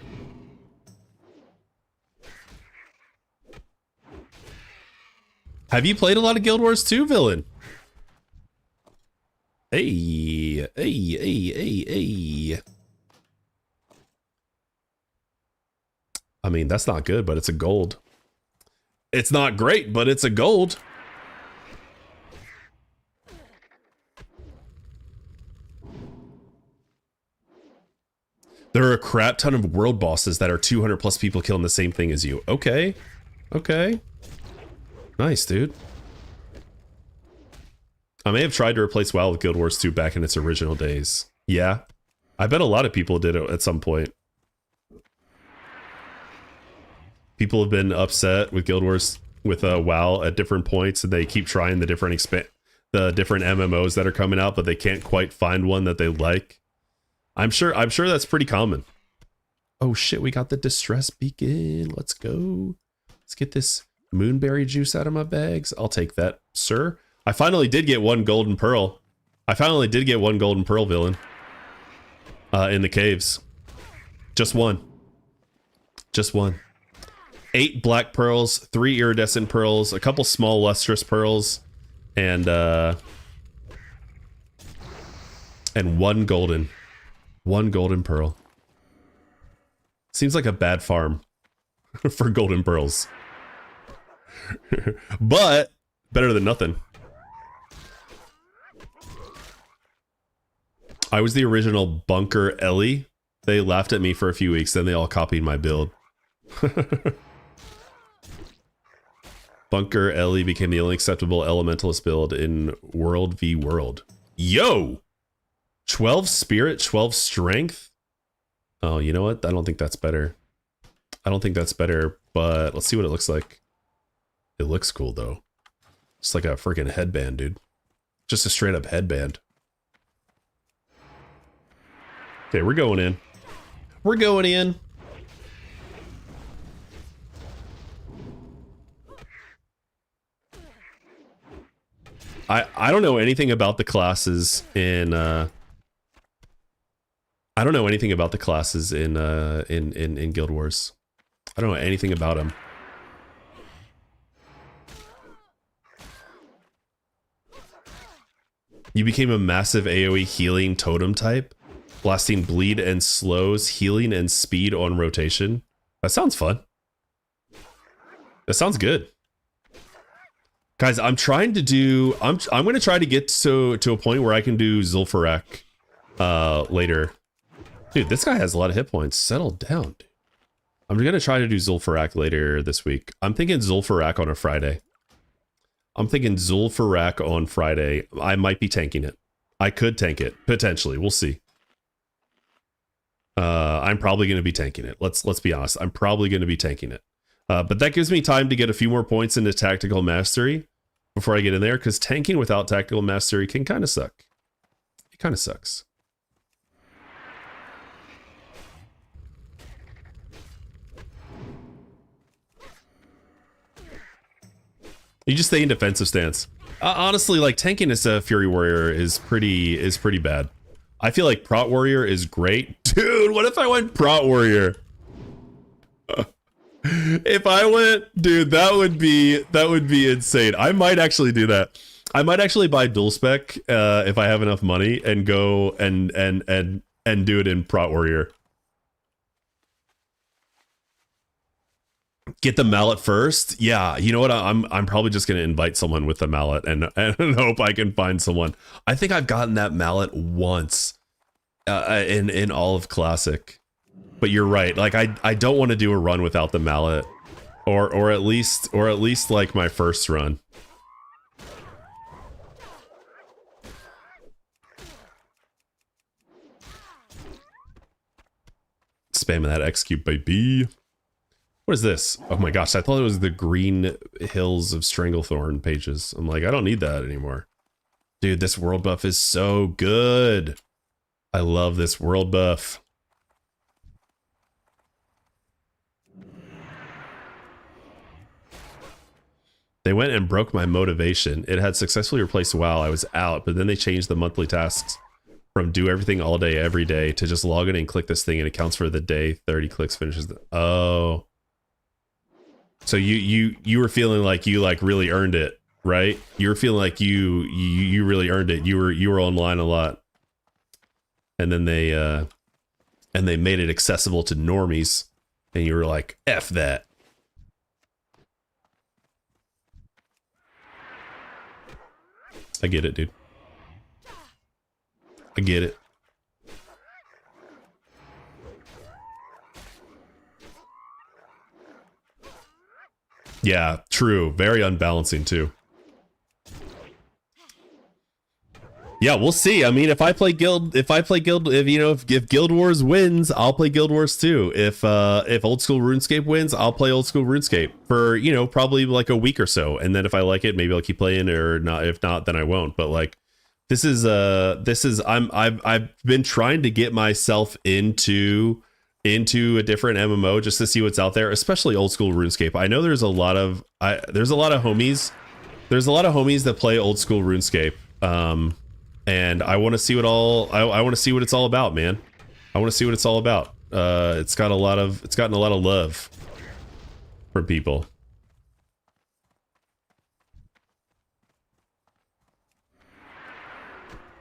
Have you played a lot of Guild Wars 2, Villain? Hey. I mean, that's not good, but it's a gold. It's not great, but it's a gold. There are a crap ton of world bosses that are 200 plus people killing the same thing as you. Okay. Okay. Nice, dude. I may have tried to replace WoW with Guild Wars 2 back in its original days. Yeah. I bet a lot of people did it at some point. People have been upset with Guild Wars with WoW at different points, and they keep trying the different MMOs that are coming out, but they can't quite find one that they like. I'm sure that's pretty common. Oh shit, we got the distress beacon. Let's go. Let's get this moonberry juice out of my bags. I'll take that, sir. I finally did get one golden pearl. Villain. In the caves. Just one. 8 black pearls, 3 iridescent pearls, a couple small lustrous pearls, and 1 golden. 1 golden pearl. Seems like a bad farm for golden pearls. But better than nothing. I was the original Bunker Ellie. They laughed at me for a few weeks, then they all copied my build. Bunker Ellie became the only acceptable elementalist build in World v World. Yo! 12 spirit, 12 strength? Oh, you know what? I don't think that's better. But let's see what it looks like. It looks cool, though. It's like a freaking headband, dude. Just a straight up headband. Okay, we're going in. I don't know anything about the classes in I don't know anything about the classes in Guild Wars. I don't know anything about them. You became a massive AoE healing totem type, blasting bleed and slows, healing and speed on rotation. That sounds fun. That sounds good. Guys, I'm trying to do I'm going to try to get to a point where I can do Zul'Farrak later. Dude, this guy has a lot of hit points. Settle down, dude. I'm going to try to do Zul'Farrak later this week. I'm thinking Zul'Farrak on a Friday. I'm thinking Zul'Farrak on Friday. I might be tanking it. I could tank it potentially. We'll see. I'm probably going to be tanking it. Let's be honest. I'm probably going to be tanking it. But that gives me time to get a few more points into tactical mastery before I get in there, because tanking without tactical mastery can kind of suck. It kind of sucks. You just stay in defensive stance. Honestly, like tanking as a Fury Warrior is pretty bad. I feel like Prot Warrior is great. Dude, what if I went Prot Warrior? If I went, dude, that would be insane. I might actually do that. I might actually buy dual spec if I have enough money and go and do it in Prot Warrior. Get the mallet first. Yeah, you know what? I'm probably just gonna invite someone with the mallet and hope I can find someone. I think I've gotten that mallet once in all of Classic. But you're right. Like I don't want to do a run without the mallet, or at least like my first run. Spamming that X cube, baby. What is this? Oh my gosh, I thought it was the Green Hills of Stranglethorn pages. I'm like, I don't need that anymore. Dude, this world buff is so good. I love this world buff. They went and broke my motivation. It had successfully replaced WoW. I was out, but then they changed the monthly tasks from do everything all day, every day, to just log in and click this thing and it counts for the day. 30 clicks finishes the... Oh. So you were feeling like you like really earned it, right? You were feeling like you really earned it. You were online a lot. And then they made it accessible to normies, and you were like, F that. I get it, dude. I get it. Yeah, true. Very unbalancing too. Yeah, we'll see. I mean, if Guild Wars wins, I'll play Guild Wars too. If Old School RuneScape wins, I'll play Old School RuneScape for, you know, probably like a week or so. And then if I like it, maybe I'll keep playing, or not. If not, then I won't. But like, I've been trying to get myself into a different MMO just to see what's out there, especially Old School RuneScape. I know there's a lot of homies that play Old School RuneScape. And I want to see what it's all about, man. I want to see what it's all about. It's gotten a lot of love from people.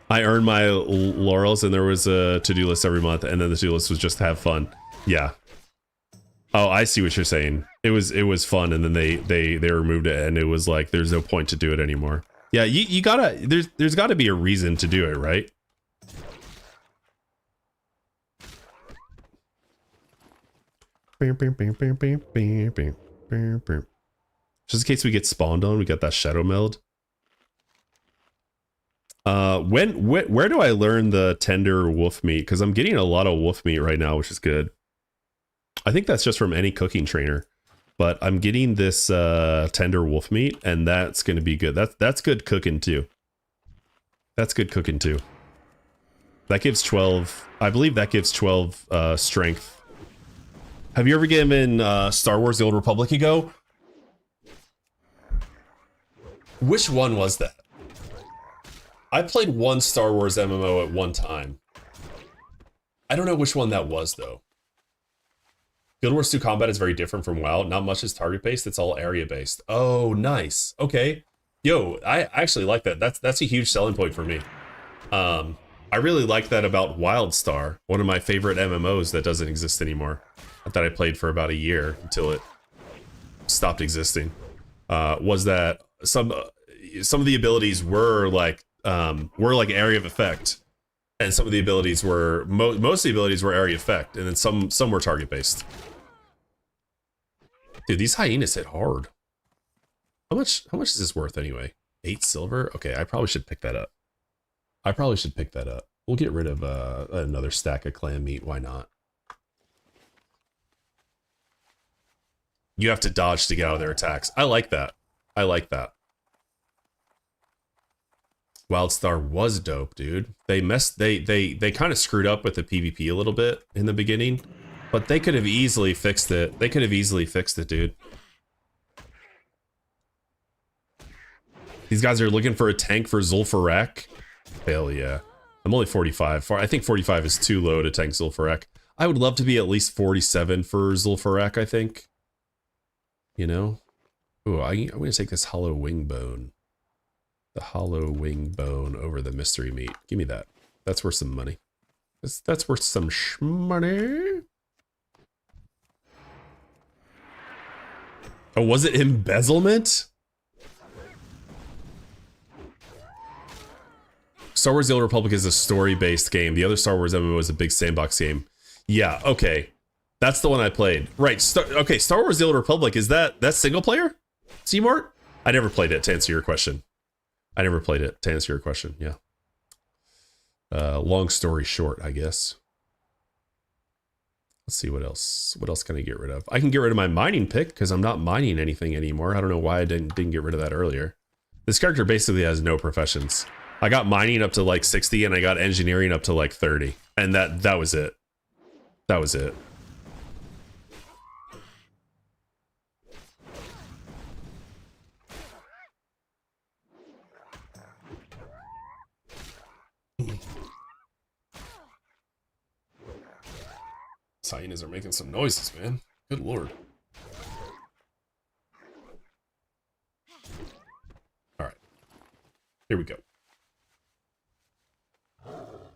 I earned my laurels, and there was a to-do list every month, and then the to-do list was just to have fun. Yeah. Oh, I see what you're saying. It was fun, and then they removed it, and it was like there's no point to do it anymore. Yeah, you gotta, there's gotta be a reason to do it, right? Just in case we get spawned on, we got that shadow meld. Where do I learn the tender wolf meat? Because I'm getting a lot of wolf meat right now, which is good. I think that's just from any cooking trainer. But I'm getting this tender wolf meat, and that's going to be good. That's good cooking too. That's good cooking too. That gives 12. I believe that gives 12 strength. Have you ever given Star Wars: The Old Republic a go? Which one was that? I played one Star Wars MMO at one time. I don't know which one that was though. Guild Wars 2 combat is very different from WoW. Not much is target based. It's all area based. Oh, nice. Okay. Yo, I actually like that. That's a huge selling point for me. I really like that about WildStar, one of my favorite MMOs that doesn't exist anymore. That I played for about a year until it stopped existing. Was that some of the abilities were like area of effect, and some of the abilities were most of the abilities were area effect, and then some were target based. Dude, these hyenas hit hard. How much is this worth anyway? 8 silver? Okay, I probably should pick that up. We'll get rid of another stack of clam meat. Why not? You have to dodge to get out of their attacks. I like that. WildStar was dope, dude. They kind of screwed up with the PvP a little bit in the beginning, but they could have easily fixed it. Dude. These guys are looking for a tank for Zul'Farrak. Hell yeah. I'm only 45. I think 45 is too low to tank Zul'Farrak. I would love to be at least 47 for Zul'Farrak, I think. You know? Ooh, I'm going to take this hollow wing bone. The hollow wing bone over the mystery meat. Give me that. That's worth some money. That's worth some money. Oh, was it embezzlement? Star Wars The Old Republic is a story-based game. The other Star Wars MMO is a big sandbox game. Yeah, okay. That's the one I played. Right, Star Wars The Old Republic, is that single player? Seymour? I never played it, to answer your question. Yeah. Long story short, I guess. Let's see what else. What else can I get rid of? I can get rid of my mining pick, because I'm not mining anything anymore. I don't know why I didn't get rid of that earlier. This character basically has no professions. I got mining up to like 60 and I got engineering up to like 30. And that was it. That was it. Hyenas are making some noises, man. Good lord. All right. Here we go.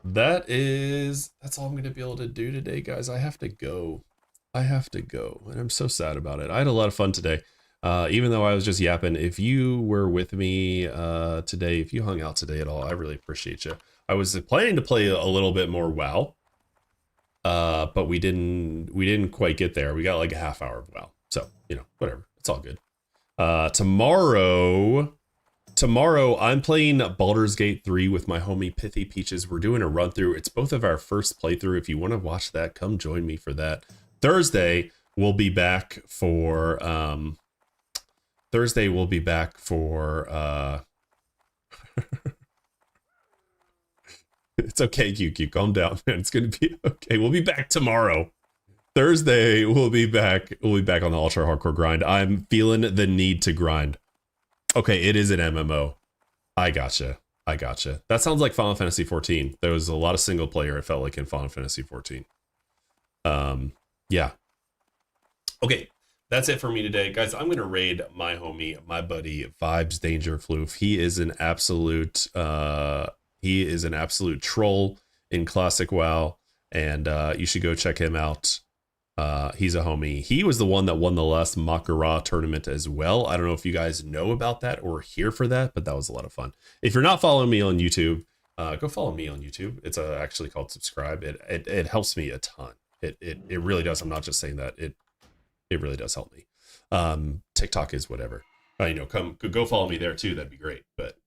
That's all I'm going to be able to do today, guys. I have to go. And I'm so sad about it. I had a lot of fun today. Even though I was just yapping, if you were with me today, if you hung out today at all, I really appreciate you. I was planning to play a little bit more WoW, but we didn't quite get there. We got like a half hour of WoW. So, you know, whatever. It's all good. Tomorrow, I'm playing Baldur's Gate 3 with my homie Pithy Peaches. We're doing a run through. It's both of our first playthrough. If you want to watch that, come join me for that. Thursday, we'll be back for It's okay, QQ. Calm down, man. It's gonna be okay. We'll be back tomorrow. Thursday, we'll be back on the ultra hardcore grind. I'm feeling the need to grind. Okay, it is an MMO. I gotcha. That sounds like Final Fantasy 14. There was a lot of single player, it felt like, in Final Fantasy 14. Yeah. Okay, that's it for me today. Guys, I'm going to raid my homie, my buddy, Vibes Danger Floof. He is an absolute troll in Classic WoW, and you should go check him out. He's a homie. He was the one that won the last Makara tournament as well. I don't know if you guys know about that or here for that, but that was a lot of fun. If you're not following me on YouTube, go follow me on YouTube. It's actually called subscribe. It helps me a ton. It really does. I'm not just saying that. It really does help me. TikTok is whatever. Go follow me there too. That'd be great. But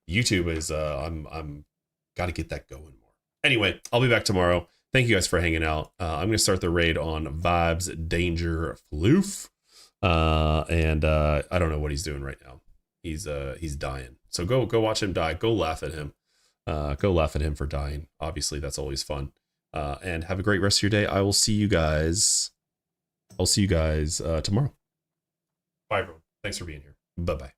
YouTube is I'm got to get that going more. Anyway, I'll be back tomorrow. Thank you guys for hanging out. I'm going to start the raid on Vibes Danger Floof. And I don't know what he's doing right now. He's dying. So go watch him die. Go laugh at him. Go laugh at him for dying. Obviously, that's always fun. And have a great rest of your day. I will see you guys. I'll see you guys tomorrow. Bye, everyone. Thanks for being here. Bye-bye.